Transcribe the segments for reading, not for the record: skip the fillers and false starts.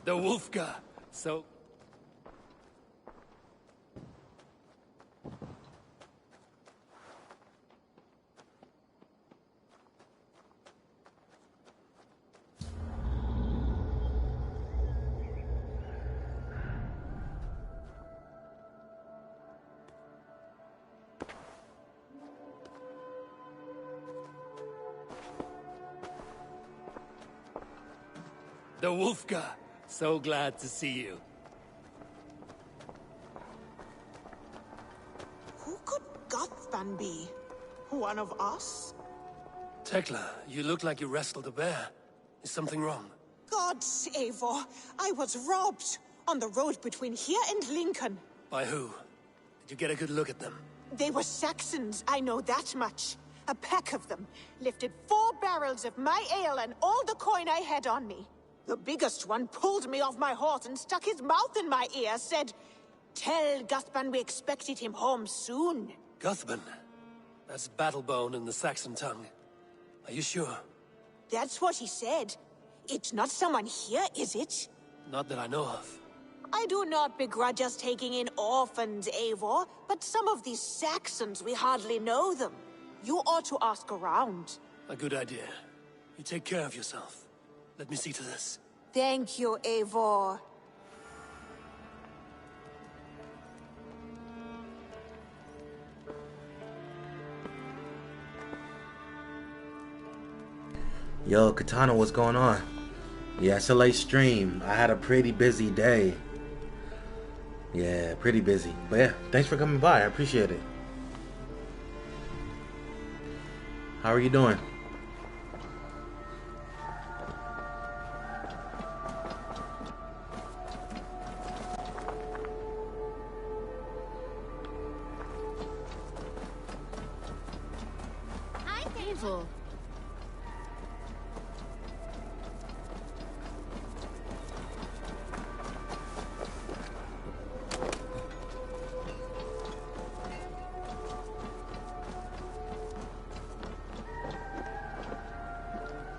The Wolfka. So... The Wolfka. So glad to see you. Who could Gothban be? One of us? Tekla, you look like you wrestled a bear. Is something wrong? Gods, Eivor, I was robbed on the road between here and Lincoln. By who? Did you get a good look at them? They were Saxons, I know that much. A pack of them lifted 4 barrels of my ale and all the coin I had on me. The biggest one pulled me off my horse and stuck his mouth in my ear, said, "Tell Guthban we expected him home soon." Guthban? That's Battlebone in the Saxon tongue. Are you sure? That's what he said. It's not someone here, is it? Not that I know of. I do not begrudge us taking in orphans, Eivor, but some of these Saxons, we hardly know them. You ought to ask around. A good idea. You take care of yourself. Let me see to this. Thank you, Eivor. Yo, Katana, what's going on? Yeah, it's a late stream. I had a pretty busy day. Yeah, pretty busy. But yeah, thanks for coming by. I appreciate it. How are you doing?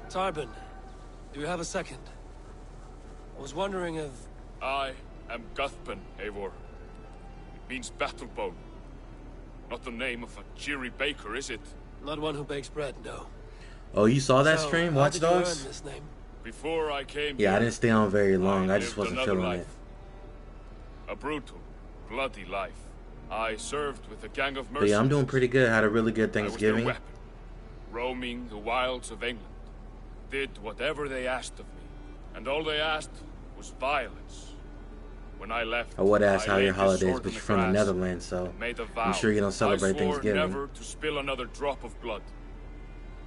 Tarbin, do you have a second? I was wondering if... I am Guthban, Eivor. It means Battlebone. Not the name of a cheery baker, is it? Not one who bakes bread, no. Oh, you saw that So, stream, how Watch did you earn Dogs? this name? Before I came Yeah, here, I didn't stay on very long. I just lived wasn't another feeling life. it. A brutal, bloody life. I served with a gang of But mercenaries. yeah, I'm doing pretty good. Had a really good I was their Thanksgiving. weapon, roaming the wilds of England. Did whatever they asked of me. And all they asked was violence. When I left, I would ask how laid your this holidays, sword but in you're from the grass Netherlands, so and made a vow. I'm sure you don't celebrate I swore Thanksgiving. never to spill another drop of blood,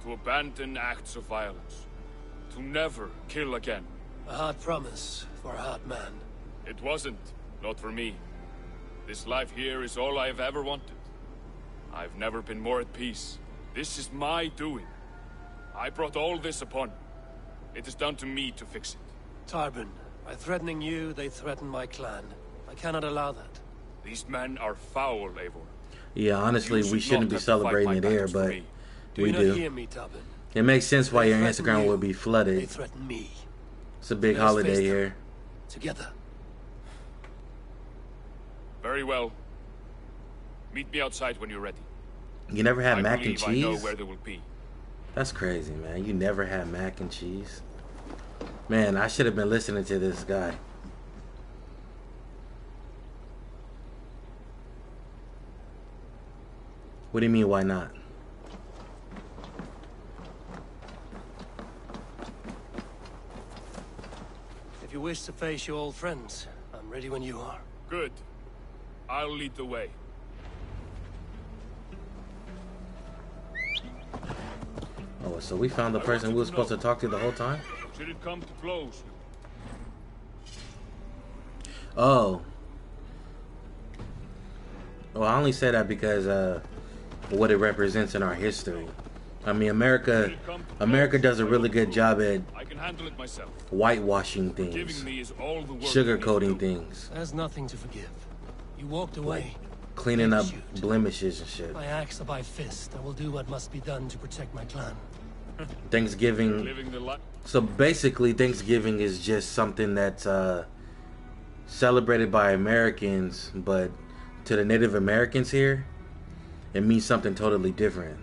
to abandon acts of violence, to never kill again. A hard promise for a hard man. It wasn't, not for me. This life here is all I've ever wanted. I've never been more at peace. This is my doing. I brought all this upon you. It is down to me to fix it. Tarbin, by threatening you, they threaten my clan. I cannot allow that. These men are foul, Eivor. Yeah, honestly, You we should shouldn't not be have to fight celebrating my it here, battles for but me. Do we you not do. hear me, Tarbin? It makes sense why They your threaten Instagram you. would be They flooded. threaten me. It's a big Let's holiday face them. here. Together. Very well. Meet me outside when you're ready. You never had I mac and believe I know cheese? where they will be. That's crazy, man. You never had mac and cheese? Man, I should have been listening to this guy. What do you mean, why not? If you wish to face your old friends, I'm ready when you are. Good. I'll lead the way. Oh, so we found the person we were supposed to talk to the whole time? Should it come to blows? Oh. Well, I only say that because what it represents in our history. I mean, America does a really good job at I can handle it myself. whitewashing things, Giving me is all the work sugarcoating things, There's nothing to forgive. You walked away. cleaning up Shoot. blemishes and shit. By axe or by fist, I will do what must be done to protect my clan. Thanksgiving. Living the life. So basically, Thanksgiving is just something that's celebrated by Americans, but to the Native Americans here, it means something totally different.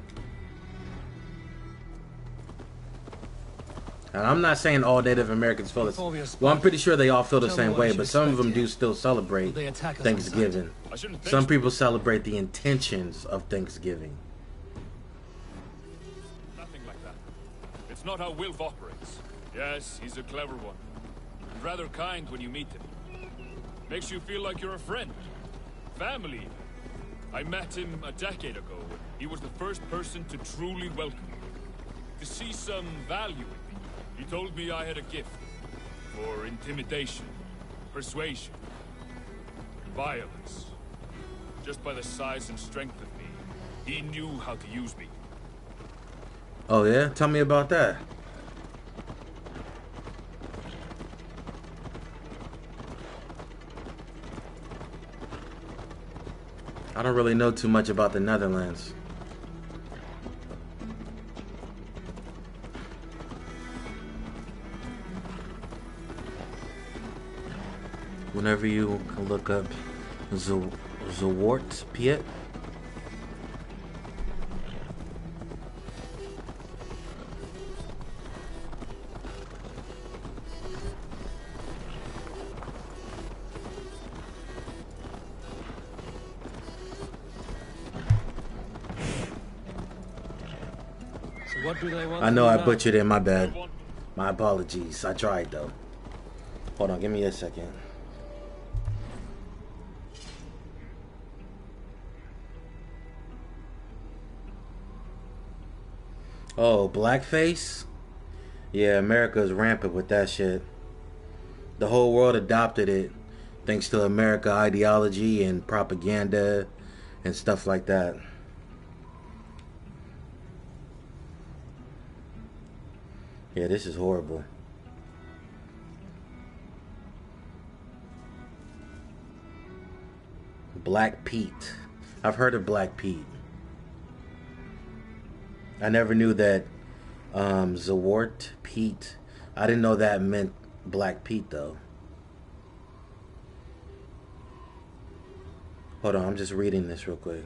And I'm not saying all Native Americans feel this. Well, I'm pretty sure they all feel the same way, but some of them do still celebrate Thanksgiving. Some people celebrate the intentions of Thanksgiving. Nothing like that. It's not how Wilf operates. Yes, he's a clever one. And rather kind when you meet him. Makes you feel like you're a friend. Family even. I met him a decade ago. He was the first person to truly welcome me. To see some value in me. He told me I had a gift. For intimidation. Persuasion. Violence. Just by the size and strength of me, he knew how to use me. Oh yeah? Tell me about that. I don't really know too much about the Netherlands. Whenever you can look up Zwart Piet. So what do they want? I know I butchered it, my bad. My apologies. I tried though. Hold on, give me a second. Oh, blackface? Yeah, America's rampant with that shit. The whole world adopted it thanks to America ideology and propaganda and stuff like that. Yeah, this is horrible. Black Pete. I've heard of Black Pete. I never knew that Zwart Piet. I didn't know that meant Black Pete though. Hold on, I'm just reading this real quick.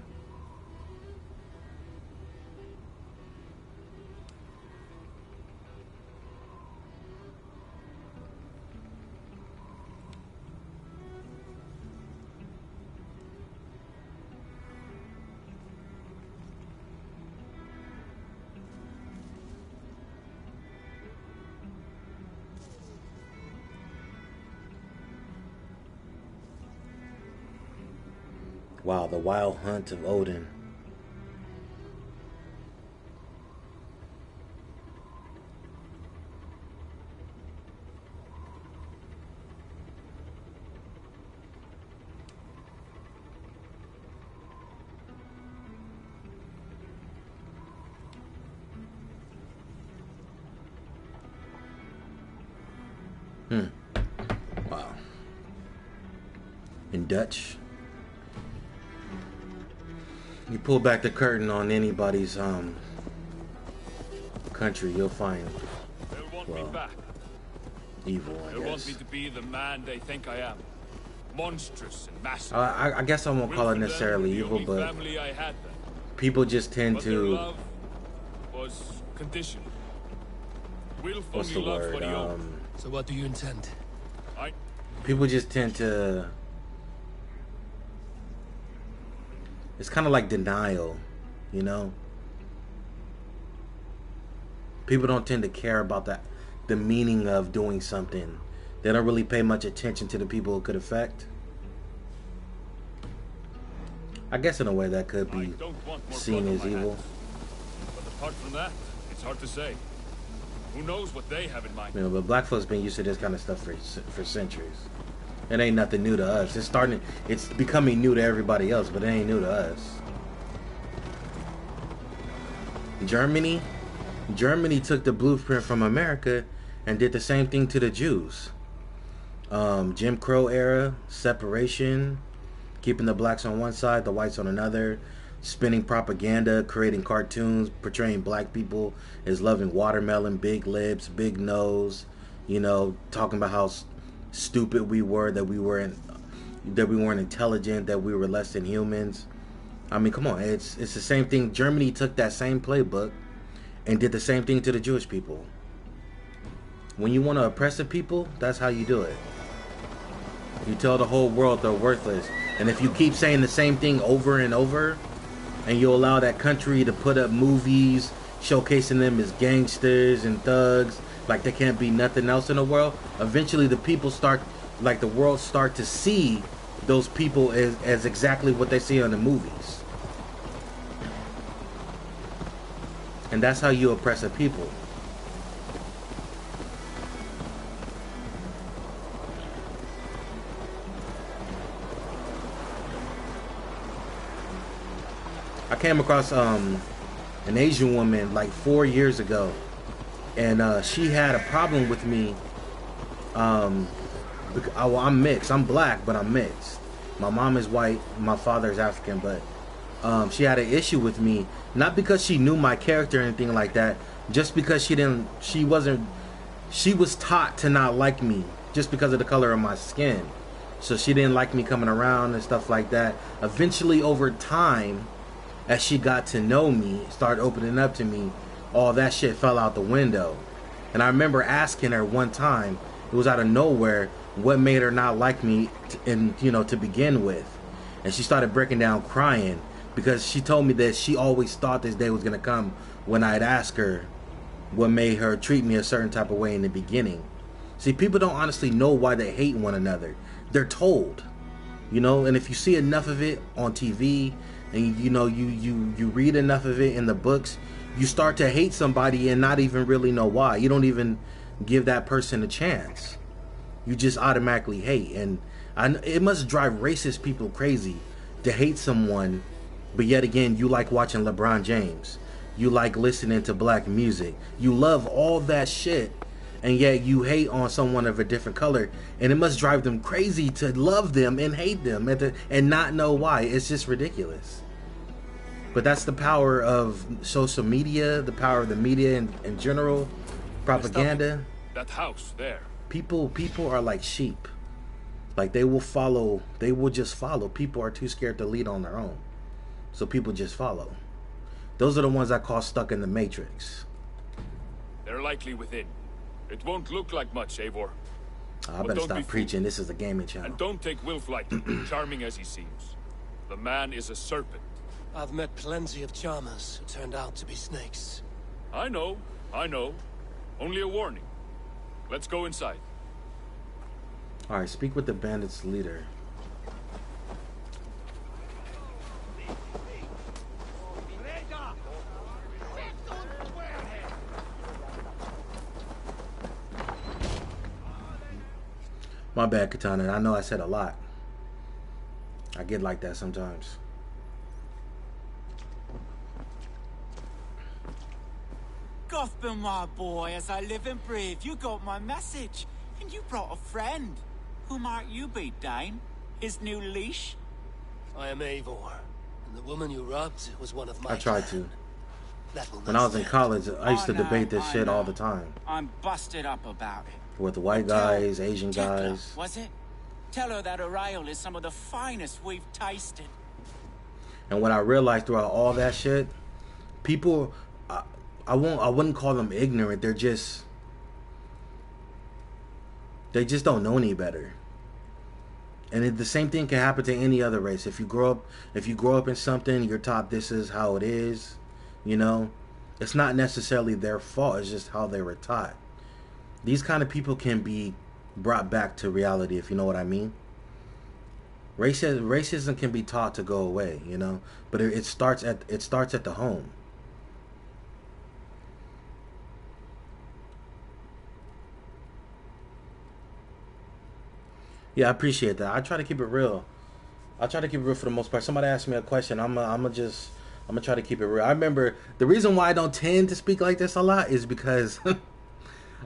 Wow, the wild hunt of Odin. Wow. In Dutch. You pull back the curtain on anybody's country, you'll find, They'll want well, me back. evil, I They want guess. me to be the man they think I am. Monstrous and massive. I guess I won't call it necessarily evil, the but family I had then. people just tend But their to, love was conditional. Wilf what's the only loved word? what he owned. So what do you intend? People just tend to, it's kind of like denial, you know? People don't tend to care about the meaning of doing something. They don't really pay much attention to the people it could affect. I guess in a way that could I be don't want more seen blood on as my evil. hands. But apart from that, it's hard to say. Who knows what they have in mind? You know, but black folks been used to this kind of stuff for centuries. It ain't nothing new to us. It's becoming new to everybody else, but it ain't new to us. Germany took the blueprint from America and did the same thing to the Jews. Jim Crow era, separation, keeping the blacks on one side, the whites on another, spinning propaganda, creating cartoons, portraying black people as loving watermelon, big lips, big nose, you know, talking about how stupid we were, that we weren't intelligent, that we were less than humans. I mean, come on, it's the same thing. Germany took that same playbook and did the same thing to the Jewish people. When you want to oppress a people, that's how you do it. You tell the whole world they're worthless. And if you keep saying the same thing over and over, and you allow that country to put up movies showcasing them as gangsters and thugs, like there can't be nothing else in the world, eventually the people start, like the world start to see those people as exactly what they see on the movies. And that's how you oppress a people. I came across an Asian woman like 4 years ago, and she had a problem with me. I'm mixed. I'm black, but I'm mixed. My mom is white, my father is African, but she had an issue with me, not because she knew my character or anything like that, just because she was taught to not like me just because of the color of my skin. So she didn't like me coming around and stuff like that. Eventually, over time, as she got to know me, started opening up to me, all that shit fell out the window. And I remember asking her one time, it was out of nowhere, what made her not like me to begin with. And she started breaking down crying because she told me that she always thought this day was going to come when I'd ask her what made her treat me a certain type of way in the beginning. See, people don't honestly know why they hate one another. They're told, and if you see enough of it on TV and you read enough of it in the books, you start to hate somebody and not even really know why. You don't even give that person a chance. You just automatically hate. And it must drive racist people crazy to hate someone, but yet again, you like watching LeBron James. You like listening to black music. You love all that shit, and yet you hate on someone of a different color. And it must drive them crazy to love them and hate them and not know why. It's just ridiculous. But that's the power of social media, the power of the media in general, propaganda. That house there. People are like sheep. Like they will just follow. People are too scared to lead on their own. So people just follow. Those are the ones I call stuck in the matrix. They're likely within. It won't look like much, Eivor. I better stop preaching. This is a gaming channel. And don't take Wilf lightly, charming as he seems. The man is a serpent. I've met plenty of charmers who turned out to be snakes. I know. Only a warning. Let's go inside. Alright, speak with the bandits' leader. My bad, Katana. I know I said a lot. I get like that sometimes. Gotham, my boy, as I live and breathe, you got my message. And you brought a friend. Who might you be, Dane? His new leash? I am Eivor, and the woman you robbed was one of my I tried clan. to. When I was in college, I used to debate this shit all the time. I'm busted up about it. With the white guys, Asian Tekla, guys. was it? Tell her that her ale is some of the finest we've tasted. And what I realized throughout all that shit, people, I wouldn't call them ignorant. They just don't know any better. And the same thing can happen to any other race. If you grow up in something, you're taught this is how it is. It's not necessarily their fault. It's just how they were taught. These kind of people can be brought back to reality, if you know what I mean. Racism can be taught to go away, but it starts at the home. Yeah, I appreciate that. I try to keep it real. I try to keep it real for the most part. Somebody asked me a question, I'm gonna try to keep it real. I remember the reason why I don't tend to speak like this a lot is because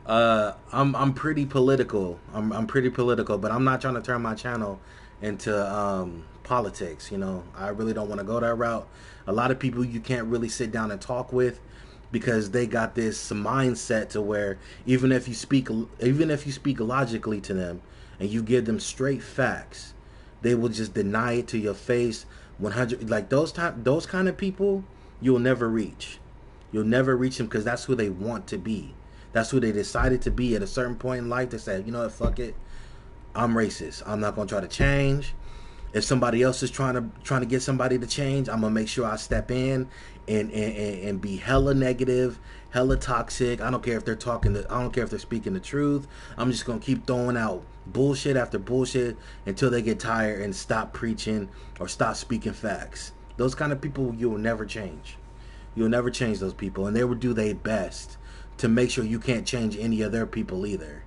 I'm pretty political. I'm pretty political, but I'm not trying to turn my channel into politics. You know, I really don't want to go that route. A lot of people you can't really sit down and talk with because they got this mindset to where even if you speak logically to them and you give them straight facts, they will just deny it to your face. 100, like those kind of people, you'll never reach. You'll never reach them because that's who they want to be. That's who they decided to be at a certain point in life. They said, you know what, fuck it, I'm racist. I'm not gonna try to change. If somebody else is trying to get somebody to change, I'm gonna make sure I step in and be hella negative, hella toxic. I don't care if they're I don't care if they're speaking the truth. I'm just gonna keep throwing out bullshit after bullshit until they get tired and stop preaching or stop speaking facts. Those kind of people you will never change. You'll never change those people, and they will do their best to make sure you can't change any of their people either.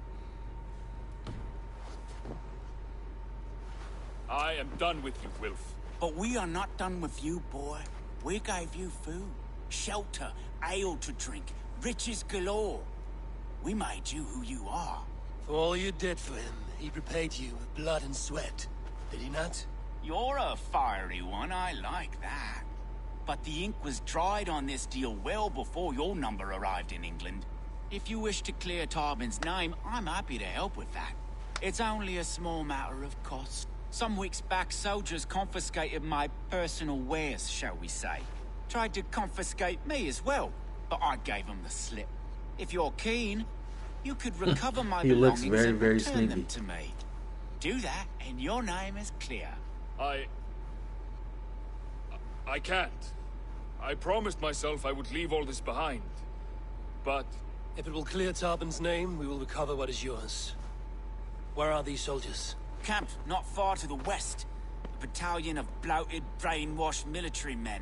I am done with you, Wilf. But we are not done with you, boy. We gave you food, shelter, ale to drink, riches galore. We made you who you are. For all you did for him, he repaid you with blood and sweat. Did he not? You're a fiery one, I like that. But the ink was dried on this deal well before your number arrived in England. If you wish to clear Tarbin's name, I'm happy to help with that. It's only a small matter of cost. Some weeks back, soldiers confiscated my personal wares, shall we say. Tried to confiscate me as well, but I gave them the slip. If you're keen, you could recover my belongings very, and very return sneaky. them to me. Do that, and your name is clear. I can't. I promised myself I would leave all this behind. But If it will clear Tarbin's name, we will recover what is yours. Where are these soldiers? Camped not far to the west. A battalion of bloated, brainwashed military men.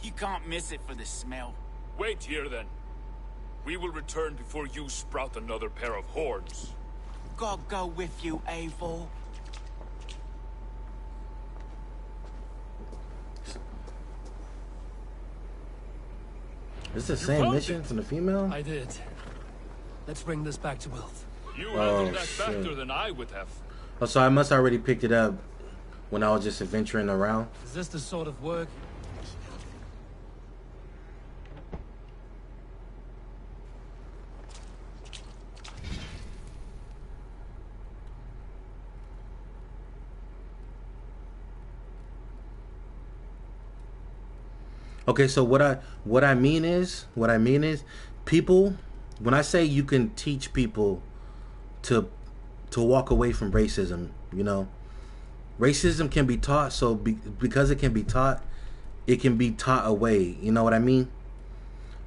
You can't miss it for the smell. wait here then. We will return before you sprout another pair of horns. God go with you, Eivor. Is this the same found mission it. from the female? I did. Let's bring this back to Wilf. You Oh, handled that shit. faster than I would have. Oh, so I must already picked it up when I was just adventuring around. Is this the sort of work? Okay, so what I mean is people, when I say you can teach people to walk away from racism, you know, racism can be taught. So because it can be taught away. You know what I mean?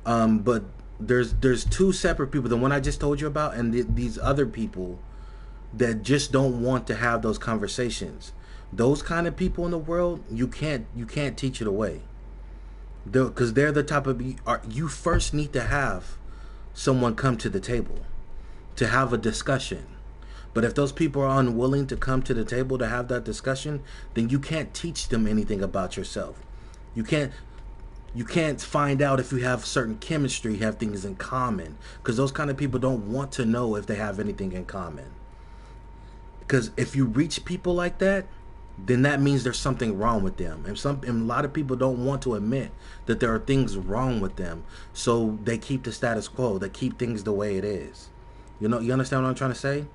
But there's two separate people, the one I just told you about, and these other people that just don't want to have those conversations. Those kind of people in the world, you can't teach it away. Because they're the type of, you first need to have someone come to the table to have a discussion. But if those people are unwilling to come to the table to have that discussion, then you can't teach them anything about yourself. You can't find out if you have certain chemistry, have things in common, because those kind of people don't want to know if they have anything in common. Because if you reach people like that, then that means there's something wrong with them. And a lot of people don't want to admit that there are things wrong with them. So they keep the status quo. They keep things the way it is. You know, you understand what I'm trying to say?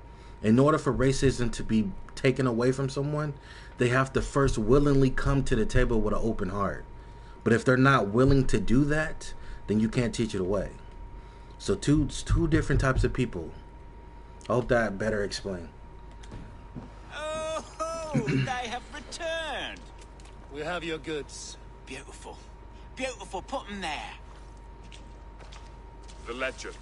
In order for racism to be taken away from someone, they have to first willingly come to the table with an open heart. But if they're not willing to do that, then you can't teach it away. So two different types of people. I hope that better explained. Oh, they have returned. We have your goods. Beautiful. Beautiful, put them there. The ledger.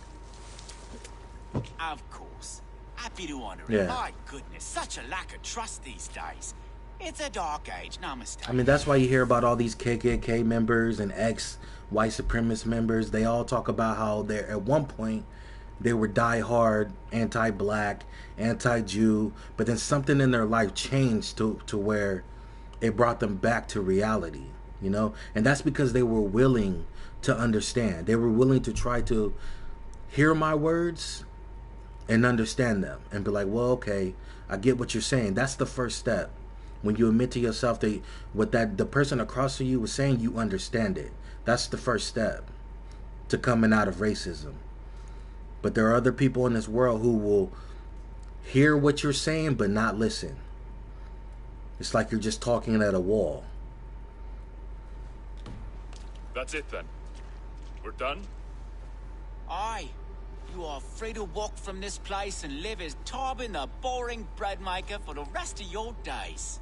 Of course. Happy to honor it. Yeah. My goodness, such a lack of trust these days. It's a dark age, no mistake. I mean, that's why you hear about all these KKK members and ex-white supremacist members. They all talk about how they're, at one point, they were die-hard, anti-black, anti-Jew, but then something in their life changed to where it brought them back to reality, you know? And that's because they were willing to understand. They were willing to try to hear my words and understand them and be like, well, okay, I get what you're saying. That's the first step. When you admit to yourself that what the person across from you was saying, you understand it. That's the first step to coming out of racism. But there are other people in this world who will hear what you're saying but not listen. It's like you're just talking at a wall. That's it then. We're done? Aye. You are free to walk from this place and live as Tarbin the boring bread maker for the rest of your days.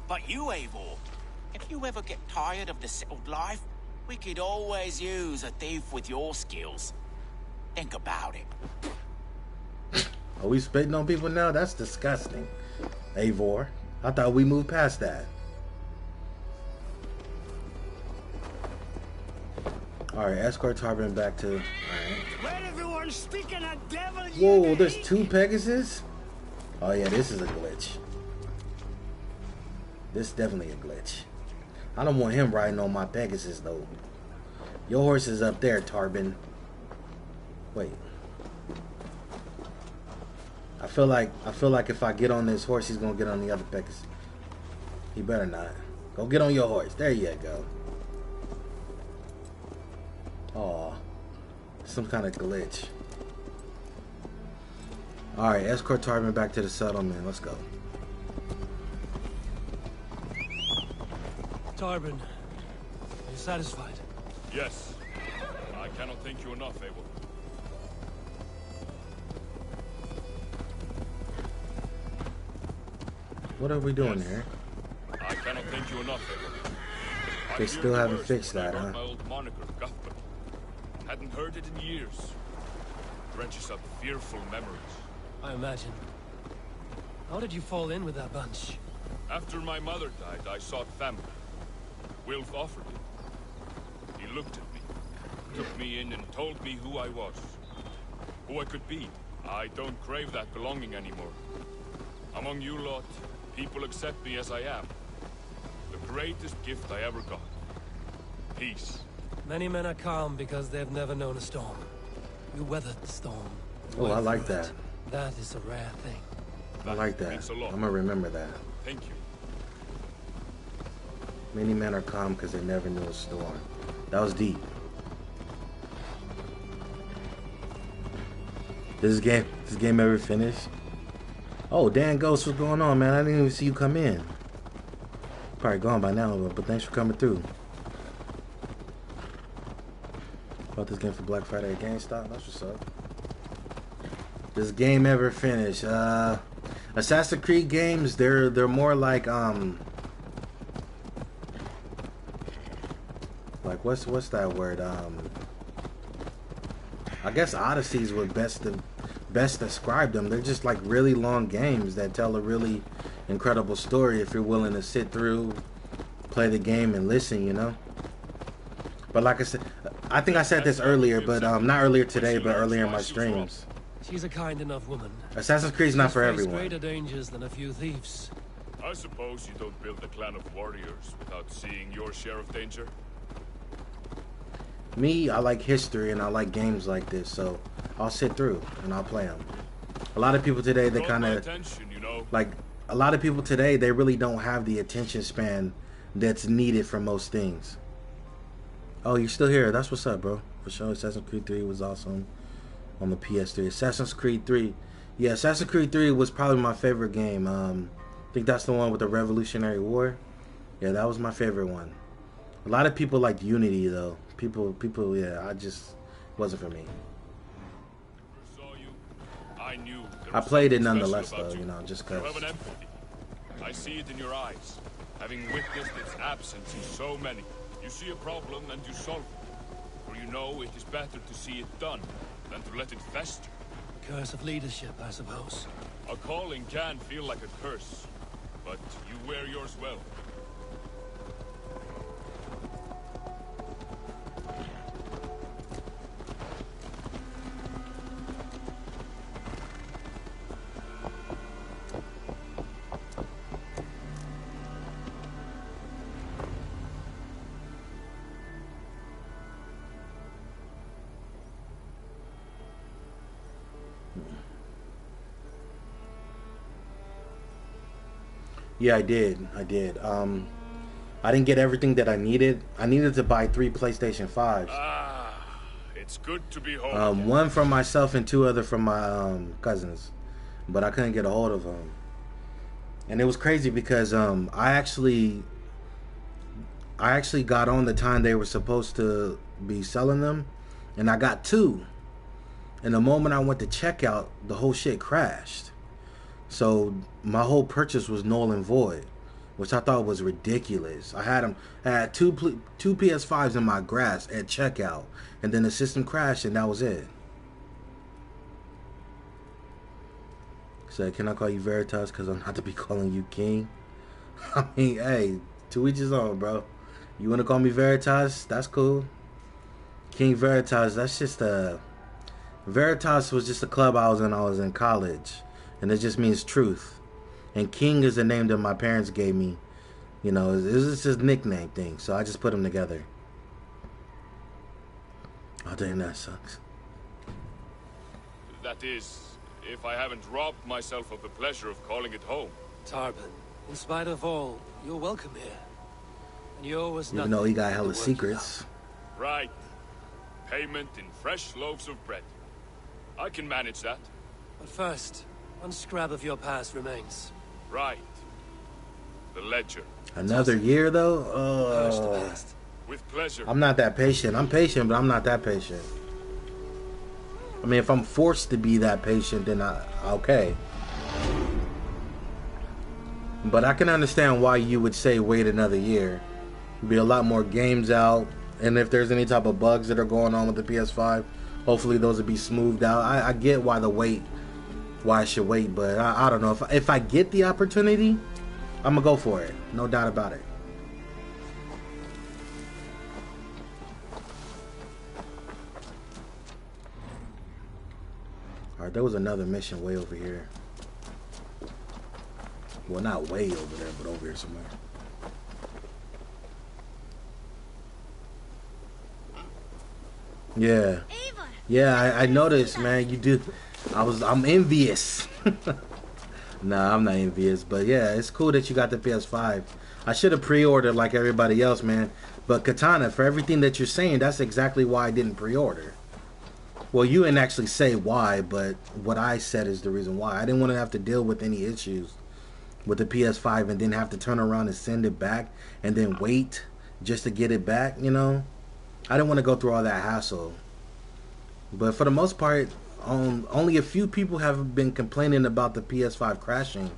But you, Eivor, if you ever get tired of the settled life, we could always use a thief with your skills. Think about it. Are we spitting on people now? That's disgusting. Eivor, I thought we moved past that. Alright, escort Tarbin back to... Alright. Where everyone's speaking a devil, Whoa, there's 2 Pegasus? Oh yeah, this is a glitch. This is definitely a glitch. I don't want him riding on my Pegasus though. Your horse is up there, Tarbin. Wait. I feel like if I get on this horse, he's gonna get on the other Pegasus. He better not. Go get on your horse. There you go. Aw. Some kind of glitch. Alright, escort Tarbin back to the settlement. Let's go. Tarbin, are you satisfied? Yes. I cannot thank you enough, Eivor. What are we doing here? I cannot thank you enough, Eivor. They still haven't fixed that, huh? My old moniker, Guthbert. Hadn't heard it in years. Drenches up fearful memories. I imagine. How did you fall in with that bunch? After my mother died, I sought family. Wilf offered it. He looked at me, took me in and told me who I was. Who I could be. I don't crave that belonging anymore. Among you lot, people accept me as I am. The greatest gift I ever got. Peace. Many men are calm because they've never known a storm. You weathered the storm. Oh, I like that. That is a rare thing. I like that. Means a lot. I'm gonna remember that. Thank you. Many men are calm because they never knew a storm. That was deep. This game ever finished? Oh, Dan Ghost, what's going on, man? I didn't even see you come in. Probably gone by now, but thanks for coming through. Bought this game for Black Friday at GameStop. That's what's up. This game ever finished? Assassin's Creed games, they're more like what's that word? I guess Odysseys would best describe them. They're just like really long games that tell a really incredible story if you're willing to sit through, play the game, and listen, you know. But like I said, I think I said this earlier, but not earlier today, but earlier in my streams. She's a kind enough woman. Assassin's Creed's not for She's faced everyone. greater dangers than a few thieves. I suppose you don't build a clan of warriors without seeing your share of danger? Me, I like history and I like games like this, so I'll sit through and I'll play them. A lot of people today, they kind of you know. like a lot of people today, they really don't have the attention span that's needed for most things. Oh, you're still here. That's what's up, bro. For sure. Assassin's Creed 3 was awesome on the PS3. Assassin's Creed 3. Yeah, Assassin's Creed 3 was probably my favorite game. I think that's the one with the Revolutionary War. Yeah, that was my favorite one. A lot of people liked Unity, though. People, yeah, I just wasn't for me. I played it nonetheless, though, you know, just because. You have an empathy. I see it in your eyes. Having witnessed its absence in so many, you see a problem and you solve it. For you know it is better to see it done than to let it fester. Curse of leadership, I suppose. A calling can feel like a curse, but you wear yours well. Yeah, I did. I did. I didn't get everything that I needed. I needed to buy 3 PlayStation 5s. Ah, it's good to be home again. One from myself and 2 other from my cousins, but I couldn't get a hold of them. And it was crazy because I actually got on the time they were supposed to be selling them, and I got 2. And the moment I went to checkout, the whole shit crashed. So my whole purchase was null and void, which I thought was ridiculous. I had two PS5s in my grasp at checkout, and then the system crashed, and that was it. Said, can I call you Veritas? Because I'm not to be calling you King. I mean, hey, to each his own, bro. You want to call me Veritas? That's cool. King Veritas, that's just Veritas was just a club I was in college. And it just means truth. And King is the name that my parents gave me. You know, it's just a nickname thing. So I just put them together. Oh, dang, that sucks. That is, if I haven't robbed myself of the pleasure of calling it home. Tarban, in spite of all, you're welcome here. And you owe us nothing. Even though he got for hella the work secrets. Right. Payment in fresh loaves of bread. I can manage that. But first, one scrap of your past remains. Right. The ledger. Another year, though? Purge the Oh. past. With pleasure. I'm not that patient. I'm patient, but I'm not that patient. I mean, if I'm forced to be that patient, then okay. But I can understand why you would say wait another year. Be a lot more games out, and if there's any type of bugs that are going on with the PS5, hopefully those will be smoothed out. I get why I should wait, but I don't know. If I get the opportunity, I'm gonna go for it. No doubt about it. Alright, there was another mission way over here. Well, not way over there, but over here somewhere. Yeah. Yeah, I noticed, man. You do. I'm envious. Nah, I'm not envious, but yeah, it's cool that you got the PS5. I should have pre-ordered like everybody else, man. But Katana, for everything that you're saying, that's exactly why I didn't pre-order. Well, you didn't actually say why, but what I said is the reason why. I didn't want to have to deal with any issues with the PS5 and then have to turn around and send it back and then wait just to get it back, you know? I didn't want to go through all that hassle. But for the most part, only a few people have been complaining about the PS5 crashing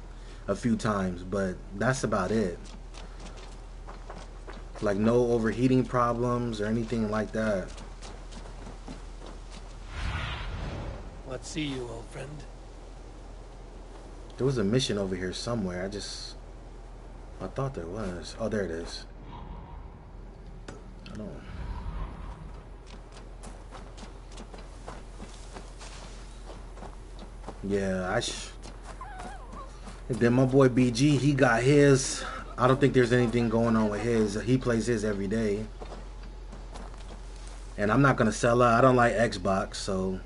a few times, but that's about it. Like no overheating problems or anything like that. What see you, old friend? There was a mission over here somewhere. I thought there was. Oh, there it is. I don't. Yeah, and then my boy BG, he got his. I don't think there's anything going on with his. He plays his every day. And I'm not gonna sell out. I don't like Xbox, so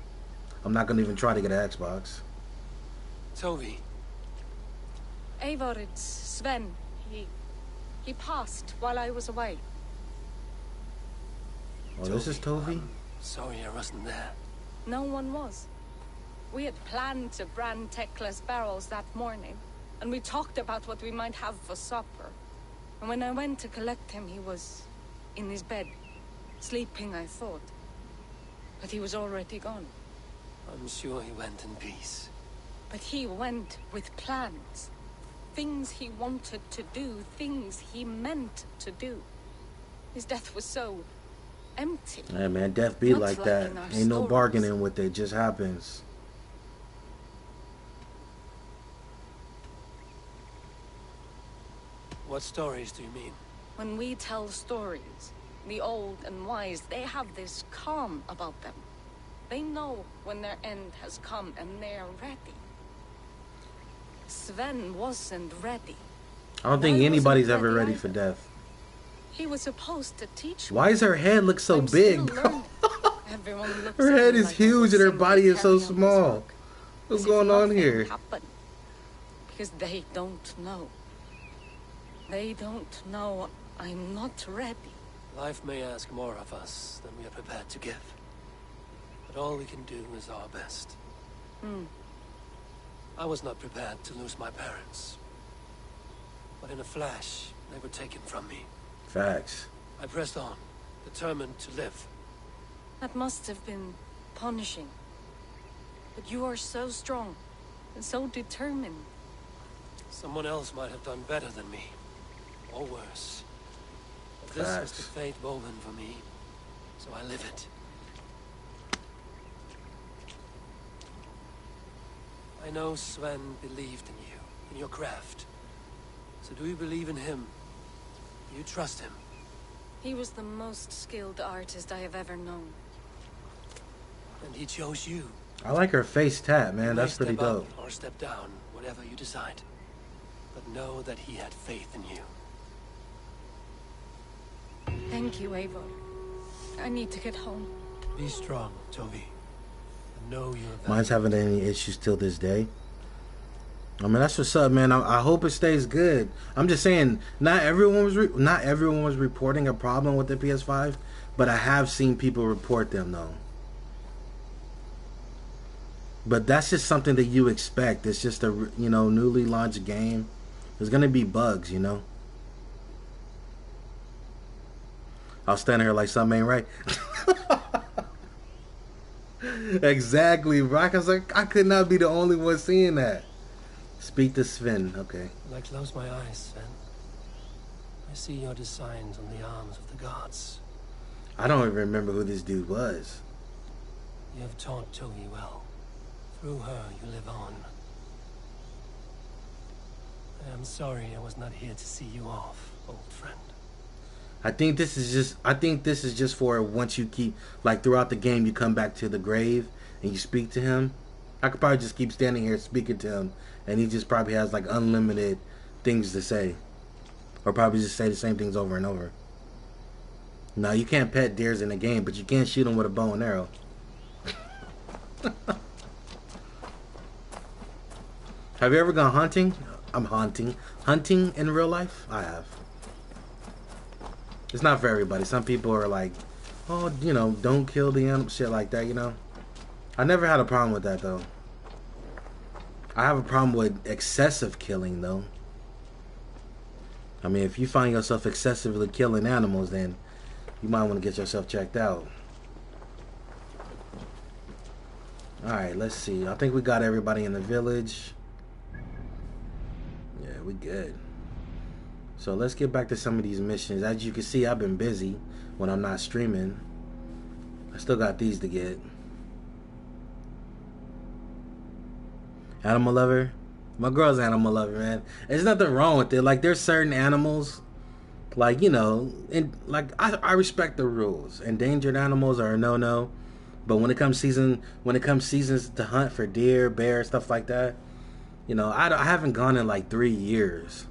I'm not gonna even try to get an Xbox. Tovi. Eivor, it's Sven. He passed while I was away. Oh, this is Tovi? Sorry I wasn't there. No one was. We had planned to brand Tekla's barrels that morning, and we talked about what we might have for supper. And when I went to collect him, he was in his bed, sleeping, I thought. But he was already gone. I'm sure he went in peace. But he went with plans. Things he wanted to do, things he meant to do. His death was so empty. Yeah, man, death be Not like like that. in our Ain't no stories. bargaining with it. It just happens. What stories do you mean? When we tell stories, the old and wise, they have this calm about them. They know when their end has come and they're ready. Sven wasn't ready. I don't think I wasn't anybody's ever ready either. for death. He was supposed to teach me. Why does her head look so I'm big, still bro? learning. Everyone looks Her at head me is like I huge was and her some body is so carry on his small. work. What's As if going on nothing here? happened. Because they don't know. They don't know I'm not ready. Life may ask more of us than we are prepared to give. But all we can do is our best. I was not prepared to lose my parents. But in a flash, they were taken from me. Facts. I pressed on, determined to live. That must have been punishing. But you are so strong and so determined. Someone else might have done better than me. Or worse. But this was the fate woven for me. So I live it. I know Sven believed in you, in your craft. So do you believe in him? Do you trust him? He was the most skilled artist I have ever known. And he chose you. I like her face tat, man. That's pretty dope. Step up or step down, whatever you decide. But know that he had faith in you. Thank you, Eivor. I need to get home. Be strong, Toby. And know you're valued. Mine's having any issues till this day. I mean, that's what's up, man. I hope it stays good. I'm just saying, not everyone was reporting a problem with the PS5, but I have seen people report them though. But that's just something that you expect. It's just a, you know, newly launched game. There's gonna be bugs, you know. I'll stand here like something ain't right. Exactly, bro. I was like, I could not be the only one seeing that. Speak to Sven, okay. When I close my eyes, Sven, I see your designs on the arms of the gods. I don't even remember who this dude was. You have taught Togi well. Through her, you live on. I am sorry I was not here to see you off, old friend. I think this is just for once you keep, like, throughout the game, you come back to the grave and you speak to him. I could probably just keep standing here speaking to him, and he just probably has like unlimited things to say, or probably just say the same things over and over. No, you can't pet deers in the game, but you can shoot them with a bow and arrow. Have you ever gone hunting? Hunting in real life? I have. It's not for everybody. Some people are like, oh, you know, don't kill the animal, shit like that, you know. I never had a problem with that though. I have a problem with excessive killing though. I mean, if you find yourself excessively killing animals, then you might want to get yourself checked out. Alright, let's see. I think we got everybody in the village. Yeah, we good. So let's get back to some of these missions. As you can see, I've been busy when I'm not streaming. I still got these to get. Animal lover? My girl's animal lover, man. There's nothing wrong with it. Like, there's certain animals, like, you know, and like I respect the rules. Endangered animals are a no-no. But when it comes seasons to hunt for deer, bear, stuff like that, you know, I haven't gone in like 3 years.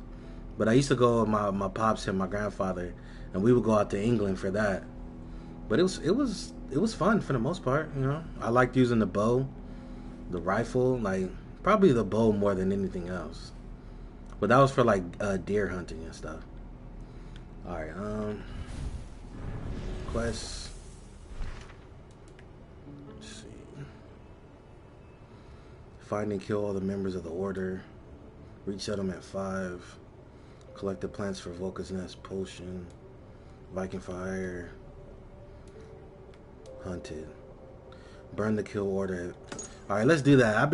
But I used to go with my pops and my grandfather, and we would go out to England for that. But it was fun for the most part, you know. I liked using the bow, the rifle, like probably the bow more than anything else. But that was for like deer hunting and stuff. All right, quests. Let's see. Find and kill all the members of the order. Reach settlement 5. Collect the plants for Volca's Nest potion. Viking fire. Hunted. Burn the kill order. All right, let's do that. I've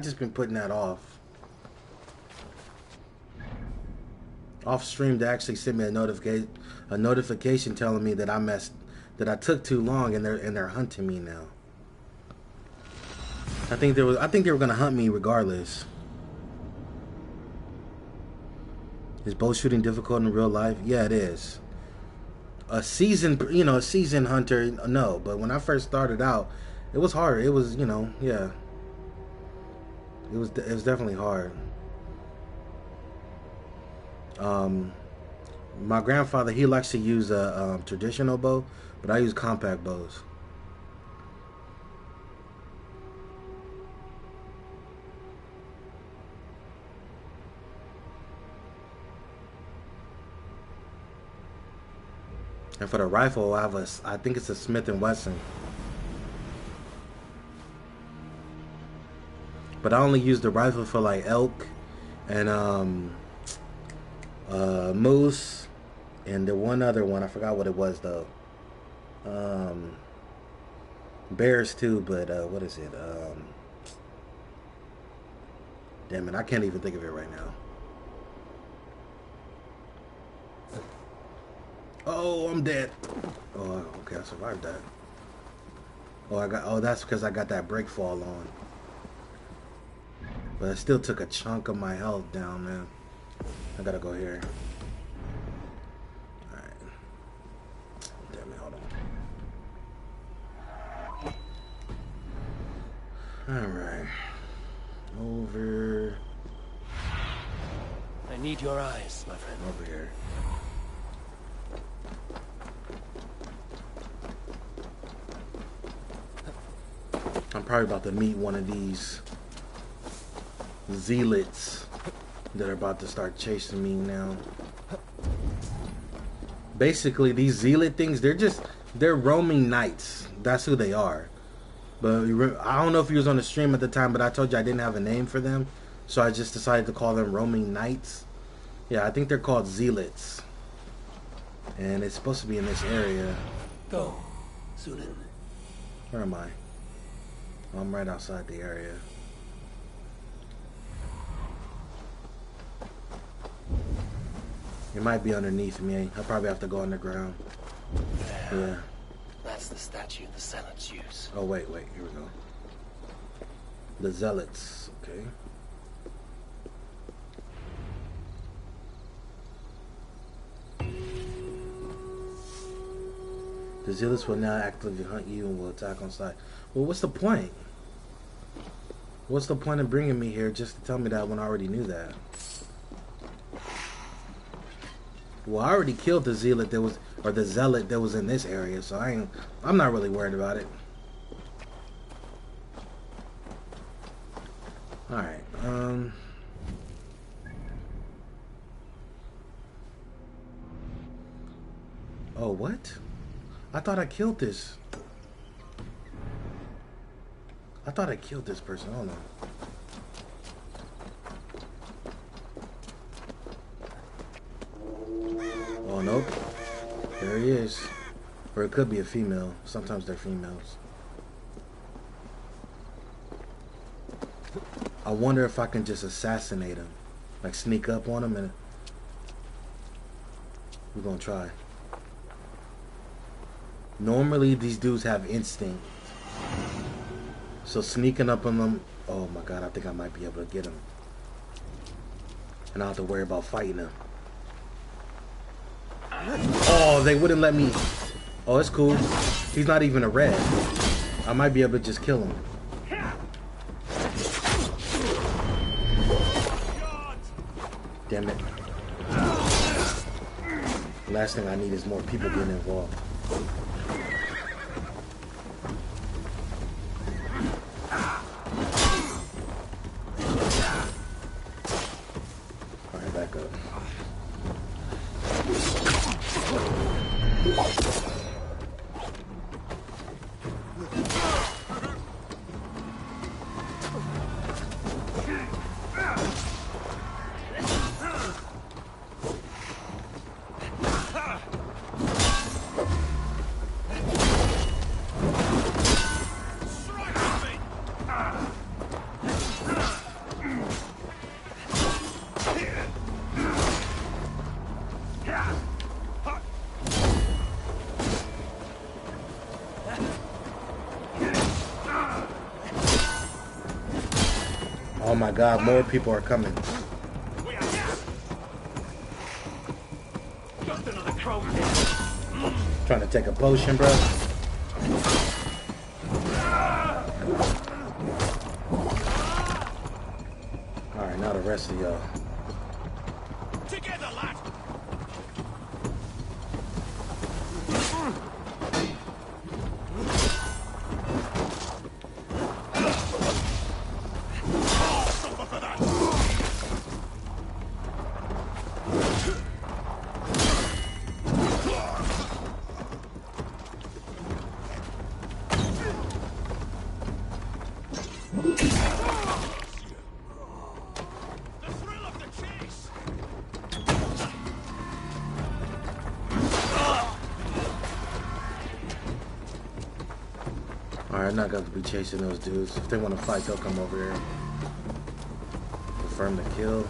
just been putting that off. Off stream, they actually sent me a notification telling me that I took too long, and they're hunting me now. I think they were gonna hunt me regardless. Is bow shooting difficult in real life? Yeah, it is. A seasoned hunter, no. But when I first started out, it was hard. It was, you know, yeah. It was definitely hard. My grandfather, he likes to use a traditional bow, but I use compact bows. And for the rifle, I think it's a Smith & Wesson. But I only use the rifle for like elk and moose and the one other one. I forgot what it was though. Bears too, but what is it? Damn it, I can't even think of it right now. Oh, I'm dead. Oh, okay, I survived that. Oh, that's because I got that break fall on. But it still took a chunk of my health down, man. I gotta go here. Alright. Damn it, hold on. Alright. Over. I need your eyes, my friend. Over here. I'm probably about to meet one of these zealots that are about to start chasing me now. Basically, these zealot things, they're roaming knights. That's who they are. But I don't know if he was on the stream at the time, but I told you I didn't have a name for them. So I just decided to call them roaming knights. Yeah, I think they're called zealots. And it's supposed to be in this area. Go, Zulin. Where am I? I'm right outside the area. It might be underneath me. I'll probably have to go underground. Yeah. That's the statue the zealots use. Oh, wait. Here we go. The zealots. Okay. The zealots will now actively hunt you and will attack on sight. Well, what's the point? What's the point of bringing me here just to tell me that when I already knew that? Well, I already killed the zealot that was, or the zealot that was in this area, so I'm not really worried about it. Alright, oh, what? I thought I killed this. I thought I killed this person. Hold on. Oh, nope. There he is. Or it could be a female. Sometimes they're females. I wonder if I can just assassinate him. Like sneak up on him and... We're gonna try. Normally these dudes have instinct. So sneaking up on them... Oh my god, I think I might be able to get him. And I don't have to worry about fighting him. Oh, they wouldn't let me... Oh, it's cool. He's not even a red. I might be able to just kill him. Damn it. Last thing I need is more people getting involved. Alright, back up. Oh my god, more people are coming. Trying to take a potion, bro. Alright, now the rest of y'all. Together, lad. I'm not going to be chasing those dudes. If they want to fight, they'll come over here. Confirm the kill.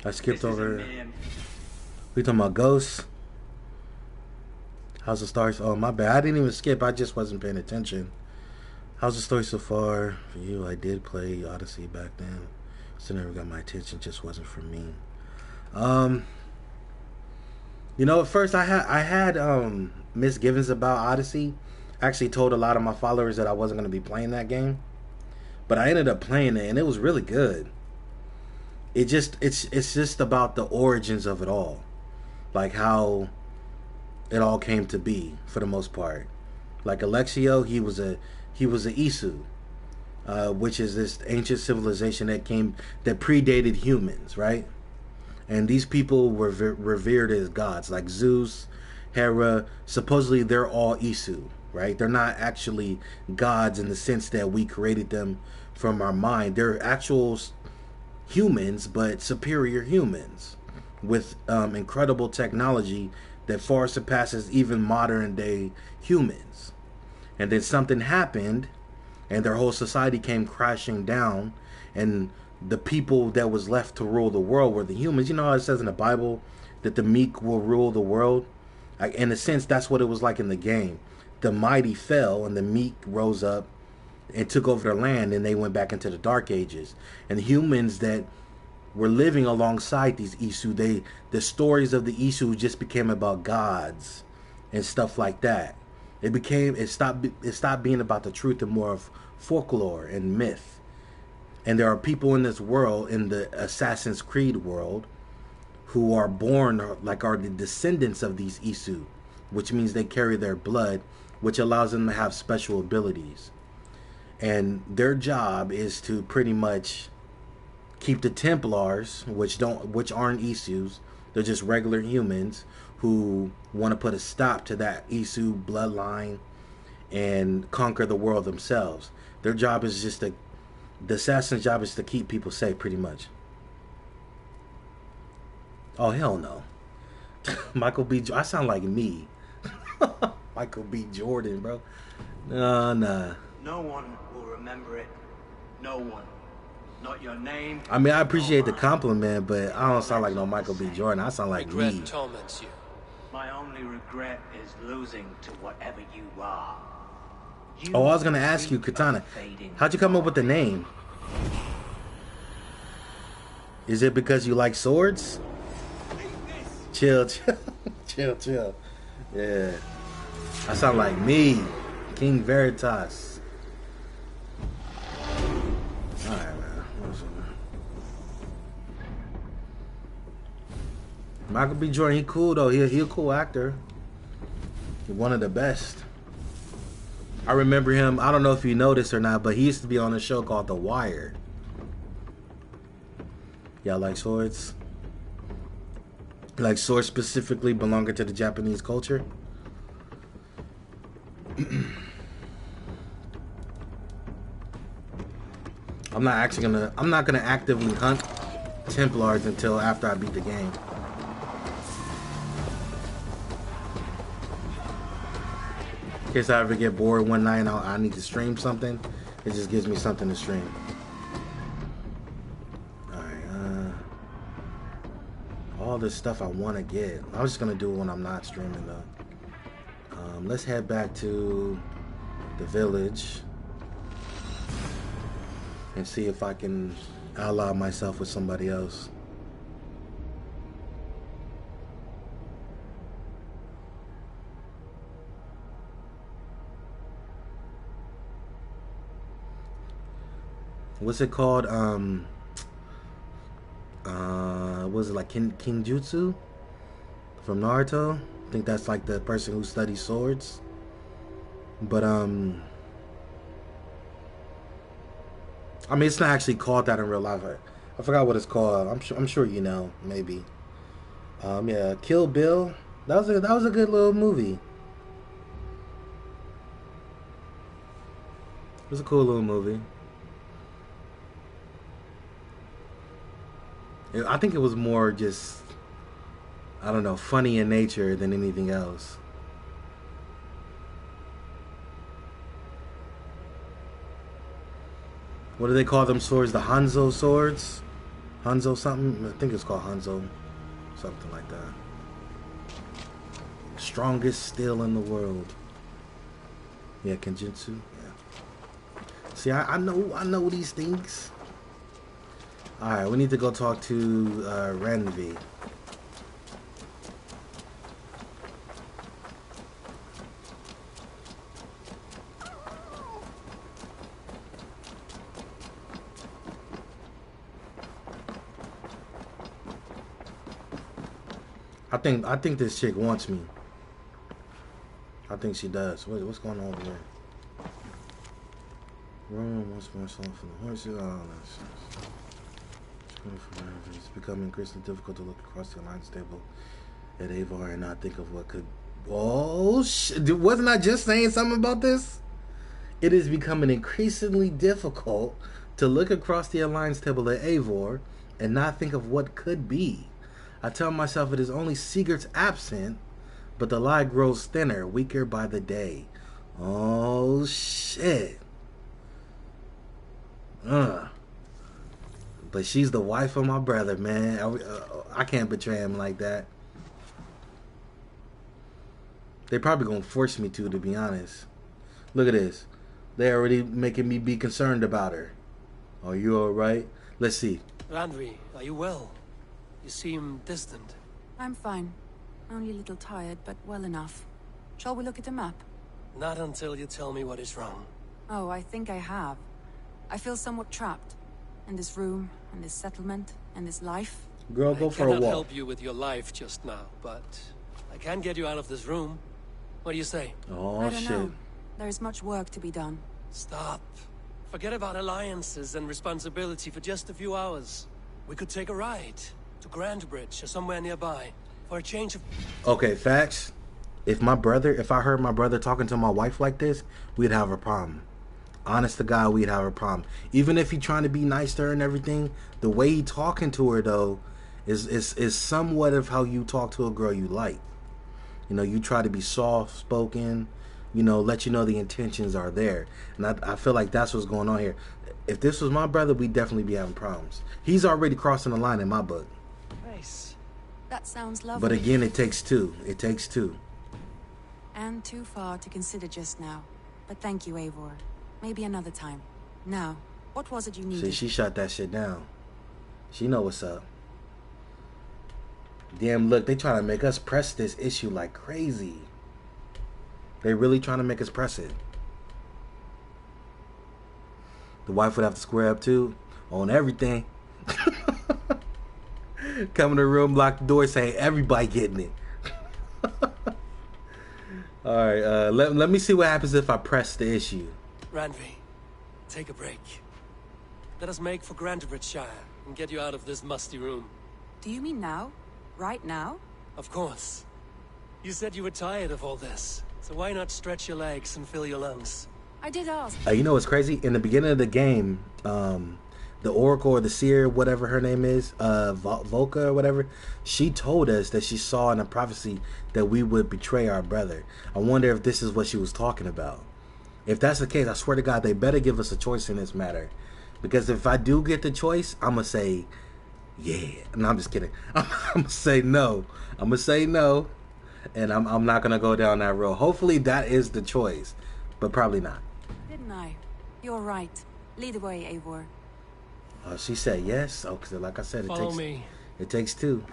I skipped over. We talking about ghosts? How's the story? Oh, my bad. I didn't even skip. I just wasn't paying attention. How's the story so far? For you, I did play Odyssey back then. So never got my attention. Just wasn't for me. You know, at first I had misgivings about Odyssey. I actually told a lot of my followers that I wasn't going to be playing that game. But I ended up playing it, and it was really good. It's just about the origins of it all, like how it all came to be for the most part. Like Alexio, he was a Isu, which is this ancient civilization that predated humans, right? And these people were revered as gods, like Zeus, Hera. Supposedly, they're all Isu, right? They're not actually gods in the sense that we created them from our mind. They're actual humans, but superior humans with incredible technology that far surpasses even modern day humans. And then something happened and their whole society came crashing down, and the people that was left to rule the world were the humans. You know how it says in the Bible that the meek will rule the world? In a sense, that's what it was like in the game. The mighty fell and the meek rose up and took over the land, and they went back into the Dark Ages. And the humans that were living alongside these Isu, the stories of the Isu just became about gods and stuff like that. It stopped being about the truth and more of folklore and myth. And there are people in this world, in the Assassin's Creed world, who are born, like are the descendants of these Isu, which means they carry their blood, which allows them to have special abilities. And their job is to pretty much keep the Templars, which aren't Isus, they're just regular humans who want to put a stop to that Isu bloodline and conquer the world themselves. Their job is the assassin's job is to keep people safe, pretty much. Oh, hell no. Michael B. I sound like me. Michael B. Jordan, bro. Nah. No one will remember it. No one. Not your name. I mean, I appreciate the compliment, but I don't sound like no Michael B. Jordan. I sound like Regret me. torments you. My only regret is losing to whatever you are. Oh, I was gonna ask you, Katana, how'd you come up with the name? Is it because you like swords? Chill. Yeah. I sound like me, King Veritas. Alright, man. Michael B. Jordan, he cool though. He a cool actor. He's one of the best. I remember him, I don't know if you know this or not, but he used to be on a show called The Wire. Y'all like swords? Like swords specifically belonging to the Japanese culture? I'm not gonna actively hunt Templars until after I beat the game. In case I ever get bored one night and I need to stream something, it just gives me something to stream. Alright, all this stuff I want to get. I was just going to do it when I'm not streaming though. Let's head back to the village and see if I can ally myself with somebody else. What's it called? Was it like Kinjutsu from Naruto? I think that's like the person who studies swords. But I mean, it's not actually called that in real life. I forgot what it's called. I'm sure you know, maybe. Yeah, Kill Bill. That was a good little movie. It was a cool little movie. I think it was more just, I don't know, funny in nature than anything else. What do they call them swords? The Hanzo swords? Hanzo something? I think it's called Hanzo. Something like that. Strongest steel in the world. Yeah, Kenjutsu. Yeah. See, I know these things. Alright, we need to go talk to Ranvi. I think this chick wants me. I think she does. What's going on over there? Room once more soft from the horses. Oh, that's it's becoming increasingly difficult to look across the alliance table at Avar and not think of what could. Oh shit! Wasn't I just saying something about this? It is becoming increasingly difficult to look across the alliance table at Avar and not think of what could be. I tell myself it is only Sigurd's absent, but the lie grows thinner, weaker by the day. Oh, shit. But she's the wife of my brother, man. I can't betray him like that. They probably gonna force me to be honest. Look at this. They already making me be concerned about her. Are you alright? Let's see. Ranvi, are you well? You seem distant. I'm fine. Only a little tired, but well enough. Shall we look at the map? Not until you tell me what is wrong. Oh, I think I have. I feel somewhat trapped. In this room, in this settlement, in this life. Girl, go for a walk. I cannot help you with your life just now, but I can get you out of this room. What do you say? Oh, I don't know. There is much work to be done. Stop. Forget about alliances and responsibility for just a few hours. We could take a ride to Grandbridge or somewhere nearby for a change of... Okay, facts. If I heard my brother talking to my wife like this, we'd have a problem. Honest to God, we'd have a problem. Even if he trying to be nice to her and everything, the way he talking to her though is somewhat of how you talk to a girl you like. You know, you try to be soft spoken, you know, let you know the intentions are there. And I feel like that's what's going on here. If this was my brother, we'd definitely be having problems. He's already crossing the line in my book. Nice. That sounds lovely. But again, it takes two. It takes two. And too far to consider just now. But thank you, Eivor. Maybe another time. Now, what was it you needed? See, she shut that shit down. She know what's up. Damn, look, they trying to make us press this issue like crazy. They really trying to make us press it. The wife would have to square up too on everything. Come in the room, lock the door, say everybody getting it. All right, let me see what happens if I press the issue. Ranvi, take a break. Let us make for Grandbridgeshire and get you out of this musty room. Do you mean now? Right now? Of course. You said you were tired of all this, so why not stretch your legs and fill your lungs? I did ask. You know what's crazy? In the beginning of the game, the Oracle or the Seer, whatever her name is, Volca or whatever, she told us that she saw in a prophecy that we would betray our brother. I wonder if this is what she was talking about. If that's the case, I swear to God, they better give us a choice in this matter. Because if I do get the choice, I'm going to say, yeah. No, I'm just kidding. I'm going to say no. I'm going to say no. And I'm not going to go down that road. Hopefully that is the choice. But probably not. Didn't I? You're right. Lead the way, Eivor. She said yes. Oh, because like I said, it takes two.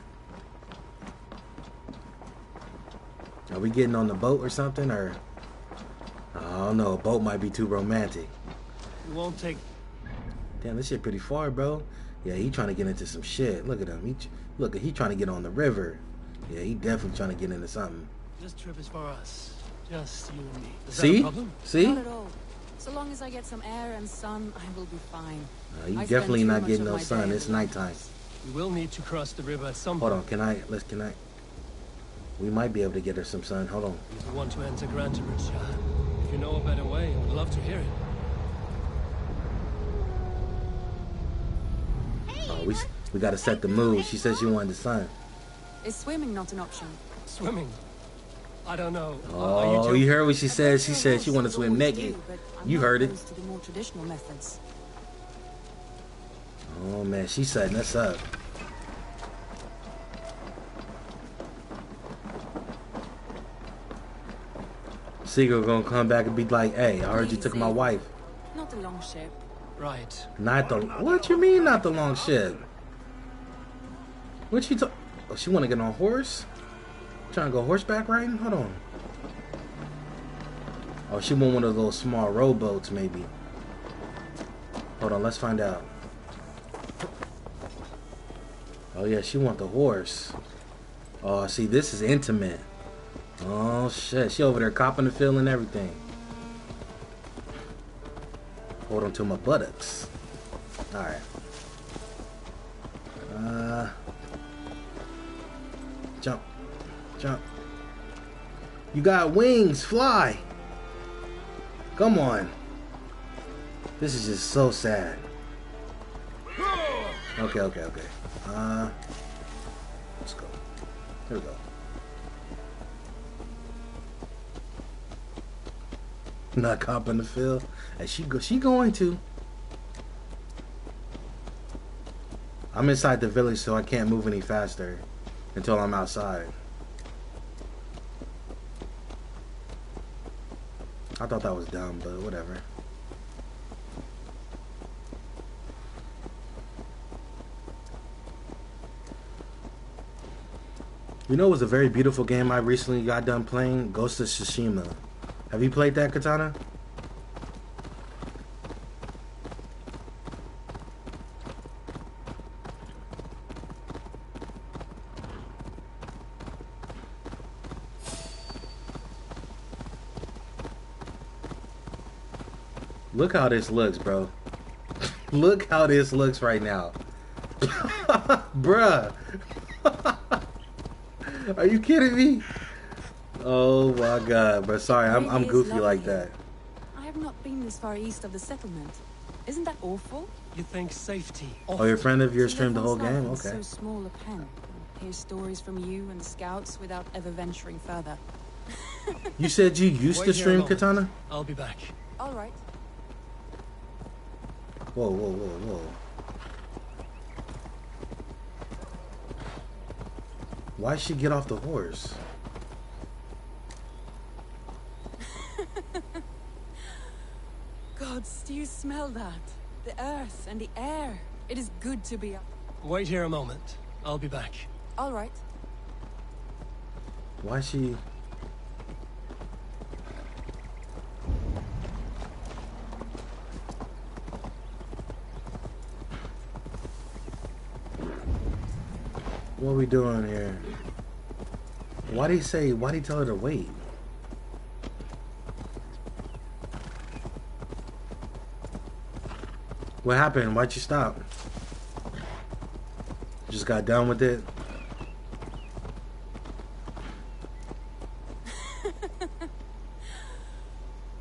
Are we getting on the boat or something? Or I don't know. A boat might be too romantic. We won't take... Damn, this shit pretty far, bro. Yeah, he trying to get into some shit. Look at him. He trying to get on the river. Yeah, he definitely trying to get into something. This trip is for us. Just you and me. Is See? that a problem? See? Not at all. So long as I get some air and sun, I will be fine. You definitely not getting no sun. It's nighttime. We will need to cross the river at some point. Hold on. Can I? We might be able to get her some sun. Hold on. If you want to enter Grandbridgeshire, if you know a better way, I would love to hear it. Hey, We gotta set the mood. She said she wanted the sun. Is swimming not an option? Swimming? I don't know. Oh, you heard what she said? She said she wanted to swim naked. You heard it. To the more traditional methods. Oh man, she's setting us up. Seagull gonna come back and be like, "Hey, I heard you took my wife." Not a long ship. Right. Not the. What you mean, not the long ship? What she talk? Oh, she want to get on a horse? Trying to go horseback riding? Hold on. Oh, she want one of those small rowboats, maybe. Hold on, let's find out. Oh yeah, she want the horse. Oh, see, this is intimate. Oh shit, she over there copping the feel and everything. Hold on to my buttocks. All right. Jump, jump. You got wings, fly. Come on. This is just so sad. Okay. Let's go. Here we go. Not copping the feel. And she going to. I'm inside the village, so I can't move any faster until I'm outside. I thought that was dumb, but whatever. You know, it was a very beautiful game I recently got done playing, Ghost of Tsushima. Have you played that, Katana? Look how this looks, bro. Look how this looks right now. Bruh. Are you kidding me? Oh my god, but sorry, I'm goofy like that. I have not been this far east of the settlement. Isn't that awful? You think safety? Oh, your friend of yours streamed the whole game? In Okay. So small a pen. Hear stories from you and the scouts without ever venturing further. You said you used to stream, Katana? I'll be back. All right. Whoa. Why'd she get off the horse? Gods, do you smell that? The earth and the air. It is good to be up. Wait here a moment. I'll be back. All right. Why she... What are we doing here? Why'd he tell her to wait? What happened? Why'd you stop? Just got done with it?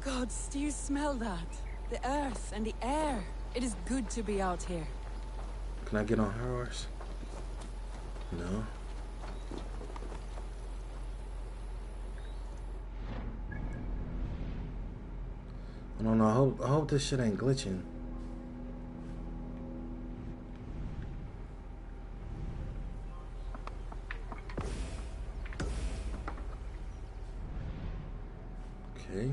Gods, do you smell that? The earth and the air. It is good to be out here. Can I get on her horse? No. I don't know. I hope this shit ain't glitching. Okay.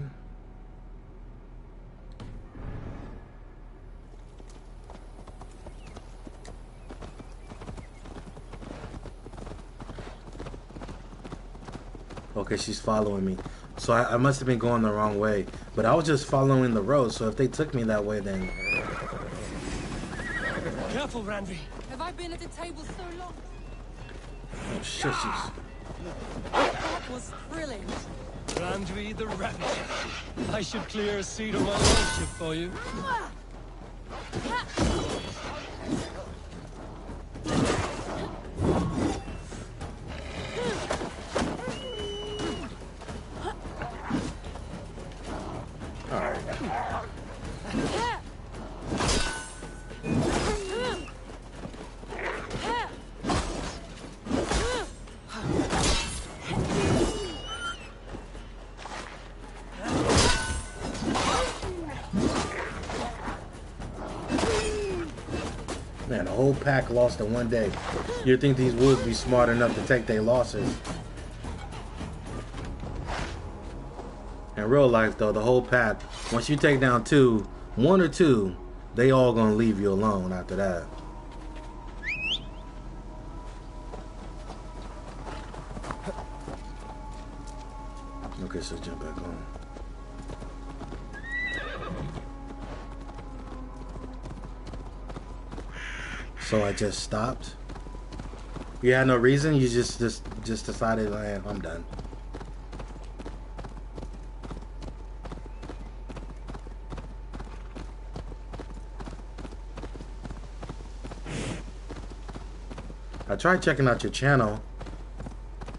Okay, she's following me. So I must have been going the wrong way. But I was just following the road, so if they took me that way, then... Careful, Randvi. Have I been at the table so long? Oh, shit, she's... That was thrilling. Randvi the rabbit. I should clear a seat on my lordship for you. whole pack lost in one day. You'd think these wolves be smart enough to take their losses. In real life, though, the whole pack, once you take down one or two, they all gonna leave you alone after that. Okay, so jump back on. So I just stopped. You had no reason. You just decided, like, I'm done. I tried checking out your channel,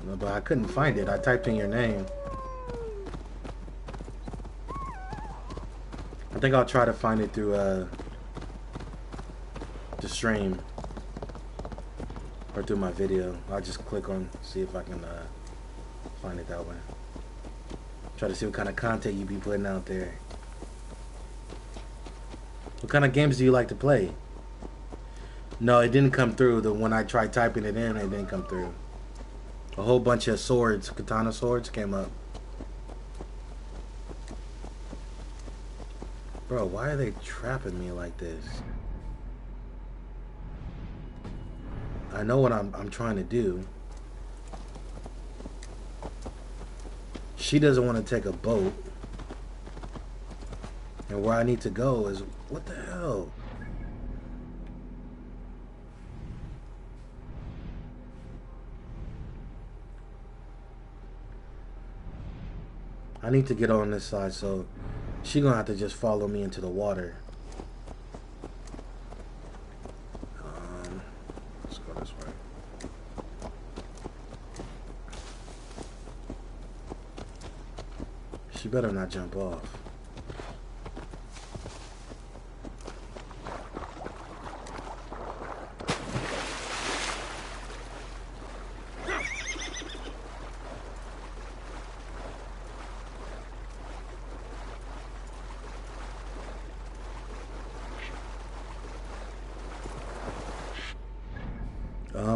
but I couldn't find it. I typed in your name. I think I'll try to find it through the stream or through my video. I'll just click on, see if I can find it that way. Try to see what kind of content you be putting out there. What kind of games do you like to play? No, it didn't come through. When I tried typing it in, it didn't come through. A whole bunch of swords, katana swords, came up. Bro, why are they trapping me like this? I know what I'm trying to do. She doesn't want to take a boat. And where I need to go is... What the hell? I need to get on this side, so she gonna have to just follow me into the water. Let's go this way. She better not jump off.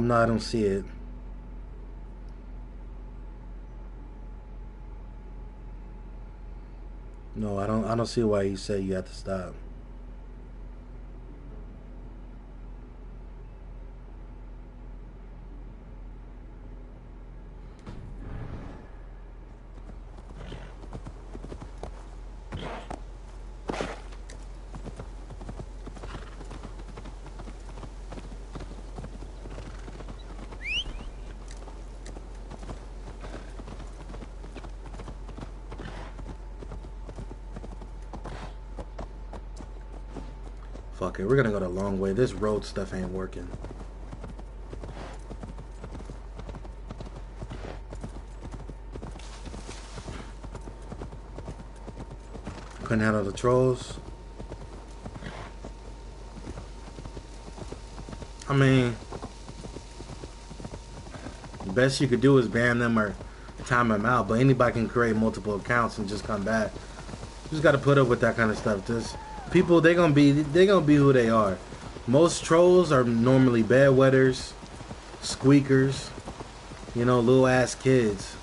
No, I don't see it. No, I don't see why you say you have to stop. Fuck it, we're gonna go the long way. This road stuff ain't working. Couldn't handle the trolls. I mean, the best you could do is ban them or time them out, but anybody can create multiple accounts and just come back. You just gotta put up with that kind of stuff. Just people, they're gonna be who they are. Most trolls are normally bedwetters, squeakers, you know, little ass kids.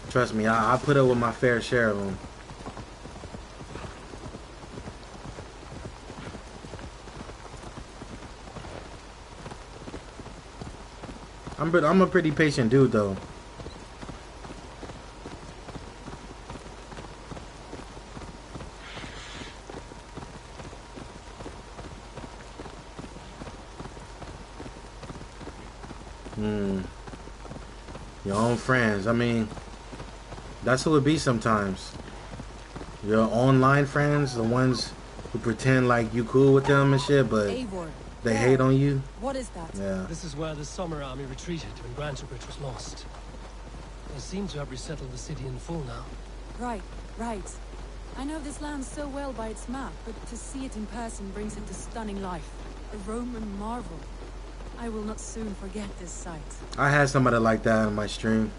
Trust me, I put up with my fair share of them. I'm a pretty patient dude though. Your own friends. I mean, that's who it be sometimes. Your online friends, the ones who pretend like you cool with them and shit, but Eivor, they hate on you. what is that? Yeah. This is where the Summer Army retreated when Grantebridge was lost. They seem to have resettled the city in full now. Right. I know this land so well by its map, but to see it in person brings it to stunning life. A Roman marvel. I will not soon forget this sight. I had somebody like that in my stream.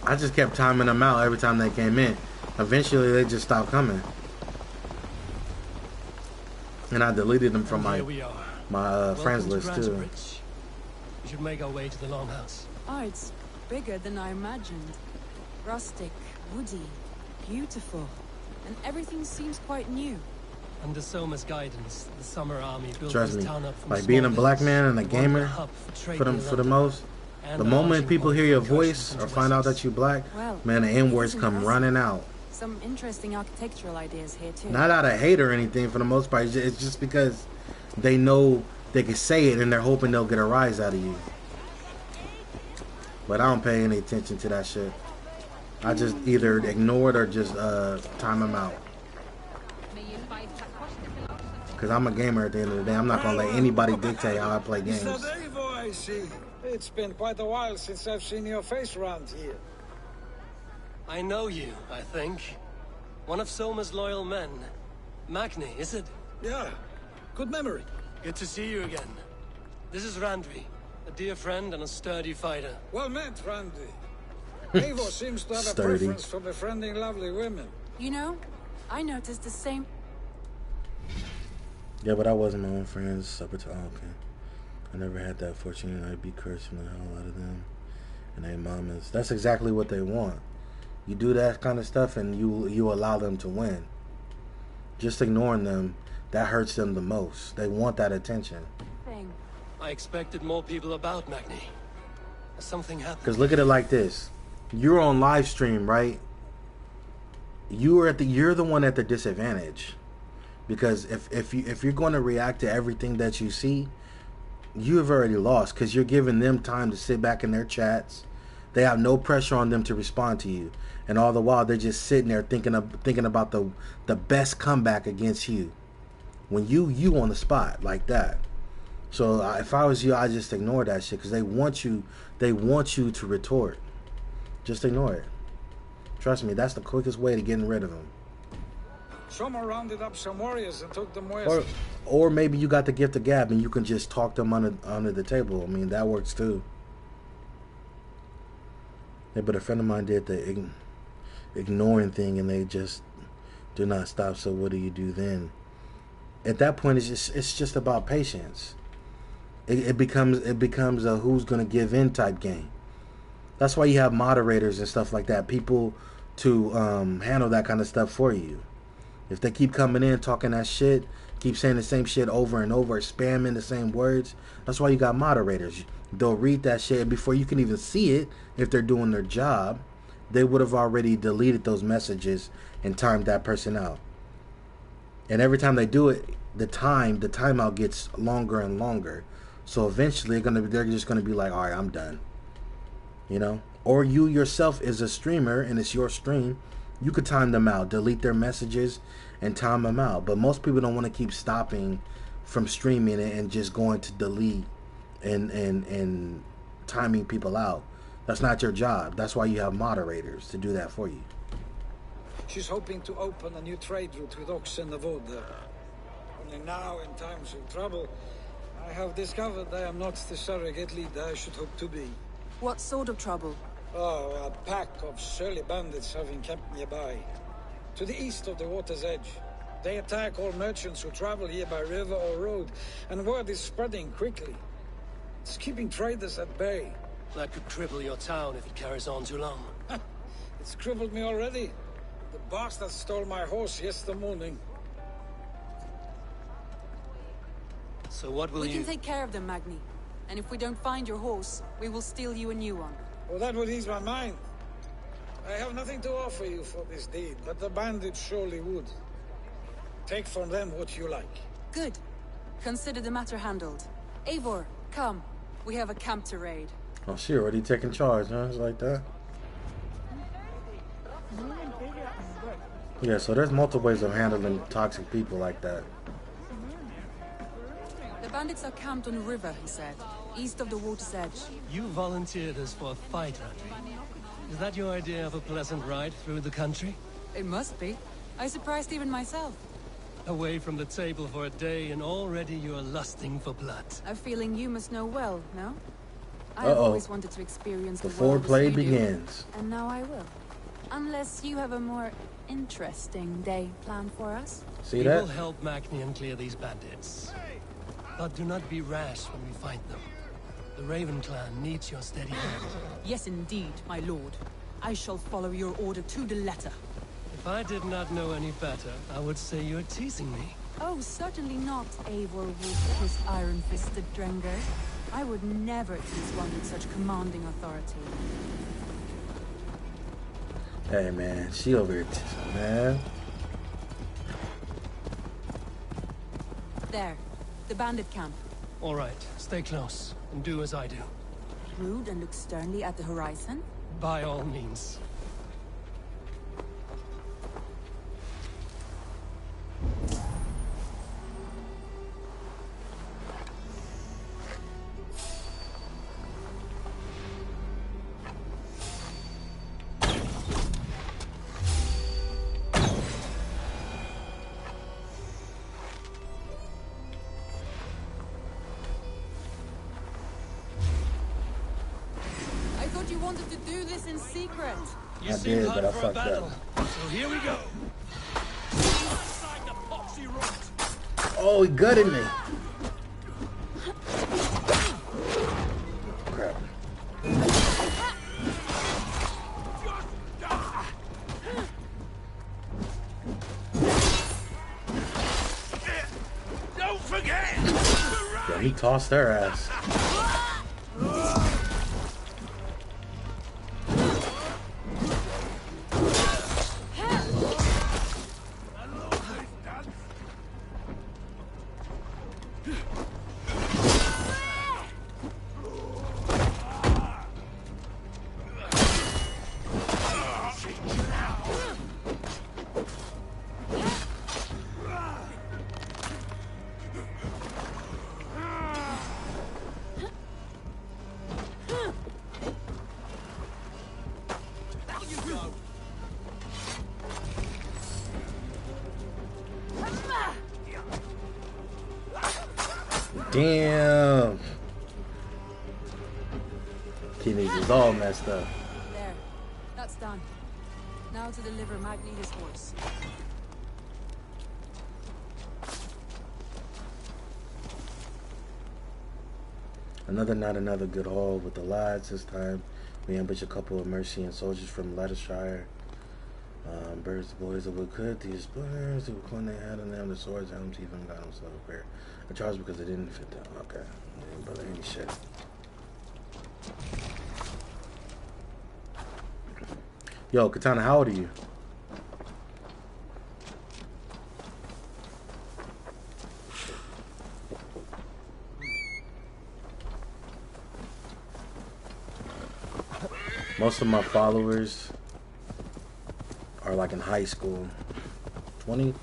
I just kept timing them out every time they came in. Eventually, they just stopped coming. And I deleted them from And here we are. my friends Welcome to list too. Grantebridge. We should make our way to the Longhouse. Oh, it's bigger than I imagined. Rustic, woody, beautiful. And everything seems quite new. Under Soma's guidance, the Summer Army built Trust this me, town up from like small being a black hills. man and a It wanted gamer, hub for trade for near the London, most, and the a moment launching people point hear for your incursions voice into or find out Wessex. that you black, Well, man, the N-words it is come impressive. running out. Some interesting architectural ideas here too. Not out of hate or anything for the most part. It's just because they know they can say it and they're hoping they'll get a rise out of you. But I don't pay any attention to that shit. I just either ignore it or just time them out. Because I'm a gamer at the end of the day. I'm not going to let anybody dictate how I play games. Is that Eivor I see? It's been quite a while since I've seen your face around here. I know you, I think. One of Soma's loyal men. Magni, is it? Yeah, good memory. Good to see you again. This is Randvi, a dear friend and a sturdy fighter. Well met, Randy. Eivor seems to have a Sturdy. preference for befriending lovely women. You know, I noticed the same. Yeah, but I wasn't my own friends up until okay. I never had that fortune. I'd be cursing the hell out of them and their mamas. That's exactly what they want. You do that kind of stuff and you allow them to win. Just ignoring them, that hurts them the most. They want that attention. Thing. I expected more people about Magni. Has something happened? Because look at it like this. You're on live stream, right? You're the one at the disadvantage. Because if you're going to react to everything that you see, you have already lost. Because you're giving them time to sit back in their chats. They have no pressure on them to respond to you, and all the while they're just sitting there thinking about the best comeback against you. When you on the spot like that. So if I was you, I just ignore that shit because they want you to retort. Just ignore it. Trust me, that's the quickest way to getting rid of them. Someone rounded up some warriors and took them west. Or maybe you got the gift of gab and you can just talk them under the table. I mean, that works too. Yeah, but a friend of mine did the ignoring thing and they just do not stop. So what do you do then? At that point, it's just about patience. It becomes a who's gonna give in type game. That's why you have moderators and stuff like that. People to handle that kind of stuff for you. If they keep coming in talking that shit, keep saying the same shit over and over, spamming the same words, that's why you got moderators. They'll read that shit, and before you can even see it, if they're doing their job, they would have already deleted those messages and timed that person out. And every time they do it, the timeout gets longer and longer. So eventually they're just gonna be like, all right, I'm done. You know? Or you yourself is a streamer and it's your stream. You could time them out, delete their messages, and time them out. But most people don't want to keep stopping from streaming it and just going to delete and timing people out. That's not your job. That's why you have moderators to do that for you. She's hoping to open a new trade route with Ox and the Wood. Only now, in times of trouble, I have discovered I am not the surrogate leader I should hope to be. What sort of trouble? Oh, a pack of surly bandits have encamped nearby. To the east of the water's edge. They attack all merchants who travel here by river or road, and word is spreading quickly. It's keeping traders at bay. That could cripple your town if it carries on too long. It's crippled me already. The bastard stole my horse yesterday morning. So what will We you... can take care of them, Magni. And if we don't find your horse, we will steal you a new one. Well, that would ease my mind. I have nothing to offer you for this deed, but the bandits surely would. Take from them what you like. Good. Consider the matter handled. Eivor, come. We have a camp to raid. Oh, she already taking charge, huh? It's like that. Yeah, so there's multiple ways of handling toxic people like that. The bandits are camped on a river, he said, east of the water's edge. You volunteered us for a fight, Randvi. Is that your idea of a pleasant ride through the country? It must be. I surprised even myself. Away from the table for a day and already you are lusting for blood. A feeling you must know well, no? I have always wanted to experience the The world as foreplay you do, begins. and now I will. Unless you have a more Interesting day planned for us. See We that? will help Magnian clear these bandits. But do not be rash when we fight them. The Raven clan needs your steady hand. Yes, indeed, my lord. I shall follow your order to the letter. If I did not know any better, I would say you're teasing me. Oh, certainly not, Eivor Wolf-kissed iron-fisted Drenger. I would never tease one with such commanding authority. Hey man, she over here, man. There, the bandit camp. All right, stay close and do as I do. Rude and look sternly at the horizon. By all means. You wanted to do this in secret. You I seem did, hot but I for a fucked battle. up. So here we go. Oh, he gutted me. Crap. Don't forget. Yeah, he tossed her ass. Damn. Kidneys is all messed up. There. That's done. Now to deliver Magneta's horse. Another night, another good haul with the lads. This time we ambush a couple of Mercian soldiers from Leicestershire. Birds, the boys of what could. These birds, the one they had on them, the swords, helms, even got himself a pair. I charged because it didn't fit them. Okay. But any shit. Yo, Katana, how old are you? Most of my followers are like in high school. 20?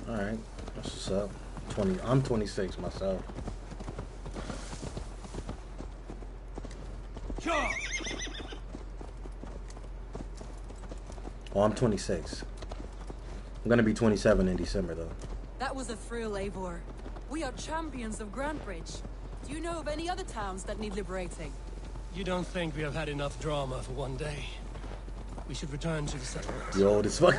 Alright, that's what's up. 20. I'm 26 myself. Oh, I'm 26. I'm gonna be 27 in December though. That was a thrill, Eivor. We are champions of Grantbridge. Do you know of any other towns that need liberating? You don't think we have had enough drama for one day? We should return to the settlement. You old as fuck.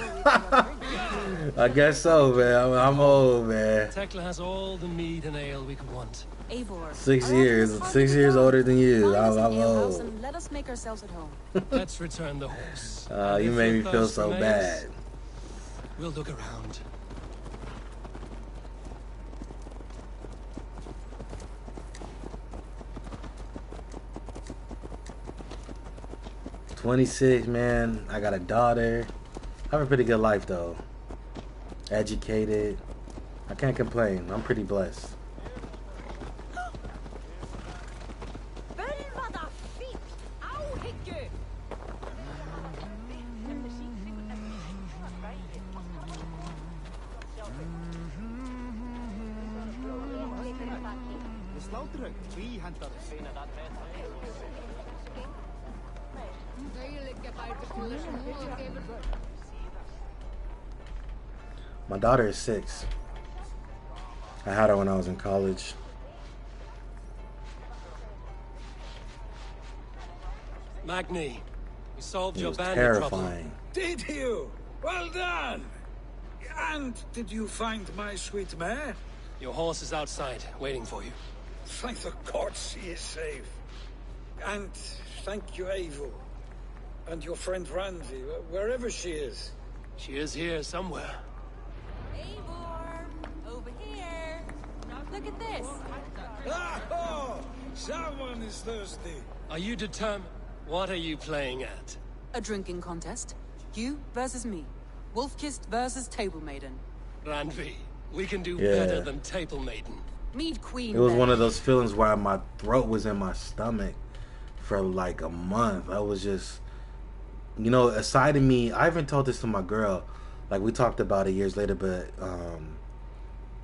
I guess so, man. I'm old, man. Tekla has all the mead and ale we could want. Eivor. 6 years. 6 years older than you. I'm old. And let us make ourselves at home. Let's return the horse. You made me feel so bad. We'll look around. "26, man. I got a daughter. I have a pretty good life though. Educated. I can't complain. I'm pretty blessed." My daughter is 6. I had her when I was in college. Magni, you solved It your was bandit trouble. terrifying. Did you? Well done! And did you find my sweet mare? Your horse is outside, waiting for you. Thank the gods she is safe. And thank you, Eivor. And your friend Randi, wherever she is. She is here somewhere. Eivor! Over here! Look at this! Oh! Someone is thirsty. Are you determined? What are you playing at? A drinking contest. You versus me. Wolf-kissed versus Table Maiden. Randvi, we can do Yeah. better than Table Maiden. Mead Queen. It was then. one of those feelings where my throat was in my stomach for like a month. I was just, you know, a side of me. I even told this to my girl. Like, we talked about it years later, but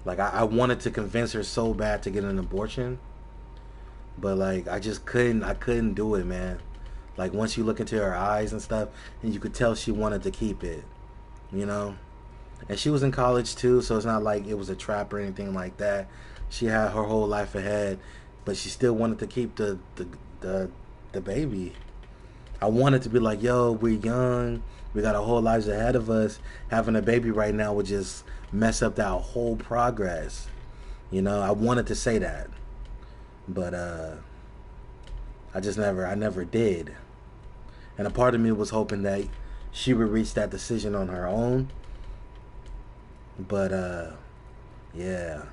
like I wanted to convince her so bad to get an abortion, but like I just couldn't. I couldn't do it, man. Like, once you look into her eyes and stuff, and you could tell she wanted to keep it, you know. And she was in college too, so it's not like it was a trap or anything like that. She had her whole life ahead, but she still wanted to keep the baby. I wanted to be like, yo, we're young, we got our whole lives ahead of us. Having a baby right now would just mess up that whole progress. You know, I wanted to say that, but I never did. And a part of me was hoping that she would reach that decision on her own. But yeah.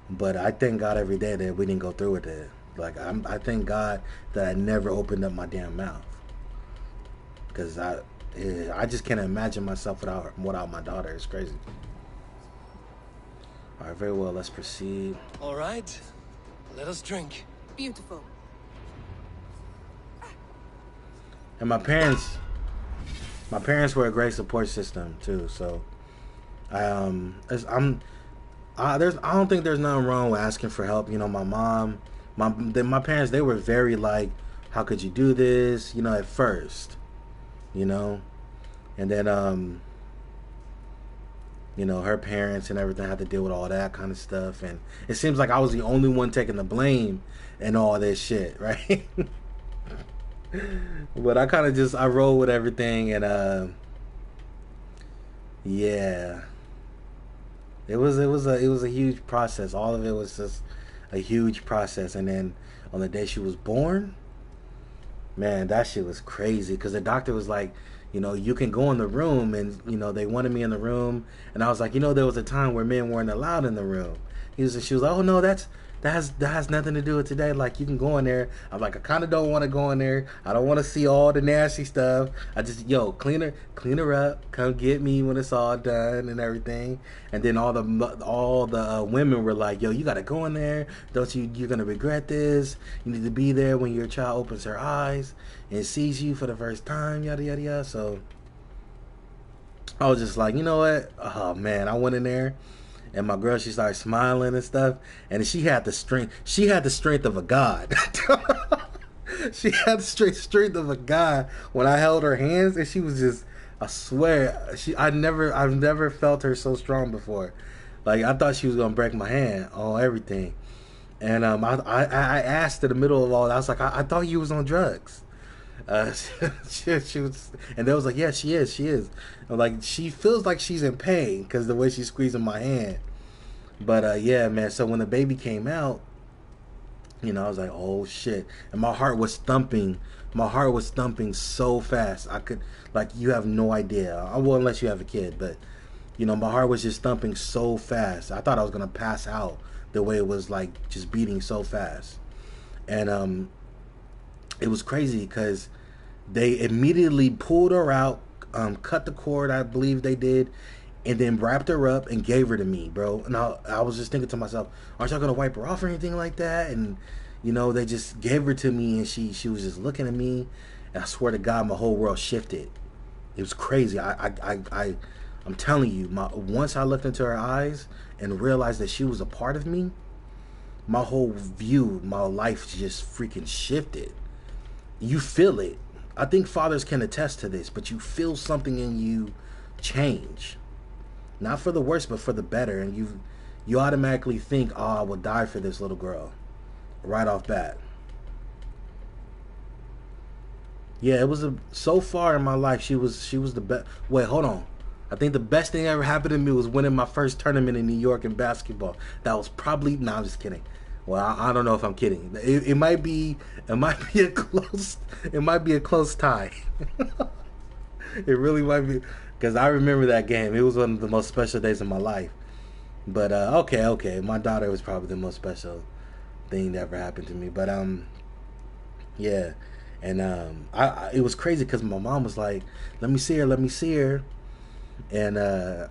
But I thank God every day that we didn't go through with it. Like, I thank God that I never opened up my damn mouth, because I just can't imagine myself without my daughter. It's crazy. All right, very well. Let's proceed. All right, let us drink. Beautiful. And my parents were a great support system too. So I don't think there's nothing wrong with asking for help. You know, my parents, they were very like, how could you do this? You know, at first, you know, and then you know, her parents and everything had to deal with all that kind of stuff, and it seems like I was the only one taking the blame and all this shit, right? But I kind of just, I roll with everything, and yeah, it was a huge process. All of it was just a huge process. And then on the day she was born, man, that shit was crazy, because the doctor was like, you know, you can go in the room, and you know, they wanted me in the room, and I was like, you know, there was a time where men weren't allowed in the room. She was like, oh no, that has nothing to do with today. Like, you can go in there. I'm like, I kind of don't want to go in there. I don't want to see all the nasty stuff. I just, yo, clean her up. Come get me when it's all done and everything. And then all the women were like, yo, you got to go in there. You're going to regret this. You need to be there when your child opens her eyes and sees you for the first time, yada, yada, yada. So I was just like, you know what? Oh, man, I went in there. And my girl, she started smiling and stuff, and she had the strength. She had the strength of a god. She had the strength of a god when I held her hands, and she was just, I swear, I've never felt her so strong before. Like, I thought she was gonna break my hand on everything. And I asked in the middle of all that, I was like, I thought you was on drugs. She was, and they was like, yeah, she is. Like, she feels like she's in pain because the way she's squeezing my hand. But yeah, man. So when the baby came out, you know, I was like, oh shit, and my heart was thumping. My heart was thumping so fast. I could, like, you have no idea. Well, unless you have a kid, but you know, my heart was just thumping so fast. I thought I was gonna pass out the way it was, like, just beating so fast. And it was crazy because they immediately pulled her out, cut the cord, I believe they did, and then wrapped her up and gave her to me, bro. And I was just thinking to myself, aren't y'all gonna wipe her off or anything like that? And you know, they just gave her to me, and she was just looking at me, and I swear to God, my whole world shifted. It was crazy. I'm telling you, once I looked into her eyes and realized that she was a part of me, my whole view, my life just freaking shifted. You feel it. I think fathers can attest to this, but you feel something in you change. Not for the worse, but for the better. And you automatically think, oh, I will die for this little girl. Right off bat. Yeah, it was so far in my life. She was the best. Wait, hold on. I think the best thing ever happened to me was winning my first tournament in New York in basketball. That was probably. No, I'm just kidding. Well, I don't know if I'm kidding. It might be a close. It might be a close tie. It really might be, because I remember that game. It was one of the most special days of my life. But okay. My daughter was probably the most special thing that ever happened to me. But yeah, and it was crazy because my mom was like, "Let me see her," and I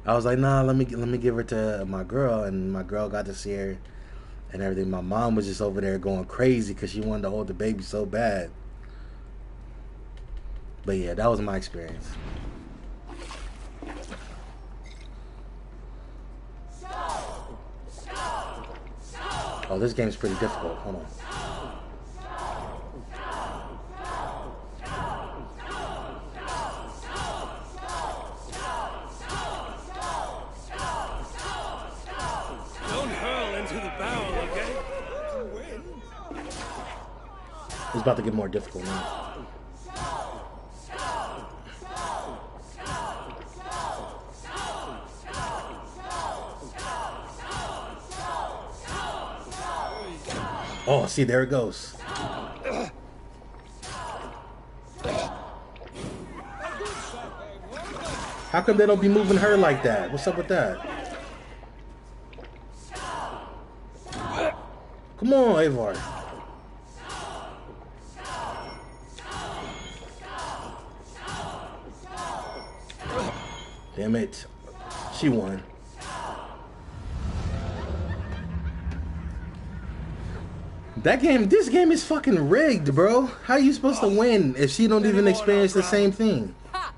was like, "Nah, let me give her to my girl," and my girl got to see her and everything. My mom was just over there going crazy because she wanted to hold the baby so bad. But yeah, that was my experience. Oh, this game's pretty difficult. Hold on. Don't hurl into the barrel, okay? It's about to get more difficult now. Oh, see, there it goes. How come they don't be moving her like that? What's up with that? Come on, Avar. Damn it. She won. This game is fucking rigged, bro. How are you supposed to win if she don't even experience the same thing? Ha!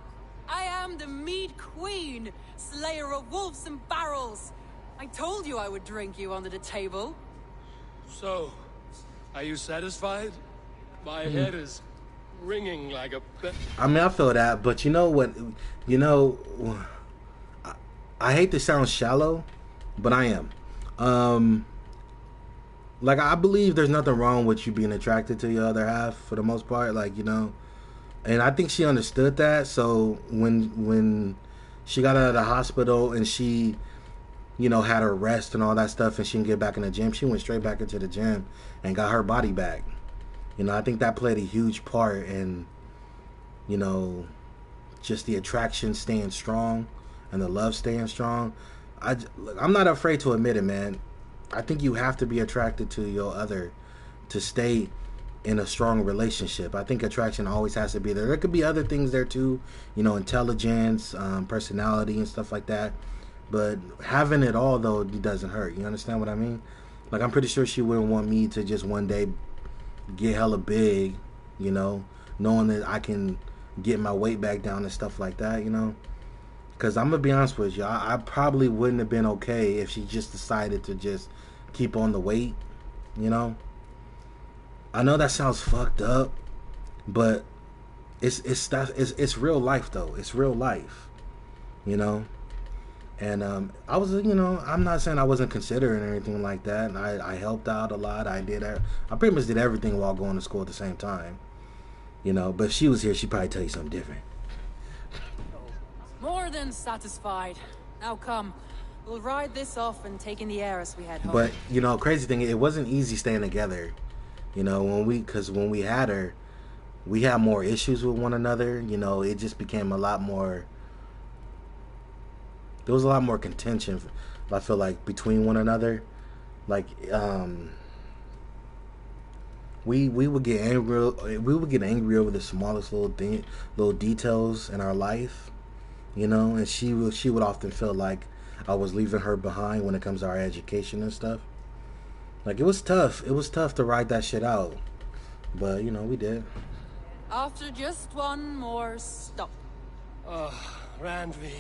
I am the mead queen, slayer of wolves and barrels. I told you I would drink you under the table. So, are you satisfied? My head is ringing like a... I mean, I feel that, but you know what? You know, I hate to sound shallow, but I am. Like, I believe there's nothing wrong with you being attracted to your other half for the most part, like, you know. And I think she understood that. So when she got out of the hospital and she, you know, had her rest and all that stuff and she can get back in the gym, she went straight back into the gym and got her body back. You know, I think that played a huge part in, you know, just the attraction staying strong and the love staying strong. I'm not afraid to admit it, man. I think you have to be attracted to your other to stay in a strong relationship. I think attraction always has to be there. There could be other things there too, you know, intelligence, personality and stuff like that. But having it all, though, doesn't hurt. You understand what I mean? Like, I'm pretty sure she wouldn't want me to just one day get hella big, you know, knowing that I can get my weight back down and stuff like that, you know. Because I'm going to be honest with you, I probably wouldn't have been okay if she just decided to just keep on the weight, you know. I know that sounds fucked up, but it's real life, though. It's real life, you know. And I was, you know, I'm not saying I wasn't considering anything like that. I helped out a lot. I pretty much did everything while going to school at the same time, you know. But if she was here, she'd probably tell you something different. More than satisfied. Now come. We'll ride this off and take in the air as we head home. But, you know, crazy thing, it wasn't easy staying together. You know, because when we had her, we had more issues with one another. You know, it just became a lot more... There was a lot more contention, I feel like, between one another. Like, we would get angry. We would get angry over the smallest little details in our life, you know. And she would often feel like I was leaving her behind when it comes to our education and stuff. Like, it was tough. It was tough to ride that shit out, but you know, we did. After just one more stop. Randvi.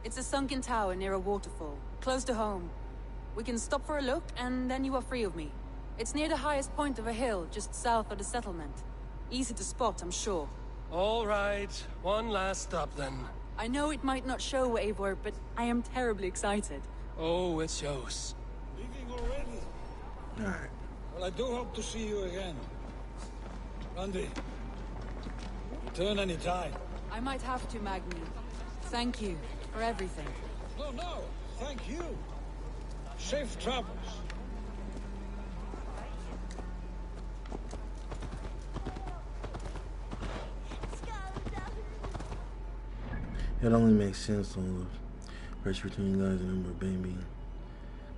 It's a sunken tower near a waterfall, close to home. We can stop for a look, and then you are free of me. It's near the highest point of a hill, just south of the settlement. Easy to spot, I'm sure. All right, one last stop then. I know it might not show, Eivor, but I am terribly excited. Oh, it shows. Leaving already? All right. Well, I do hope to see you again. Randy, return any time. I might have to, Magni. Thank you for everything. No, thank you. Safe travels. It only makes sense on the pressure between you guys and number baby.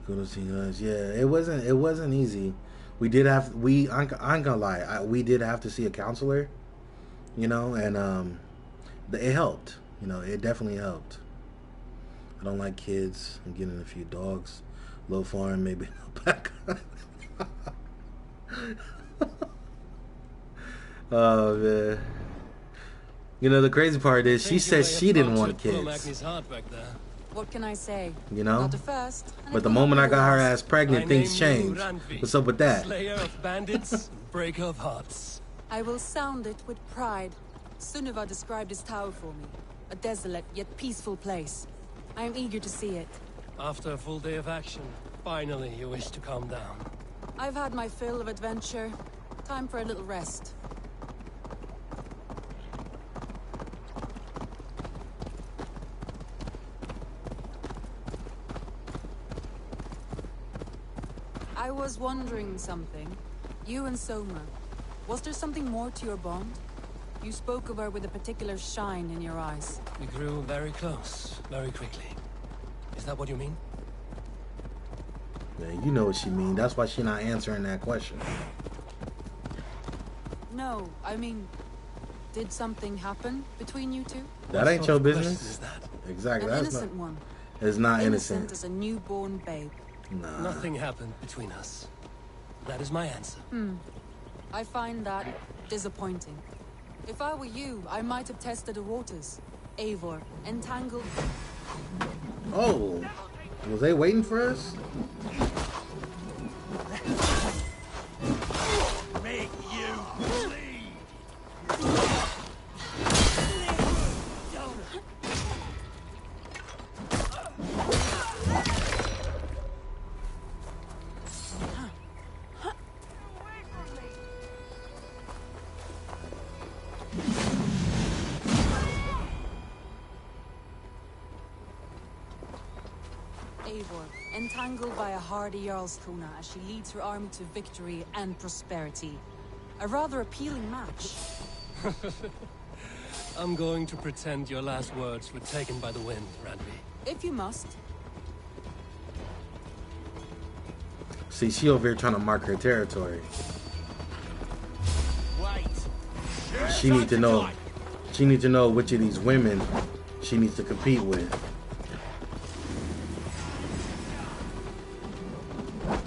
Go to see you guys. Yeah, it wasn't easy. We did have I ain't gonna lie, we did have to see a counselor, you know, and it helped. You know, it definitely helped. I don't like kids. I'm getting a few dogs, low farm, maybe no back. Oh man. You know, the crazy part is she said she didn't want kids. What can I say? You know? Not the first, But the moment I got her ass pregnant, things changed. What's up with that? Slayer of bandits, breaker of hearts. I will sound it with pride. Sunniva described this tower for me. A desolate yet peaceful place. I am eager to see it. After a full day of action, finally you wish to calm down. I've had my fill of adventure. Time for a little rest. I was wondering something. You and Soma. Was there something more to your bond? You spoke of her with a particular shine in your eyes. We grew very close, very quickly. Is that what you mean? Yeah, you know what she mean. That's why she not answering that question. No, I mean, did something happen between you two? That ain't your business. Is that? Exactly. An That's innocent not. one. It's not Innocent innocent. as a newborn babe. Nah. Nothing happened between us. That is my answer. I find that disappointing. If I were you, I might have tested the waters. Eivor, entangled. Oh, was they waiting for us? Make you bleed. Eivor, entangled by a hardy Jarlskona as she leads her army to victory and prosperity. A rather appealing match. I'm going to pretend your last words were taken by the wind, Randy. If you must. See, she over here trying to mark her territory. Wait. She need to know. She need to know which of these women she needs to compete with.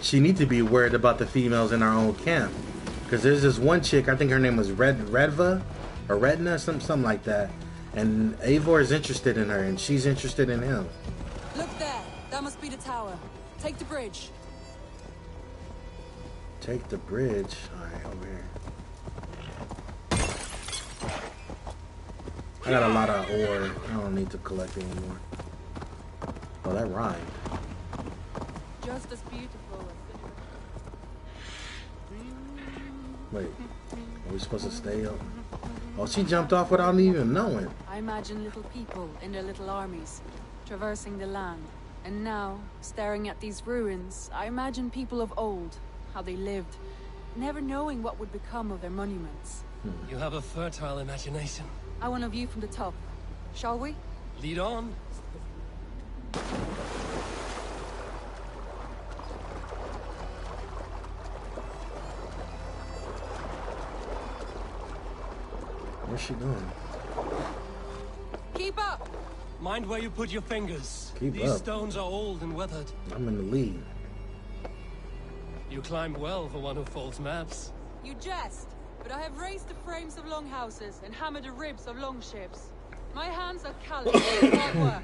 She needs to be worried about the females in our own camp, because there's this one chick. I think her name was Redva or Redna, something like that. And Eivor is interested in her, and she's interested in him. Look there. That must be the tower. Take the bridge. Take the bridge. All right, over here. I got a lot of ore. I don't need to collect anymore. Oh, that rhymed. Just as beautiful Wait, are we supposed to stay up? Oh, she jumped off without even knowing. I imagine little people in their little armies, traversing the land. And now, staring at these ruins, I imagine people of old, how they lived, never knowing what would become of their monuments. You have a fertile imagination. I want a view from the top. Shall we? Lead on. Where's she going? Keep up! Mind where you put your fingers. Keep These up. stones are old and weathered. I'm in the lead. You climbed well for one who folds maps. You jest, but I have raised the frames of longhouses and hammered the ribs of longships. My hands are calloused from hard work.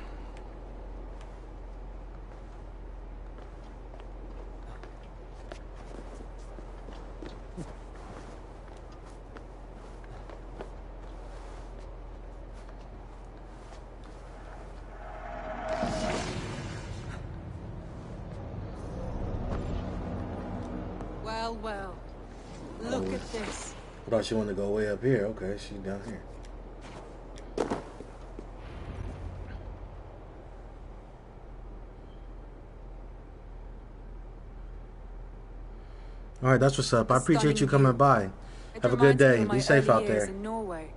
Well, well. Look at this. I thought she wanted to go way up here. Okay, she's down here. All right, that's what's up. I appreciate you coming by. Have a good day. Be safe out there. In Norway,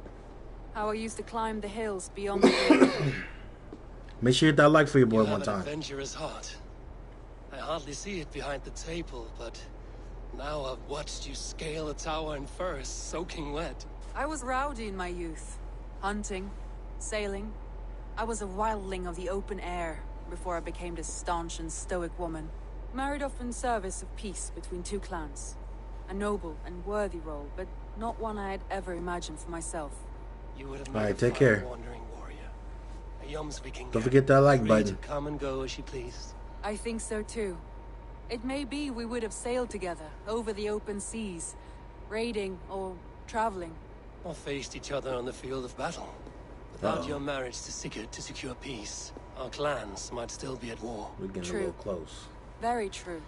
how I used to climb the hills beyond the Make sure you hit that like for your boy one time. Adventurous heart. I hardly see it behind the table, but now I've watched you scale a tower in furs, soaking wet. I was rowdy in my youth. Hunting, sailing. I was a wildling of the open air before I became this staunch and stoic woman. Married off in service of peace between two clans. A noble and worthy role, but not one I had ever imagined for myself. You would have All made right, a take fine care. wandering warrior. A Jomsviking. Don't forget that like free button. To come and go as she pleased. I think so too. It may be we would have sailed together over the open seas, raiding or traveling. Or faced each other on the field of battle. Without your marriage to Sigurd to secure peace, our clans might still be at war. We're getting a little close. Very true.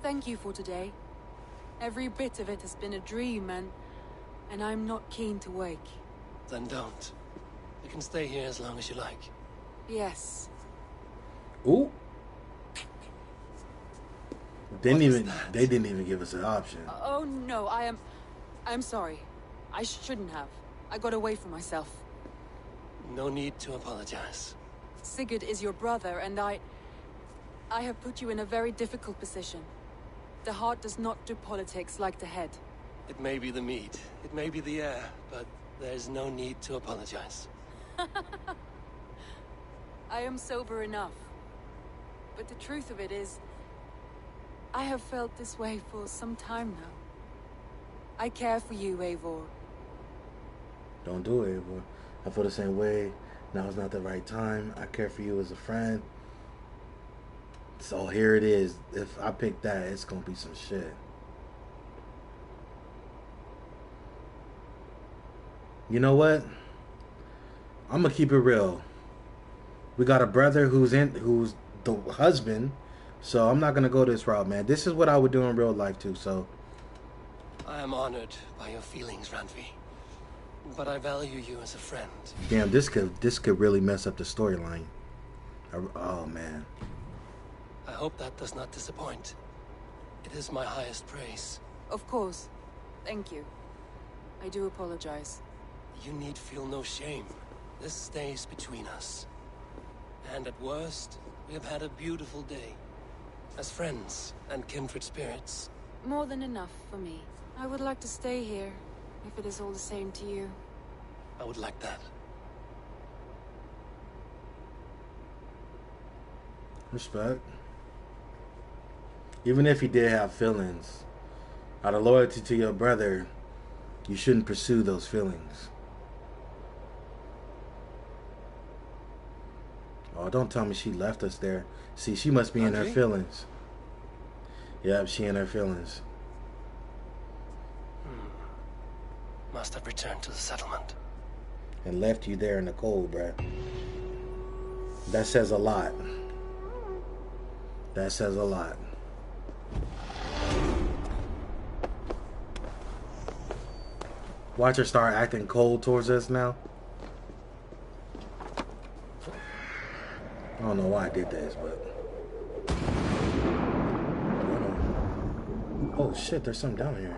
Thank you for today. Every bit of it has been a dream, and I'm not keen to wake. Then don't. You can stay here as long as you like. Yes. Ooh. They didn't even give us an option. Oh no, I'm sorry. I shouldn't have. I got away from myself. No need to apologize. Sigurd is your brother, and I have put you in a very difficult position. The heart does not do politics like the head. It may be the meat, it may be the air, but there's no need to apologize. I am sober enough. But the truth of it is, I have felt this way for some time now. I care for you, Eivor. Don't do it, Eivor. I feel the same way. Now is not the right time. I care for you as a friend. So here it is. If I pick that, it's gonna be some shit. You know what? I'm gonna keep it real. We got a brother who's the husband, so I'm not gonna go this route, man. This is what I would do in real life too. So I am honored by your feelings, Randvi. But I value you as a friend. damn, this could really mess up the storyline. Oh man. I hope that does not disappoint. It is my highest praise. Of course. Thank you. I do apologize. You need feel no shame. This stays between us. And at worst, we have had a beautiful day. As friends and kindred spirits. More than enough for me. I would like to stay here, if it is all the same to you. I would like that. Respect. Even if he did have feelings, out of loyalty to your brother, you shouldn't pursue those feelings. Oh, don't tell me she left us there. See, she must be in her feelings. Yep, she in her feelings. Must have returned to the settlement. And left you there in the cold, bruh. That says a lot. That says a lot. Watch her start acting cold towards us now. I don't know why I did this, but... Oh shit, there's something down here.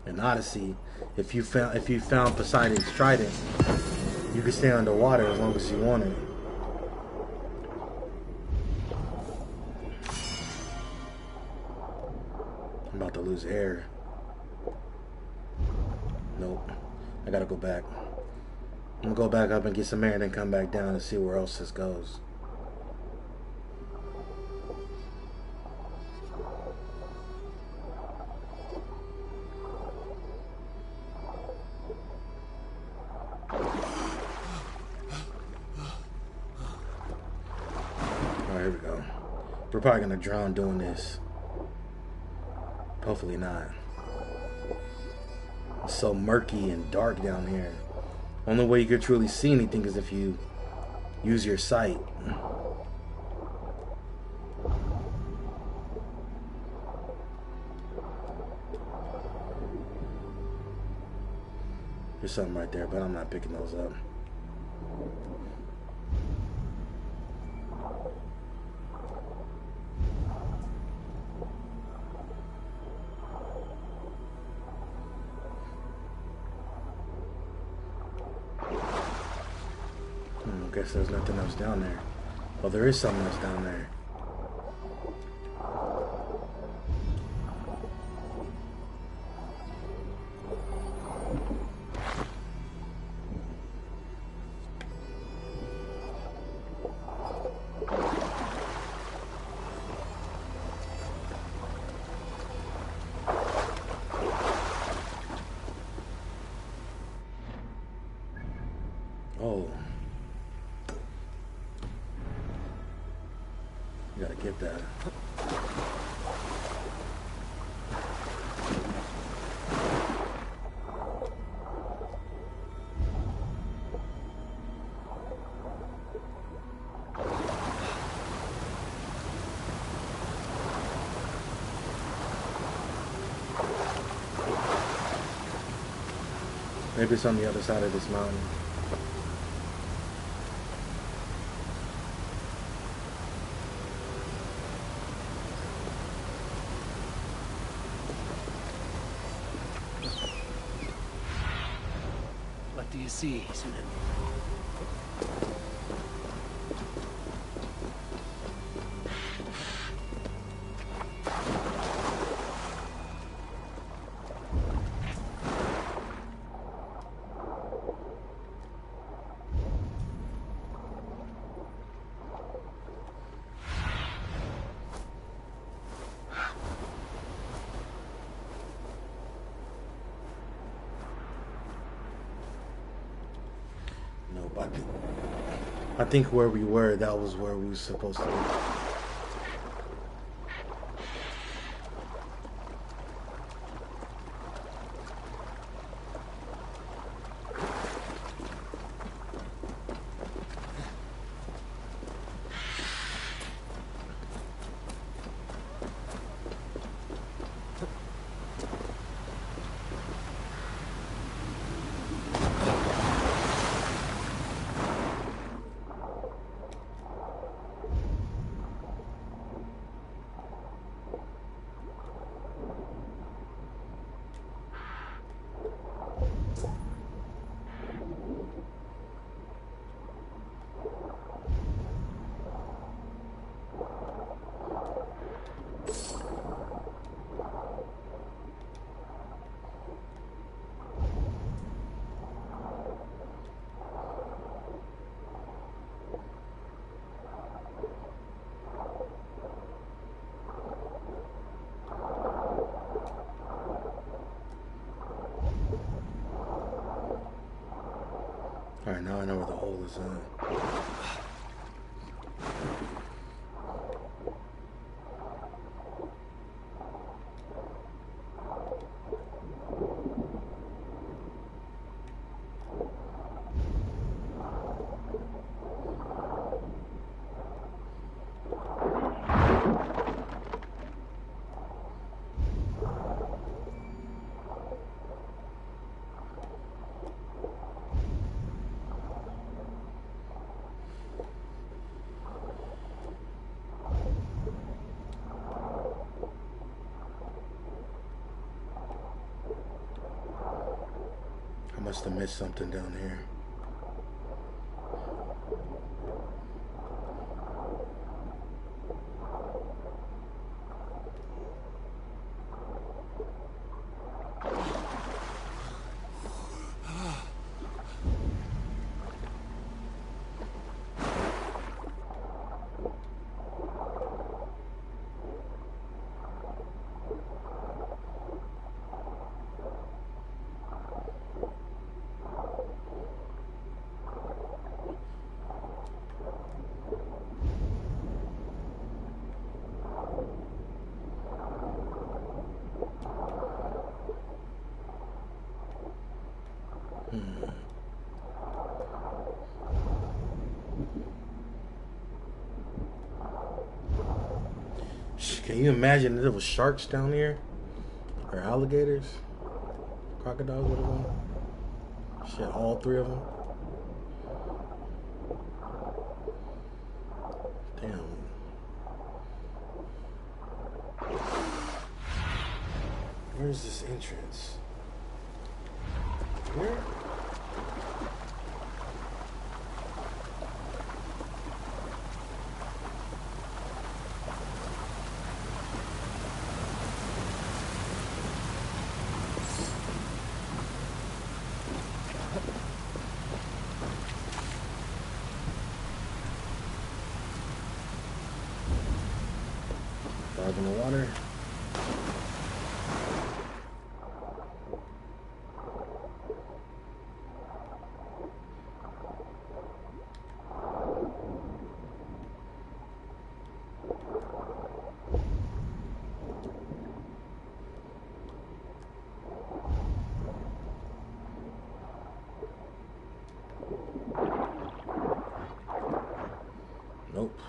In Odyssey, if you found Poseidon's trident, you could stay underwater as long as you wanted. I'm about to lose air. Nope. I gotta go back. I'm gonna go back up and get some air and then come back down and see where else this goes. Alright, here we go. We're probably gonna drown doing this. Hopefully not. It's so murky and dark down here. Only way you could truly see anything is if you use your sight. There's something right there, but I'm not picking those up. I guess there's nothing else down there. Oh, there is something else down there. Oh. You gotta get that. Maybe it's on the other side of this mountain. What do you see, Sunan? Nope, I think where we were, that was where we were supposed to be. Alright, now I know where the hole is at. I must have missed something down here. Can you imagine if there was sharks down here? Or alligators? Crocodiles, whatever. Shit, all three of them. Damn. Where's this entrance? Here? Dive in the water. Nope.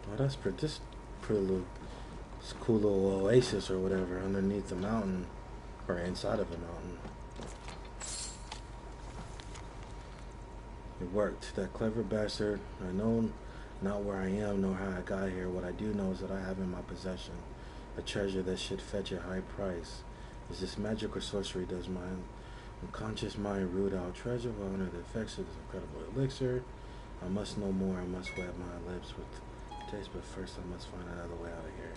Oh, that's pretty. This pretty little, this cool little oasis or whatever underneath the mountain, or inside of the mountain. It worked. That clever bastard. I know not where I am, nor how I got here. What I do know is that I have in my possession a treasure that should fetch a high price. Is this magic or sorcery? Does my unconscious mind root out treasure while under the effects of this incredible elixir? I must know more. I must wet my lips with taste, but first I must find another way out of here.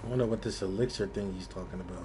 I wonder what this elixir thing he's talking about.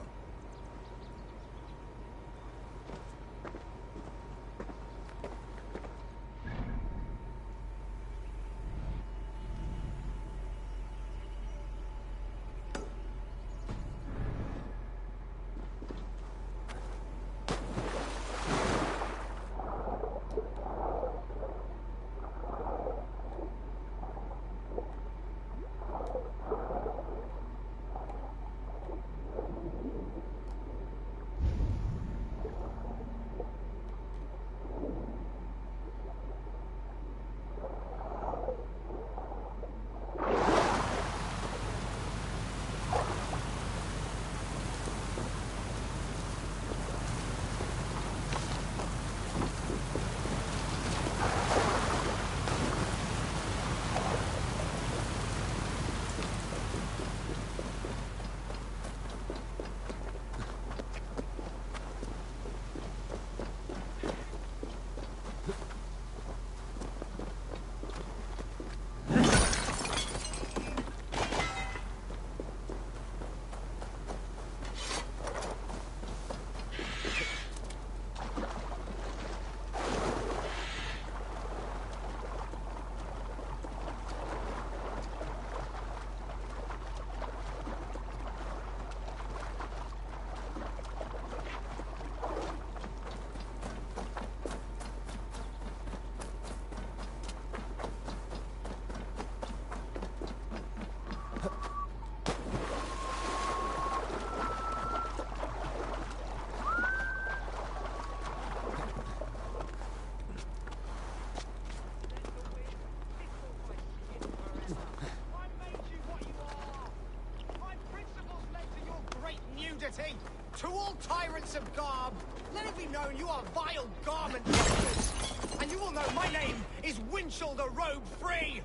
To all tyrants of garb, let it be known you are vile garment makers, and you will know my name is Winchell the Robe Free!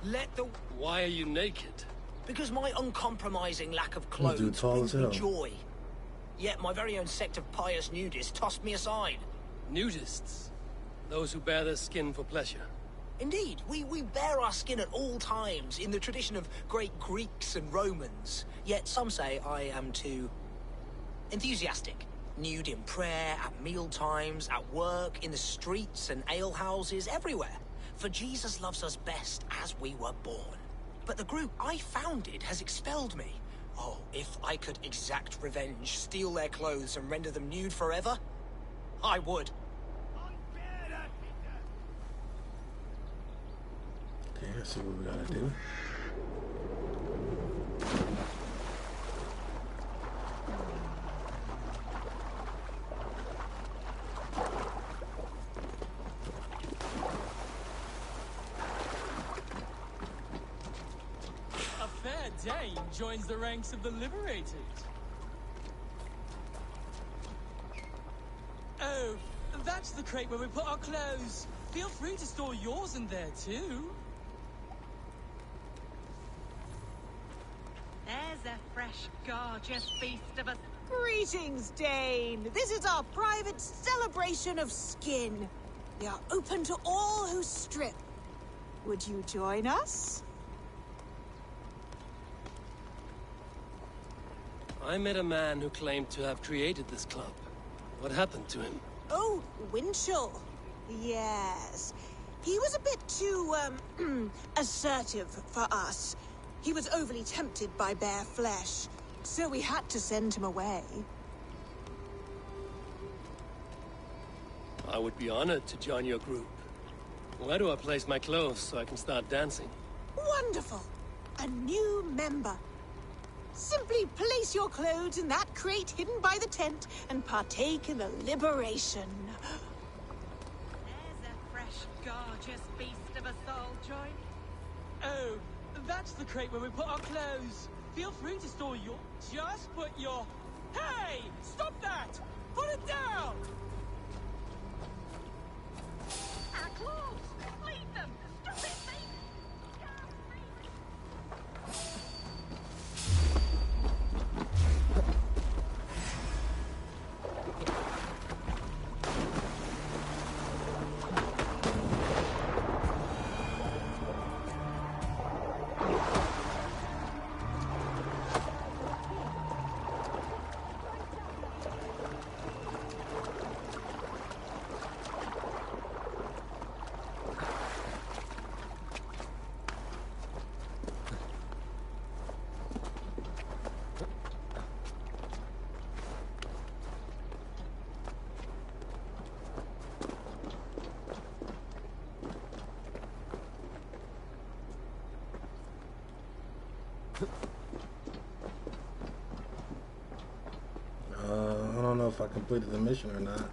Let the... Why are you naked? Because my uncompromising lack of This clothes dude's tall brings as me hell. joy. Yet my very own sect of pious nudists tossed me aside. Nudists? Those who bear their skin for pleasure. Indeed, we bare our skin at all times, in the tradition of great Greeks and Romans. Yet some say I am too... enthusiastic. Nude in prayer, at meal times, at work, in the streets and alehouses, everywhere. For Jesus loves us best as we were born. But the group I founded has expelled me. Oh, if I could exact revenge, steal their clothes and render them nude forever, I would. Okay, let's see what we gotta do. A fair Dane joins the ranks of the liberated. Oh, that's the crate where we put our clothes. Feel free to store yours in there too. There's a fresh, gorgeous feast of us. Greetings, Dane. This is our private celebration of skin. We are open to all who strip. Would you join us? I met a man who claimed to have created this club. What happened to him? Oh, Winchell. Yes. He was a bit too, assertive for us. He was overly tempted by bare flesh, so we had to send him away. I would be honored to join your group. Where do I place my clothes so I can start dancing? Wonderful! A new member. Simply place your clothes in that crate hidden by the tent and partake in the liberation. There's a fresh, gorgeous feast of us all, join. Oh, that's the crate where we put our clothes. Feel free to store your... Just put your... Hey! Stop that! Put it down! Our clothes! Leave them! Stop it, mate! I don't know if I completed the mission or not.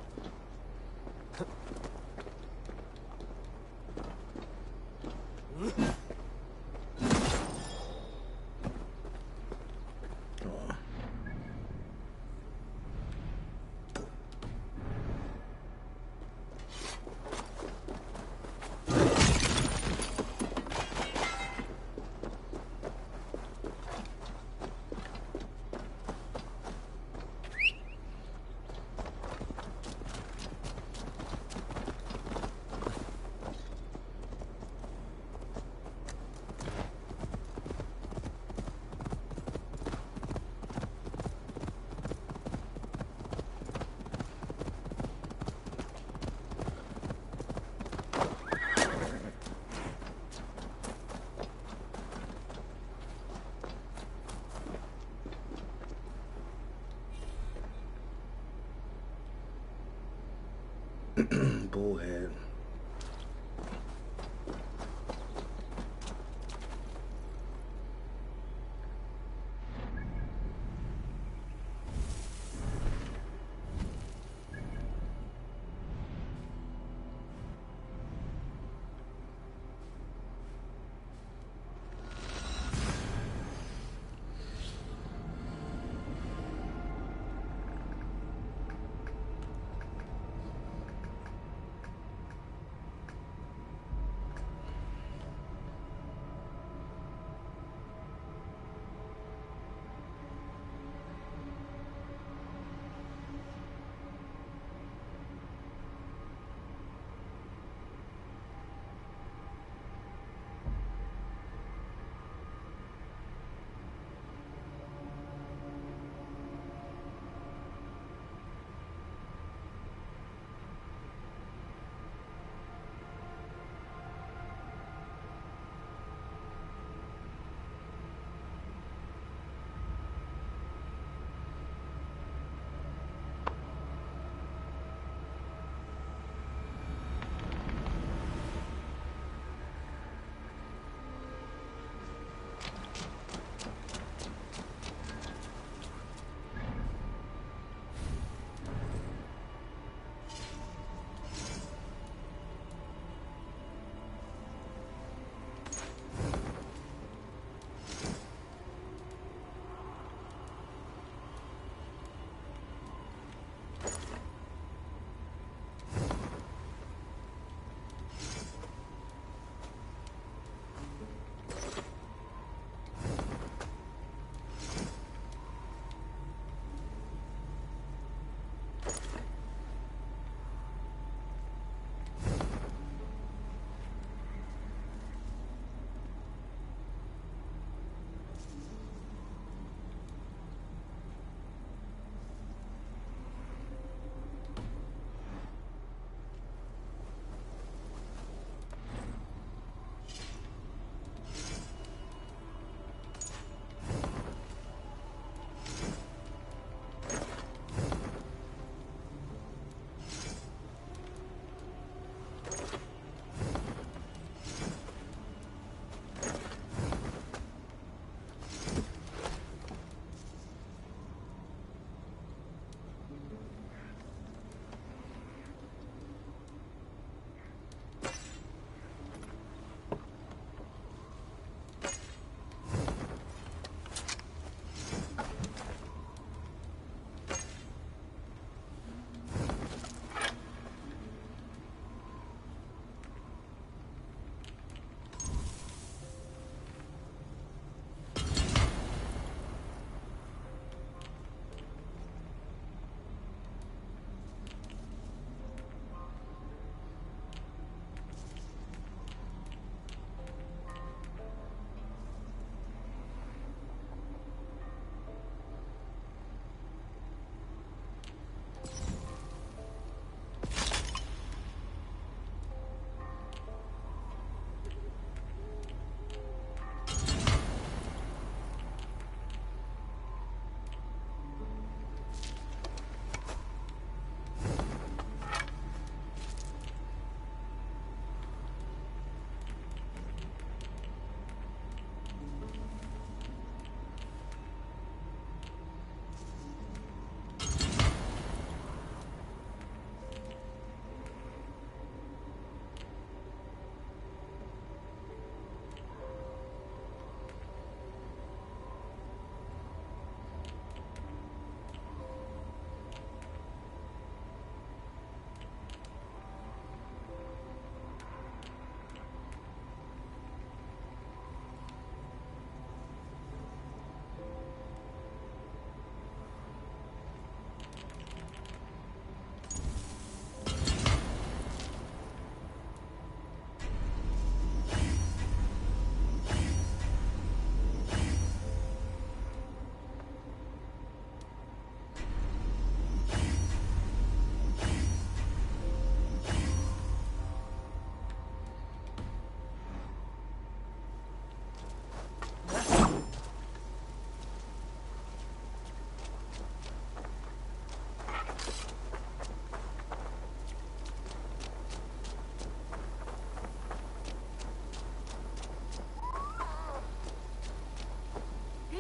Bullhead.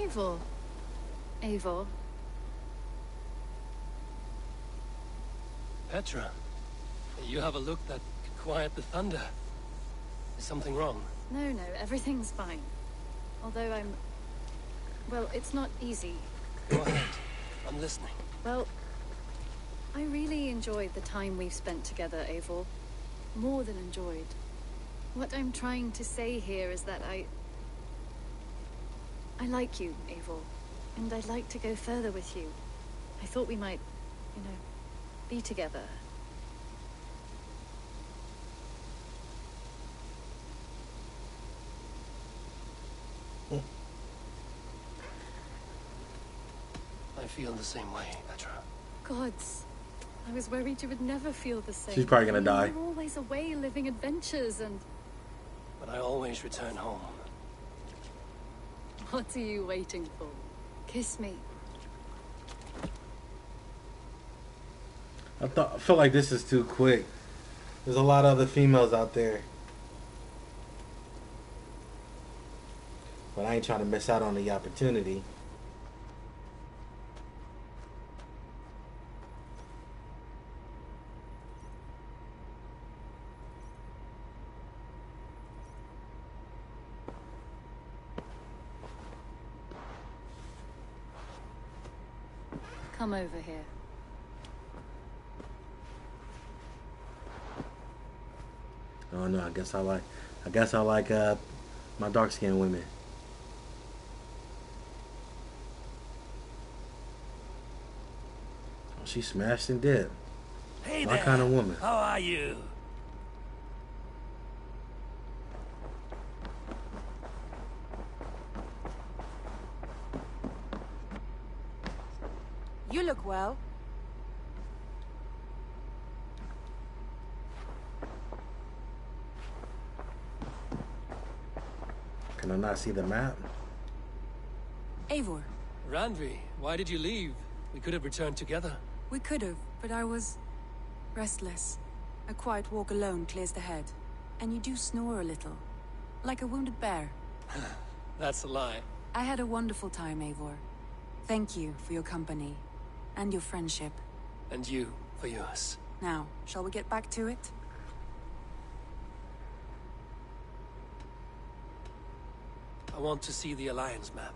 Eivor. Eivor. Petra, you have a look that could quiet the thunder. Is something wrong? No, everything's fine. Although well, it's not easy. Go ahead. I'm listening. Well, I really enjoyed the time we've spent together, Eivor. More than enjoyed. What I'm trying to say here is that I like you, Eivor. And I'd like to go further with you. I thought we might, be together. I feel the same way, Petra. Gods. I was worried you would never feel the same. She's probably gonna die. You're always away living adventures and... But I always return home. What are you waiting for? Kiss me. I feel like this is too quick. There's a lot of other females out there. But I ain't trying to miss out on the opportunity. Come over here. Oh no, I guess I like my dark-skinned women. Oh, she smashed and dipped. Hey My there. kind of woman. How are you? You look well. Can I not see the map? Eivor. Randvi, why did you leave? We could have returned together. We could have, but I was... restless. A quiet walk alone clears the head. And you do snore a little. Like a wounded bear. That's a lie. I had a wonderful time, Eivor. Thank you for your company. And your friendship. And you for yours. Now, shall we get back to it? I want to see the Alliance map.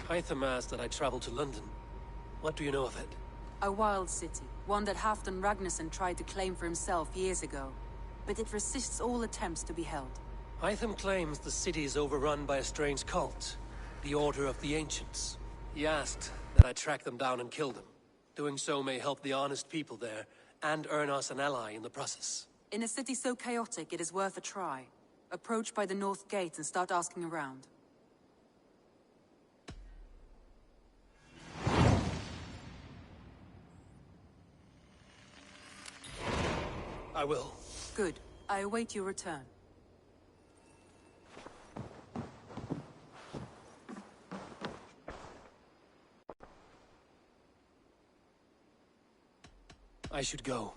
Hytham asked that I travel to London. What do you know of it? A wild city. One that Halfdan Ragnarsson tried to claim for himself years ago. But it resists all attempts to be held. Hytham claims the city is overrun by a strange cult, the Order of the Ancients. He asked that I track them down and kill them. Doing so may help the honest people there, and earn us an ally in the process. In a city so chaotic, it is worth a try. Approach by the North Gate and start asking around. I will. Good. I await your return. I should go.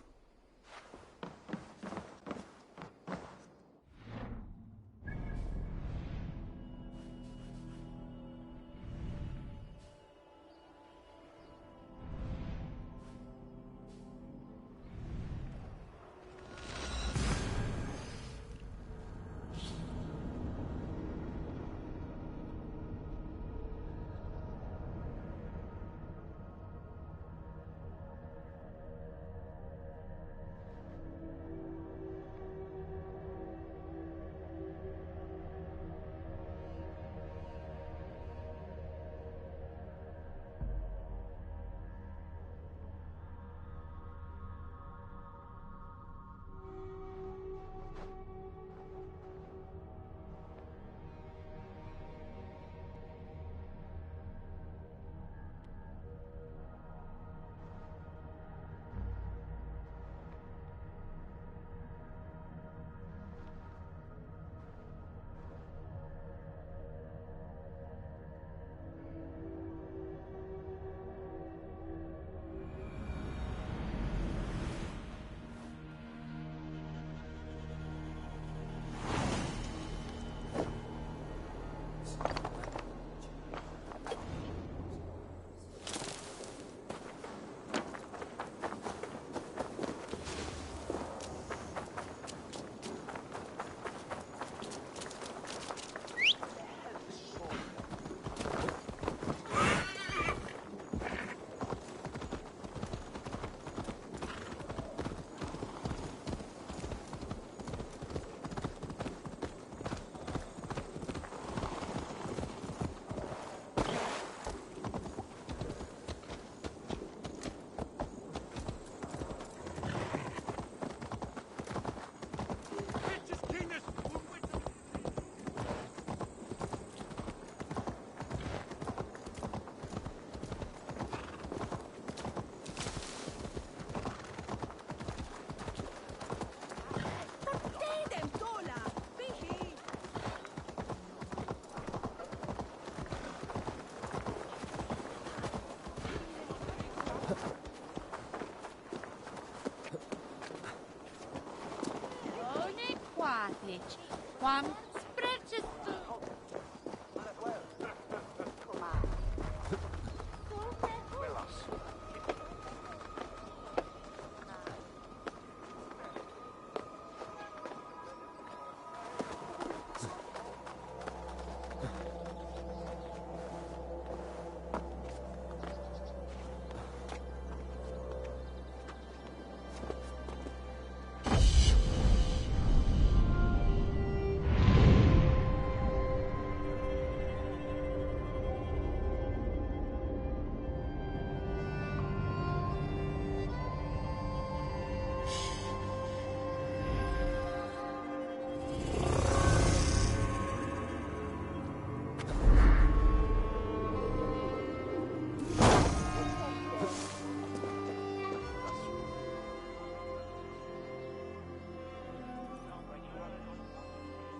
Quam spreches tu?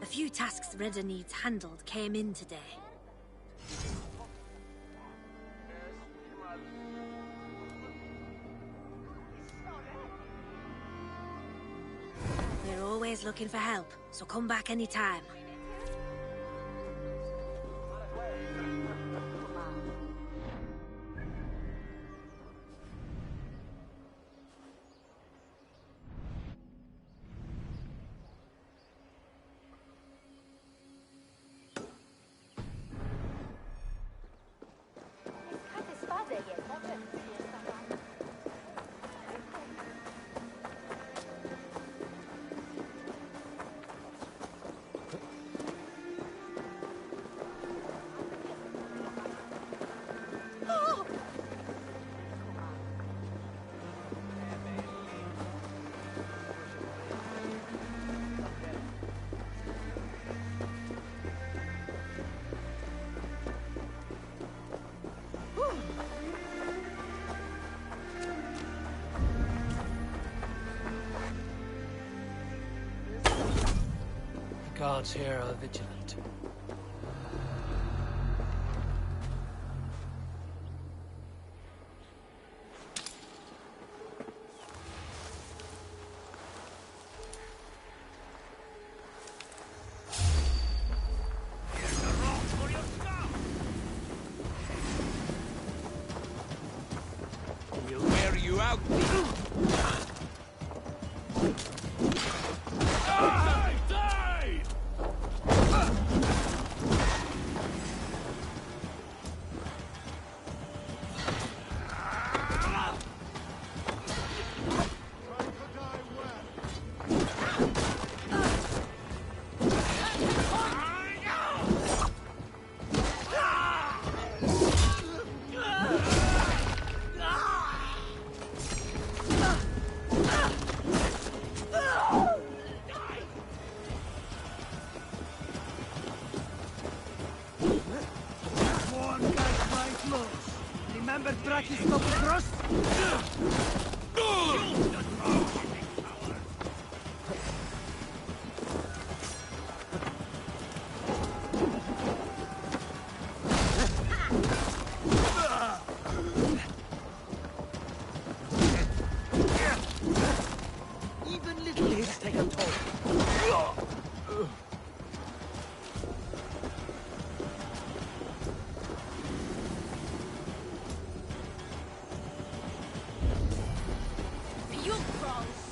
A few tasks Redder needs handled came in today. We're always looking for help, so come back anytime. Guards here are vigilant. We'll wear you out. Remember Brachis of Cross? Even little hits take a toll. You crawls!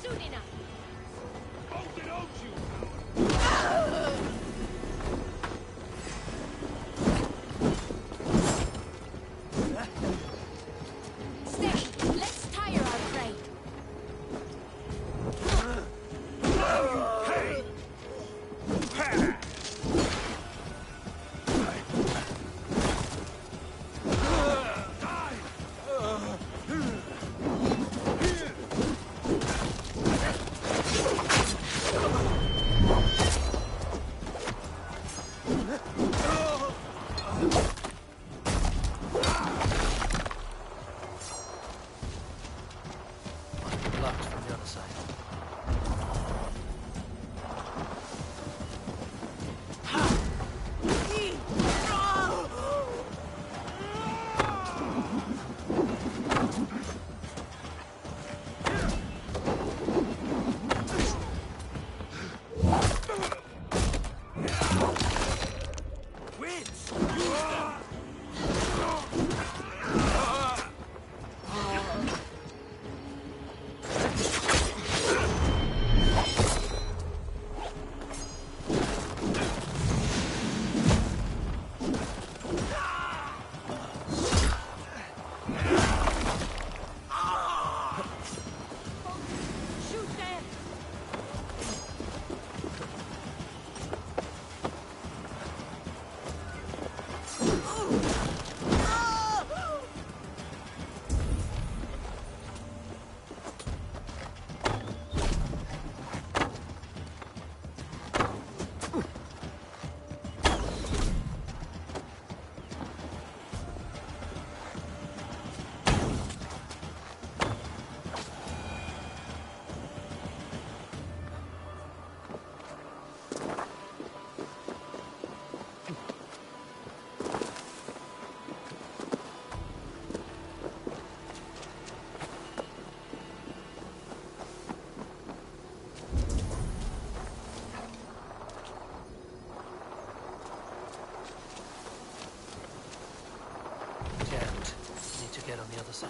the other side.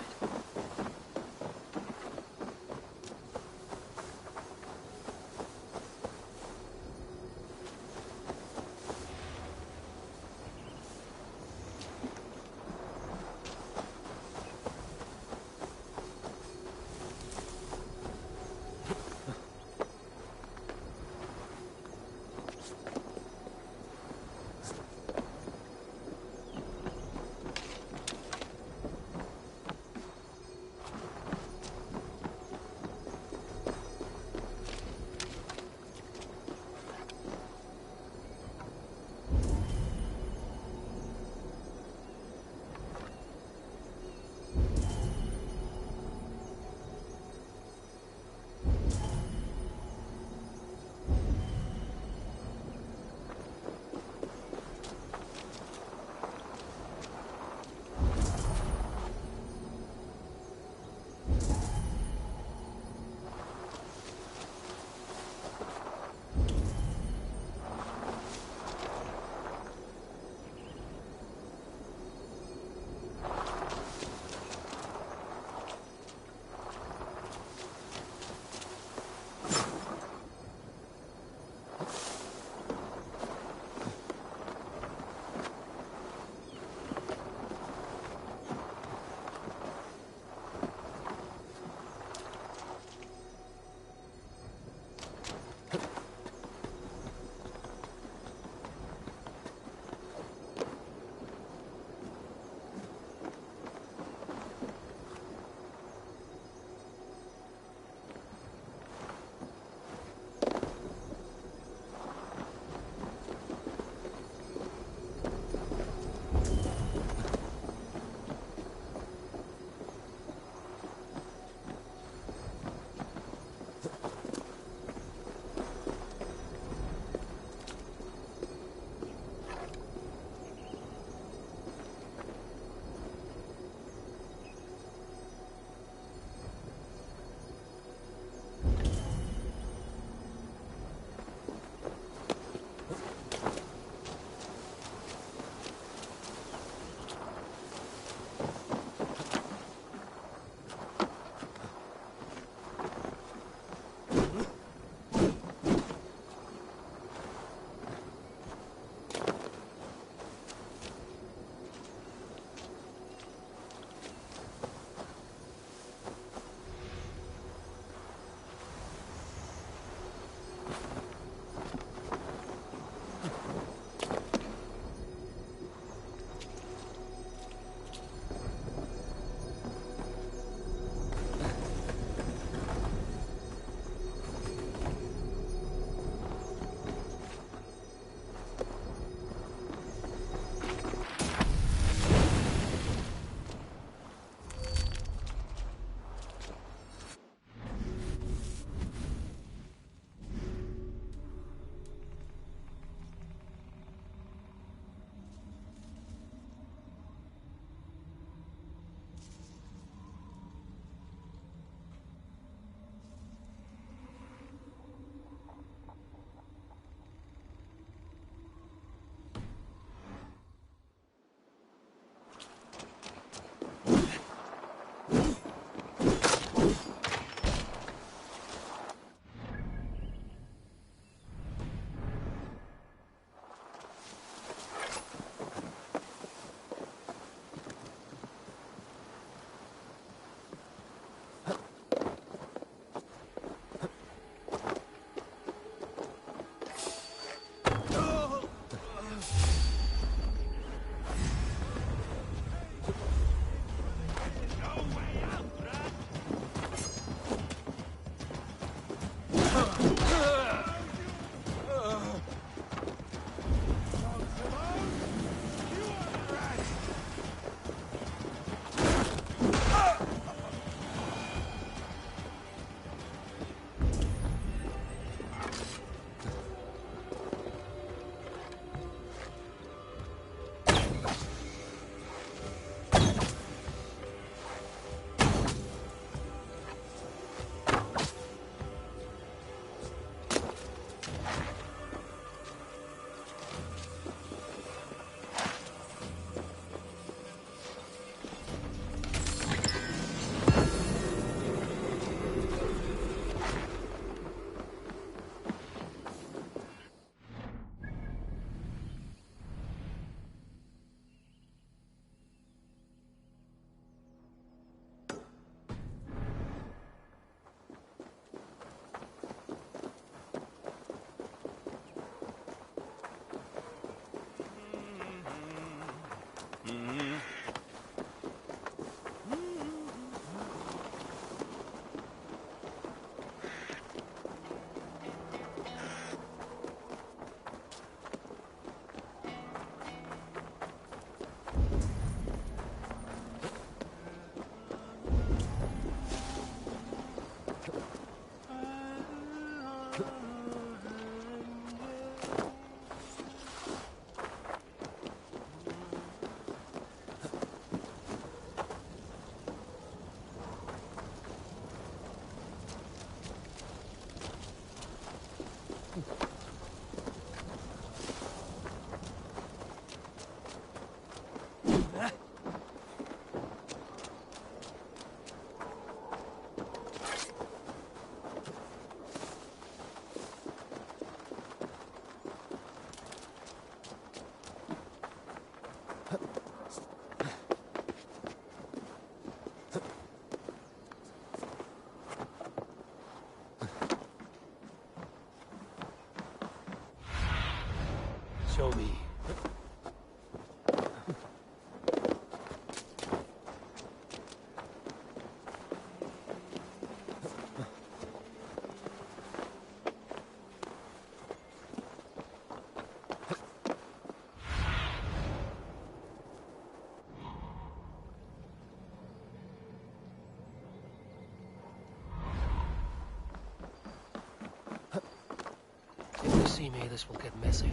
you see me, this will get messy.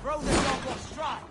Throw the dog off stride!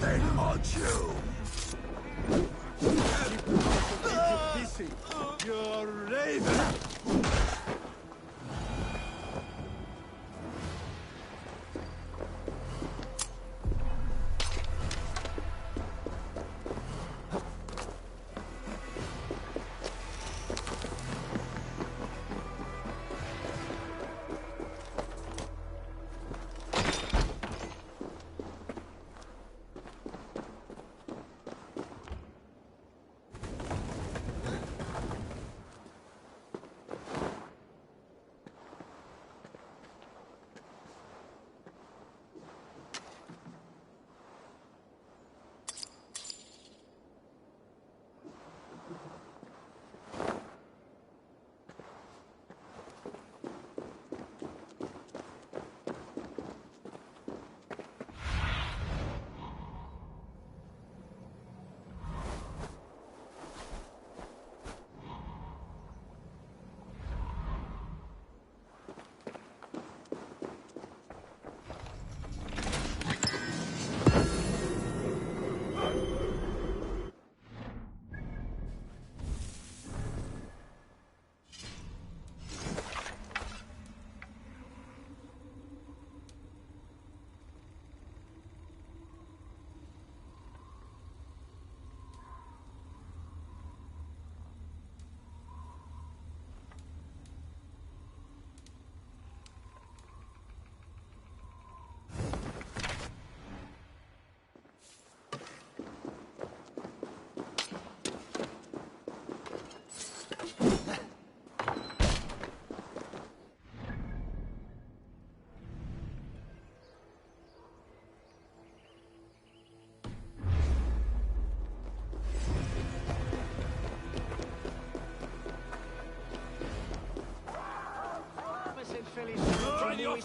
They haunt you! Busy. You're Raven!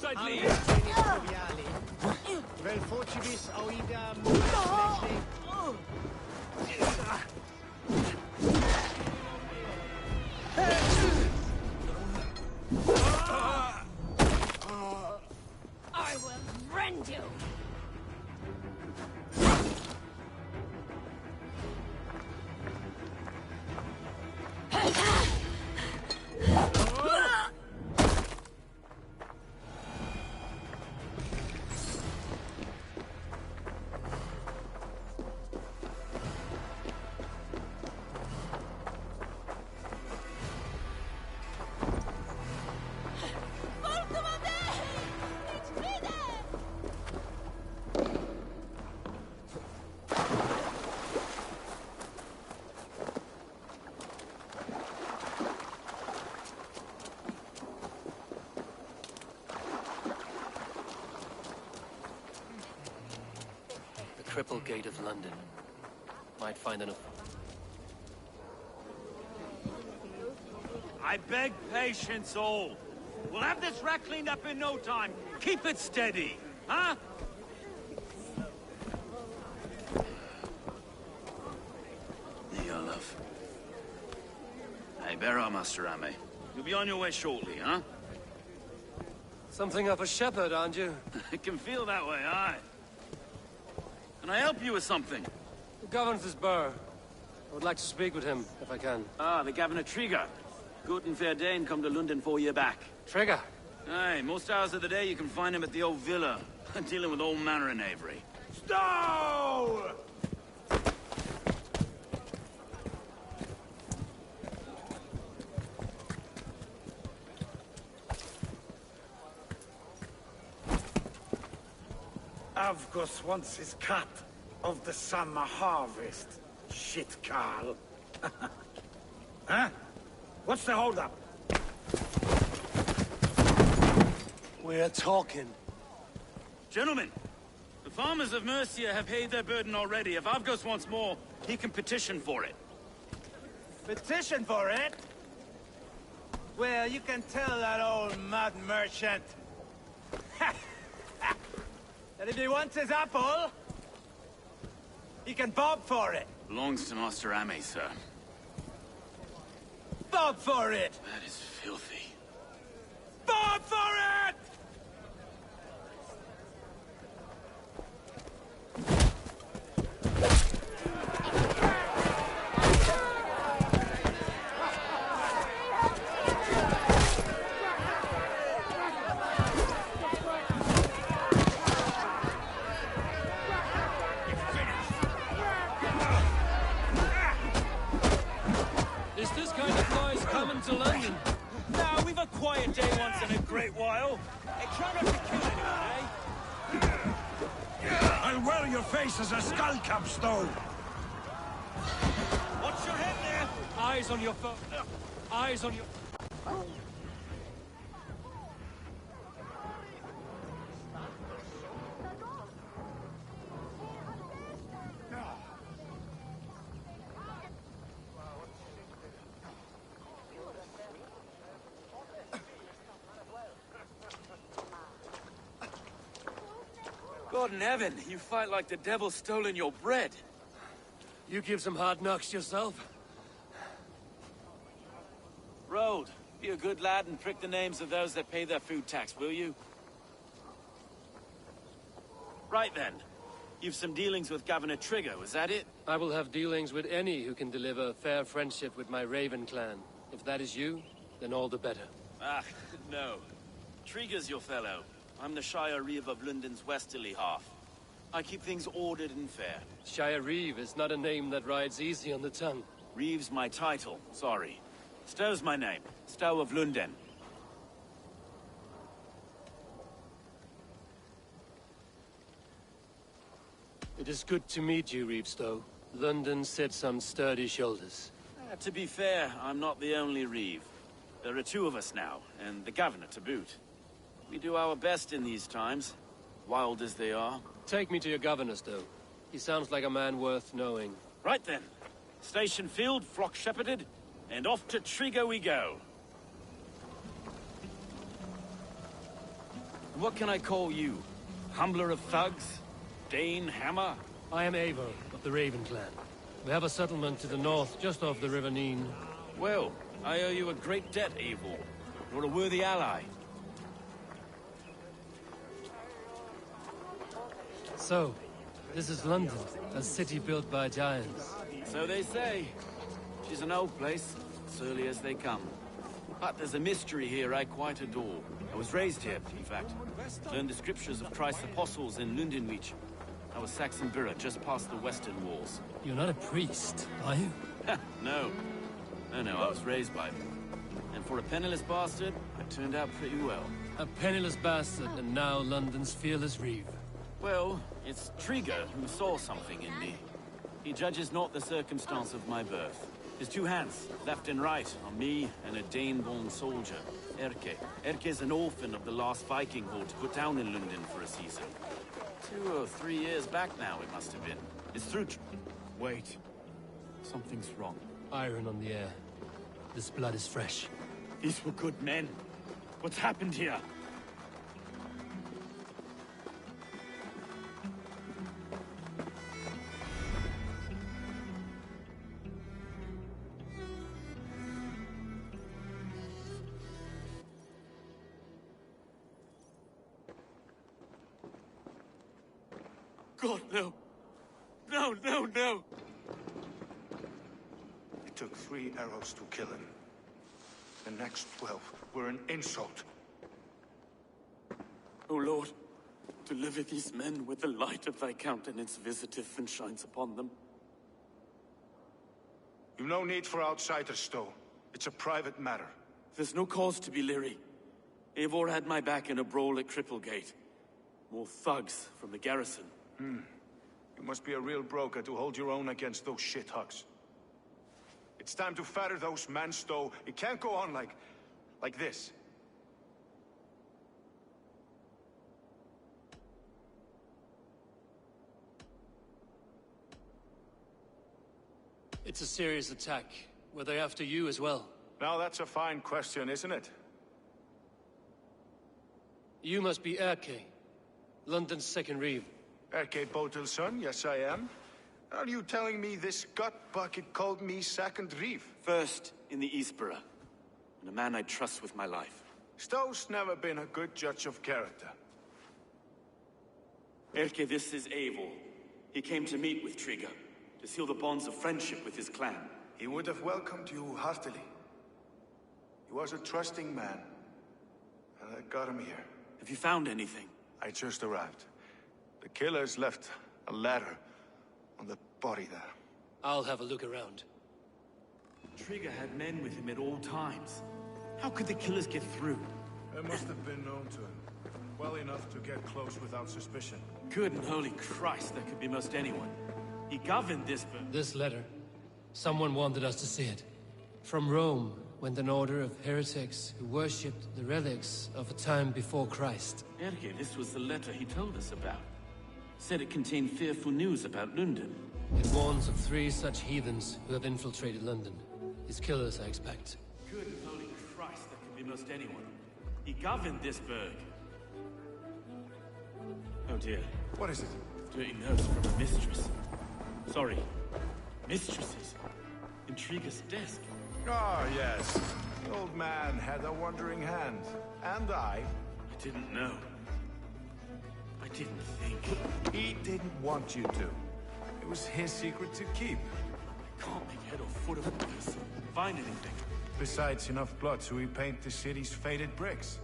I'd leave. Vel fortibus oidam I will rend you! Triple Gate of London. Might find enough. I beg patience, all. We'll have this wreck cleaned up in no time. Keep it steady, huh? There you are, love. Hey, bear up, Master Ame. You'll be on your way shortly, huh? Something of a shepherd, aren't you? It can feel that way, aye. Can I help you with something? The governor's burr. I would like to speak with him, if I can. Ah, the Governor Trigger. Good and fair Dane come to London 4 year back. Trigger? Aye, most hours of the day you can find him at the old villa, dealing with all manner of knavery. Stow! Avgos wants his cut of the summer harvest. Shit, Carl. Huh? What's the holdup? We're talking. Gentlemen, the farmers of Mercia have paid their burden already. If Avgos wants more, he can petition for it. Petition for it? Well, you can tell that old mud merchant that if he wants his apple, he can bob for it. Belongs to Master Ame, sir. Bob for it! That is filthy. Bob for it! Is this kind of noise coming to London? Nah, we've a quiet day once in a great while. Hey, try not to kill anyone, eh? I'll wear your face as a skull cap, Stow. Watch your head there! Eyes on your phone. Eyes on your... God in heaven, you fight like the devil stolen your bread. You give some hard knocks yourself? Road, be a good lad and prick the names of those that pay their food tax, will you? Right then. You've some dealings with Governor Trigger, was that it? I will have dealings with any who can deliver fair friendship with my Raven clan. If that is you, then all the better. Ah, no. Trigger's your fellow. I'm the Shire Reeve of London's westerly half. I keep things ordered and fair. Shire Reeve is not a name that rides easy on the tongue. Reeve's my title, sorry. Stow's my name. Stow of London. It is good to meet you, Reeve Stow. London sits on sturdy shoulders. To be fair, I'm not the only Reeve. There are two of us now, and the Governor to boot. We do our best in these times, wild as they are. Take me to your governor, Stow. He sounds like a man worth knowing. Right then. Station filled, flock shepherded, and off to Trigger we go. What can I call you? Humbler of thugs? Dane Hammer? I am Eivor of the Raven Clan. We have a settlement to the north, just off the River Neen. Well, I owe you a great debt, Eivor. You're a worthy ally. So, this is London, a city built by giants. So they say. She's an old place, surly as they come. But there's a mystery here I quite adore. I was raised here, in fact. Learned the scriptures of Christ's apostles in Lundenwich. I was Saxon Borough, just past the western walls. You're not a priest, are you? No. No, I was raised by them. And for a penniless bastard, I turned out pretty well. A penniless bastard, and now London's fearless reeve. Well, it's Trigger who saw something in me. He judges not the circumstance of my birth. His two hands, left and right, on me and a Dane-born soldier, Erke. Erke's an orphan of the last Viking horde put down in London for a season. 2 or 3 years back now, it must have been. It's through Wait. Something's wrong. Iron on the air. This blood is fresh. These were good men. What's happened here? God, no. No, no, no! It took 3 arrows to kill him. The next 12 were an insult. O Lord, deliver these men with the light of thy countenance visiteth and shines upon them. You've no need for outsiders, though. It's a private matter. There's no cause to be leery. Eivor had my back in a brawl at Cripplegate. More thugs from the garrison. You must be a real broker to hold your own against those shithugs. It's time to fetter those men, Stowe. It can't go on like this. It's a serious attack. Were they after you as well? Now that's a fine question, isn't it? You must be Erke, London's second reeve. Erke Botel's son, yes I am. Are you telling me this gut bucket called me second reeve? First in the Eastborough, and a man I trust with my life. Stowe's never been a good judge of character. Erke, this is Eivor. He came to meet with Trigger, to seal the bonds of friendship with his clan. He would have welcomed you heartily. He was a trusting man, and I got him here. Have you found anything? I just arrived. The killers left a ladder on the body there. I'll have a look around. Trigger had men with him at all times. How could the killers get through? They must have been known to him. Well enough to get close without suspicion. Good and holy Christ, that could be most anyone. He governed this, but... This letter. Someone wanted us to see it. From Rome went an order of heretics who worshipped the relics of a time before Christ. Erke, this was the letter he told us about. Said it contained fearful news about London. It warns of 3 such heathens who have infiltrated London. His killers, I expect. Good and holy Christ, that could be most anyone. He governed this burg. Oh dear. What is it? Dirty notes from a mistress. Sorry. Mistresses. In Trigger's desk. Ah, yes. The old man had a wandering hand. And I didn't know. I didn't think. He didn't want you to. It was his secret to keep. I can't make head or foot of this. Find anything. Besides enough blood to repaint the city's faded bricks.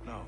No.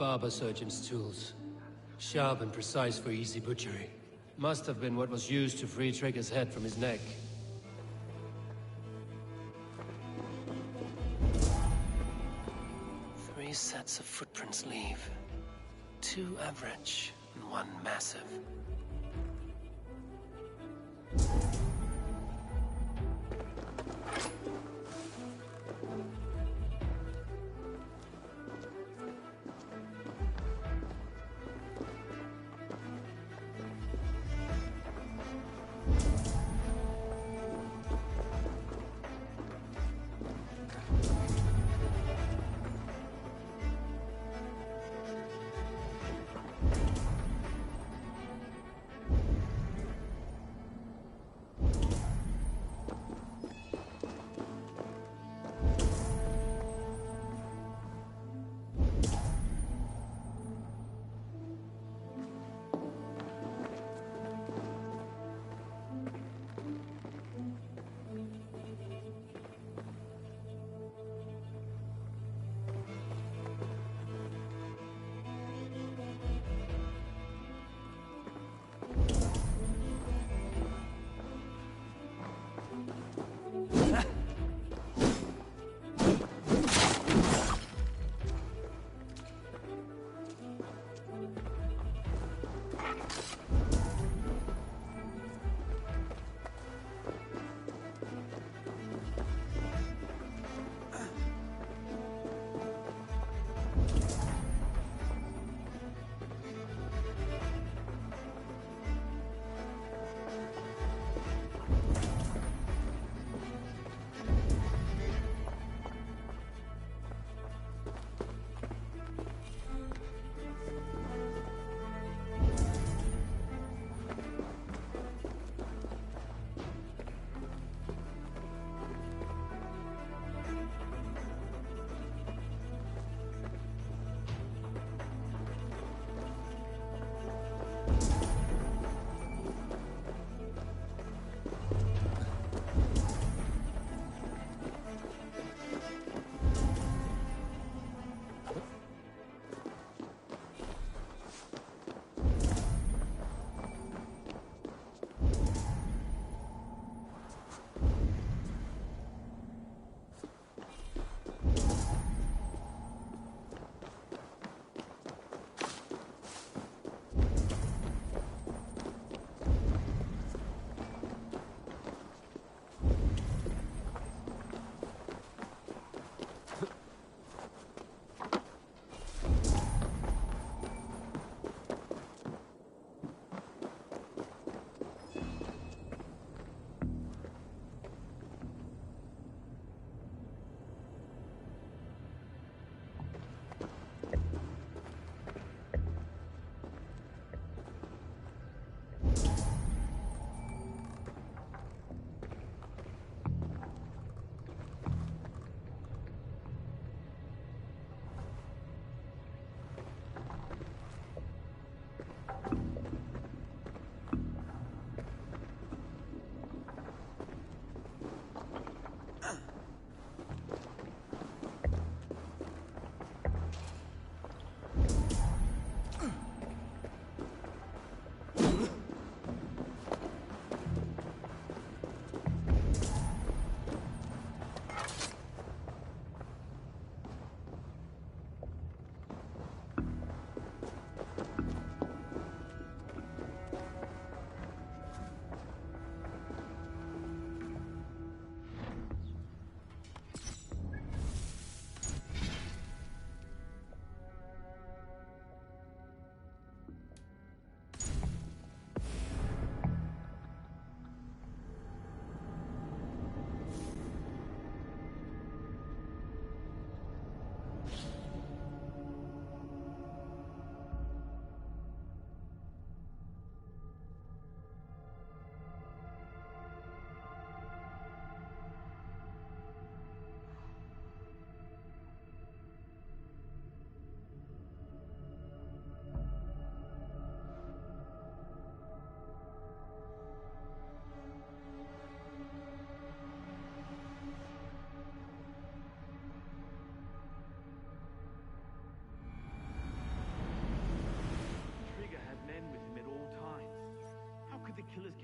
barber surgeon's tools. Sharp and precise for easy butchery. Must have been what was used to free Trigger's head from his neck. Three sets of footprints leave. 2 average and 1 massive.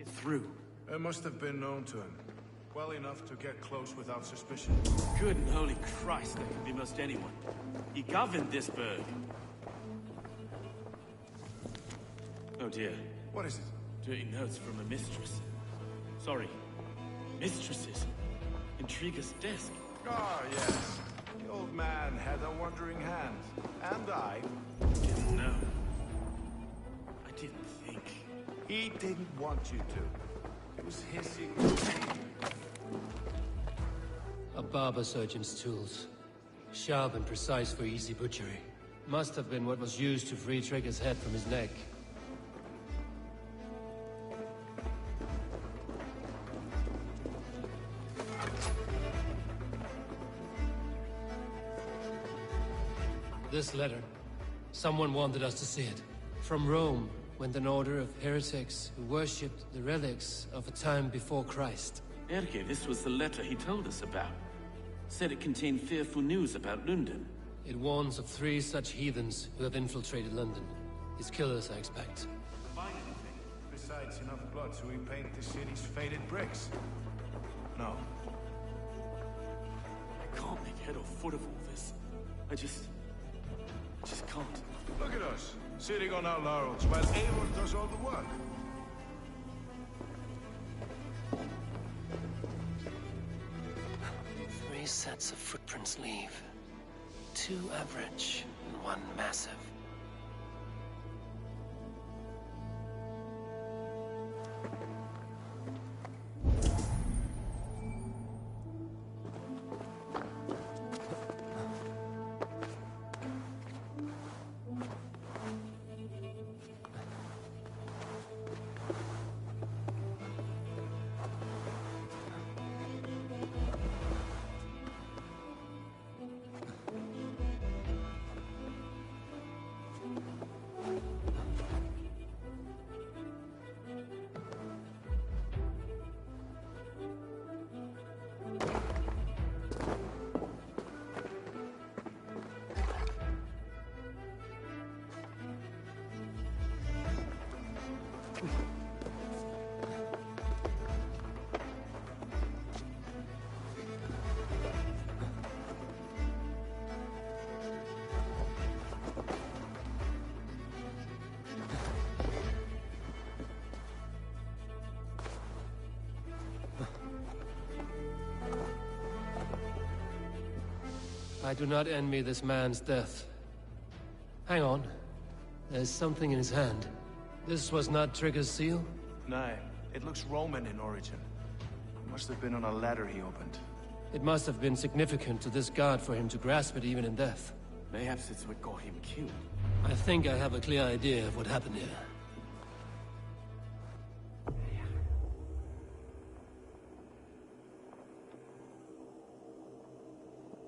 get through? It must have been known to him. Well enough to get close without suspicion. Good and holy Christ, that could be most anyone. He governed this burg. Oh dear. What is it? Dirty notes from a mistress. Sorry. Mistresses. Intriga's desk. Ah, yes. The old man had a wandering hand. And I didn't know. I didn't think. He didn't want you to. It was his secret. A barber surgeon's tools. Sharp and precise for easy butchery. Must have been what was used to free Trigger's head from his neck. This letter. Someone wanted us to see it. From Rome went an order of heretics who worshipped the relics of a time before Christ. Erke, this was the letter he told us about. Said it contained fearful news about London. It warns of 3 such heathens who have infiltrated London. His killers, I expect. Find anything? Besides enough blood to repaint the city's faded bricks? No. I can't make head or foot of all this. I just can't. Look at us, sitting on our laurels while Eivor does all the work. Three sets of footprints leave. 2 average and 1 massive. I do not envy this man's death. Hang on. There's something in his hand. This was not Trigger's seal? Nay, it looks Roman in origin. It must have been on a ladder he opened. It must have been significant to this god for him to grasp it even in death. Mayhaps it's what got him killed. I think I have a clear idea of what happened here.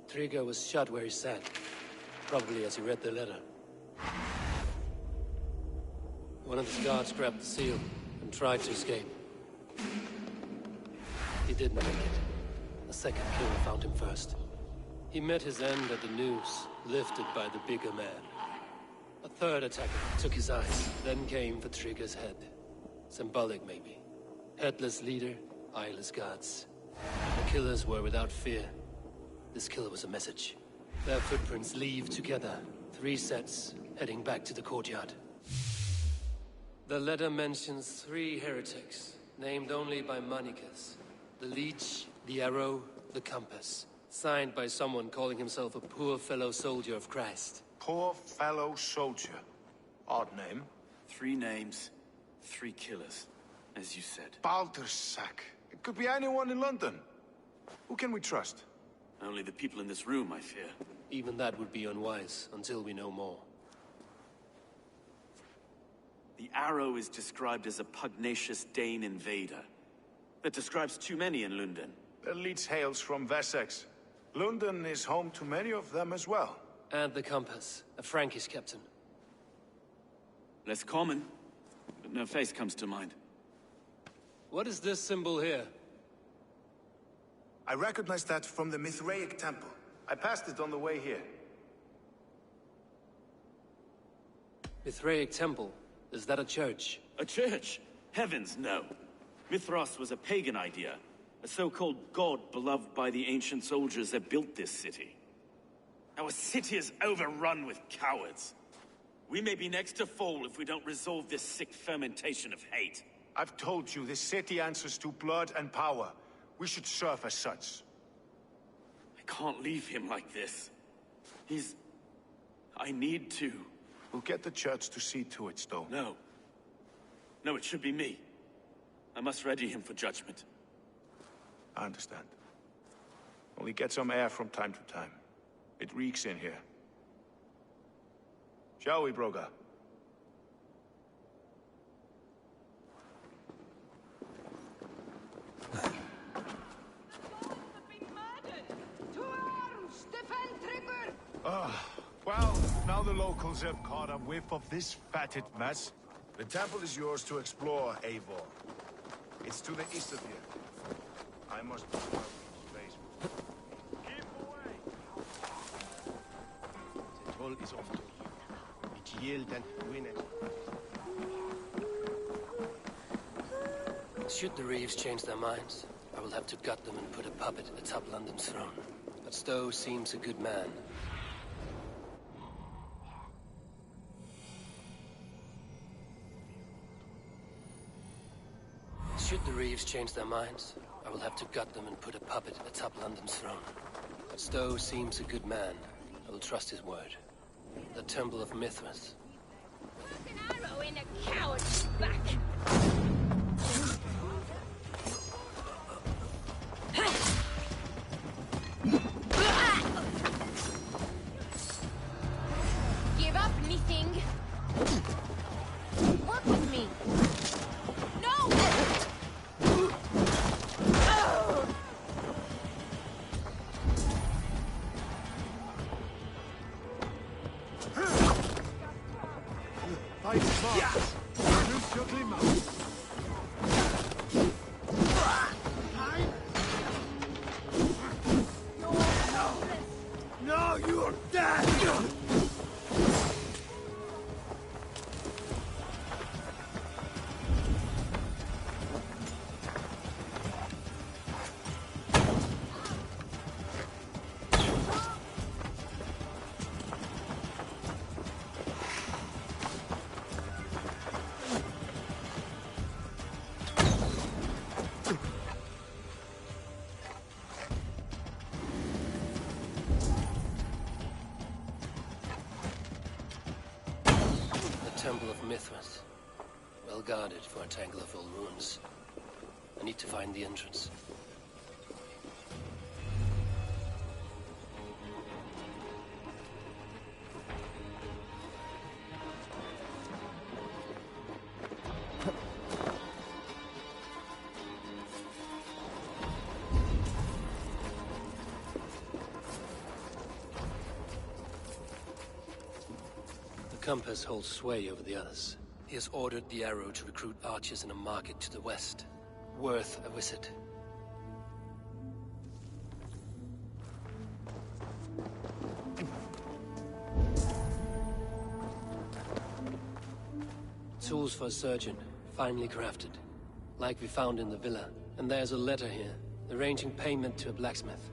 Trigger was shot where he sat. Probably as he read the letter. One of his guards grabbed the seal and tried to escape. He didn't make it. A second killer found him first. He met his end at the noose, lifted by the bigger man. A third attacker took his eyes, then came for Trigger's head. Symbolic, maybe. Headless leader, eyeless guards. The killers were without fear. This killer was a message. Their footprints leave together. 3 sets, heading back to the courtyard. The letter mentions 3 heretics, named only by Manicus. The Leech, the Arrow, the Compass. Signed by someone calling himself a poor fellow soldier of Christ. Poor fellow soldier. Odd name. 3 names, 3 killers, as you said. Baldersack. It could be anyone in London. Who can we trust? Only the people in this room, I fear. Even that would be unwise, until we know more. The Arrow is described as a pugnacious Dane invader. That describes too many in London. The Leech hails from Wessex. London is home to many of them as well. And the Compass, a Frankish captain. Less common, but no face comes to mind. What is this symbol here? I recognize that from the Mithraic temple. I passed it on the way here. Mithraic temple? Is that a church? A church? Heavens, no. Mithras was a pagan idea. A so-called god beloved by the ancient soldiers that built this city. Our city is overrun with cowards. We may be next to fall if we don't resolve this sick fermentation of hate. I've told you, this city answers to blood and power. We should serve as such. I can't leave him like this. I need to. We'll get the church to see to it, Stowe. No. No, it should be me. I must ready him for judgment. I understand. Only get some air from time to time. It reeks in here. Shall we, Broga? Well, now the locals have caught a whiff of this fatted mess. The temple is yours to explore, Eivor. It's to the east of here. I must discover space. Keep away! The toll is off to you. It yield and win it. Should the Reeves change their minds, I will have to gut them and put a puppet atop London's throne. But Stowe seems a good man. Should the Reeves change their minds, I will have to gut them and put a puppet atop London's throne. But Stowe seems a good man. I will trust his word. The Temple of Mithras. An arrow in a coward's back. Give up anything. Work with me. No! Fight smart. Use your glimmer. No, you're dead! Temple of Mithras. Well guarded for a tangle of old ruins. I need to find the entrance. The compass holds sway over the others. He has ordered the arrow to recruit archers in a market to the west. Worth a visit. Tools for a surgeon, finely crafted. Like we found in the villa. And there's a letter here, arranging payment to a blacksmith.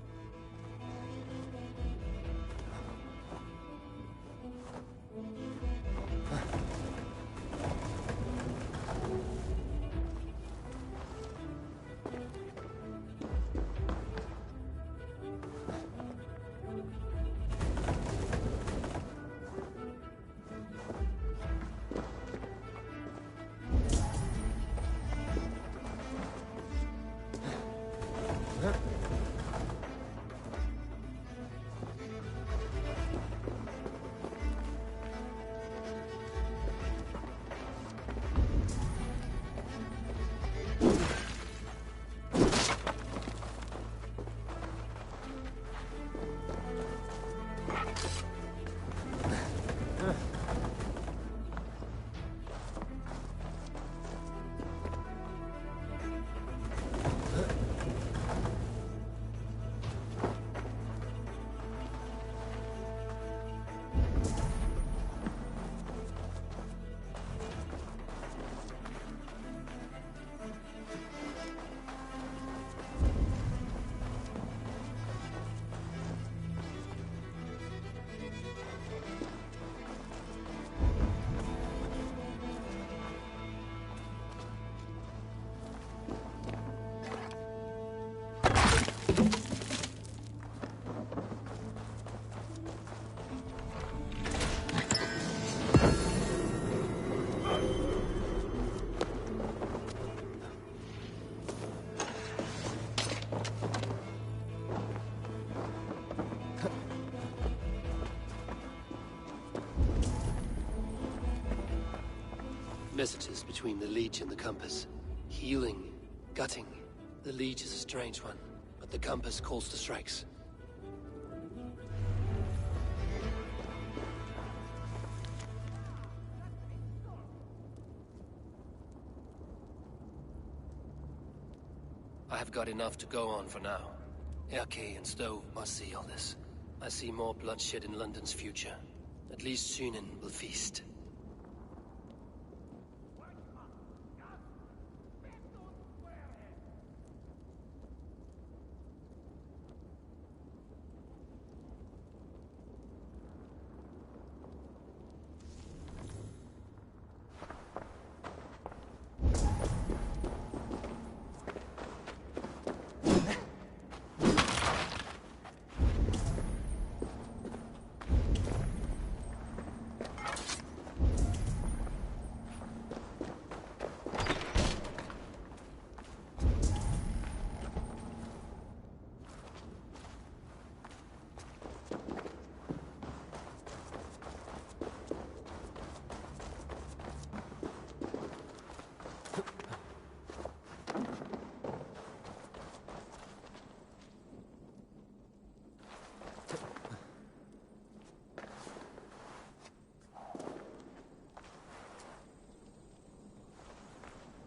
messages between the Leech and the Compass. Healing, gutting. The Leech is a strange one, but the Compass calls the strikes. I have got enough to go on for now. Erke and Stowe must see all this. I see more bloodshed in London's future. At least Sunan will feast.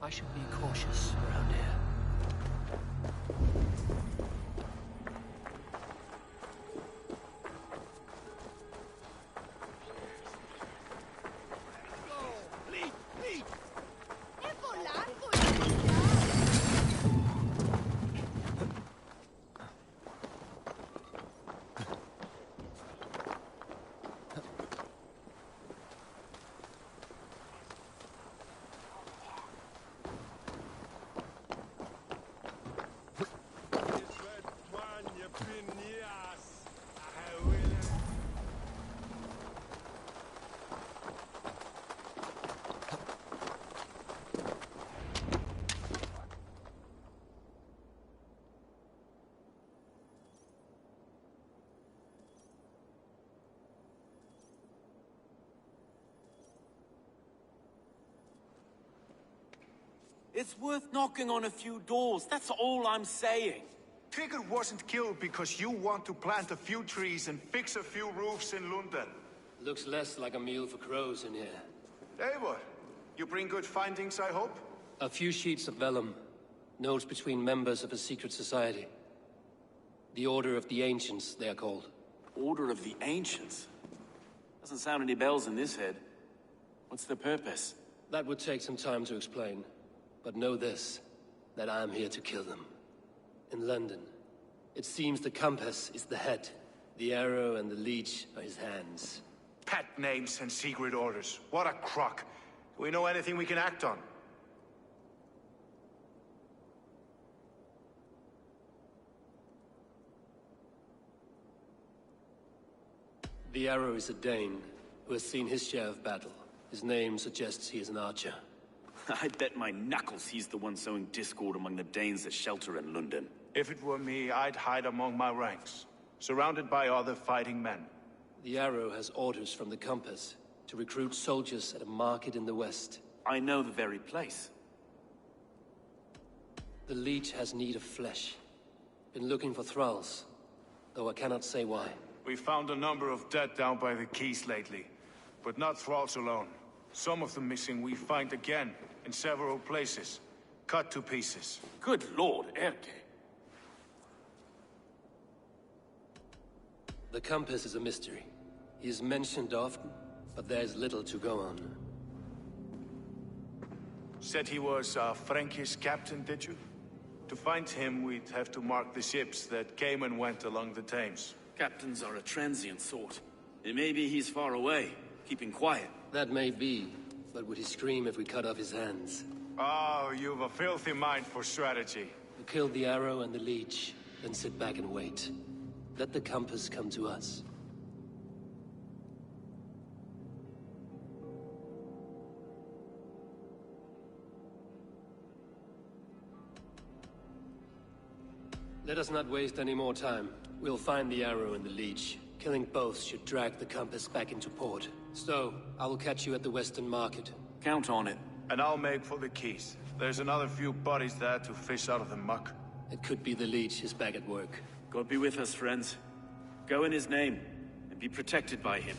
I should be cautious around here. It's worth knocking on a few doors, that's all I'm saying. Tigger wasn't killed because you want to plant a few trees and fix a few roofs in London. Looks less like a meal for crows in here. Eivor, you bring good findings, I hope? A few sheets of vellum. Notes between members of a secret society. The Order of the Ancients, they are called. Order of the Ancients? Doesn't sound any bells in this head. What's the purpose? That would take some time to explain. But know this, that I am here to kill them. In London, it seems the Compass is the head. The arrow and the leech are his hands. Pet names and secret orders. What a crock. Do we know anything we can act on? The arrow is a Dane, who has seen his share of battle. His name suggests he is an archer. I bet my knuckles he's the one sowing discord among the Danes that shelter in London. If it were me, I'd hide among my ranks, surrounded by other fighting men. The arrow has orders from the Compass to recruit soldiers at a market in the west. I know the very place. The leech has need of flesh. Been looking for thralls, though I cannot say why. We found a number of dead down by the quays lately, but not thralls alone. Some of the missing we find again, in several places, cut to pieces. Good lord, Erke. The Compass is a mystery. He is mentioned often, but there is little to go on. Said he was a Frankish captain, did you? To find him, we'd have to mark the ships that came and went along the Thames. Captains are a transient sort. It may be he's far away, keeping quiet. That may be, but would he scream if we cut off his hands? Oh, you've a filthy mind for strategy. We kill the arrow and the leech, then sit back and wait. Let the Compass come to us. Let us not waste any more time. We'll find the arrow and the leech. Killing both should drag the Compass back into port. So, I will catch you at the Western Market. Count on it. And I'll make for the keys. There's another few bodies there to fish out of the muck. It could be the Leech is back at work. God be with us, friends. Go in his name, and be protected by him.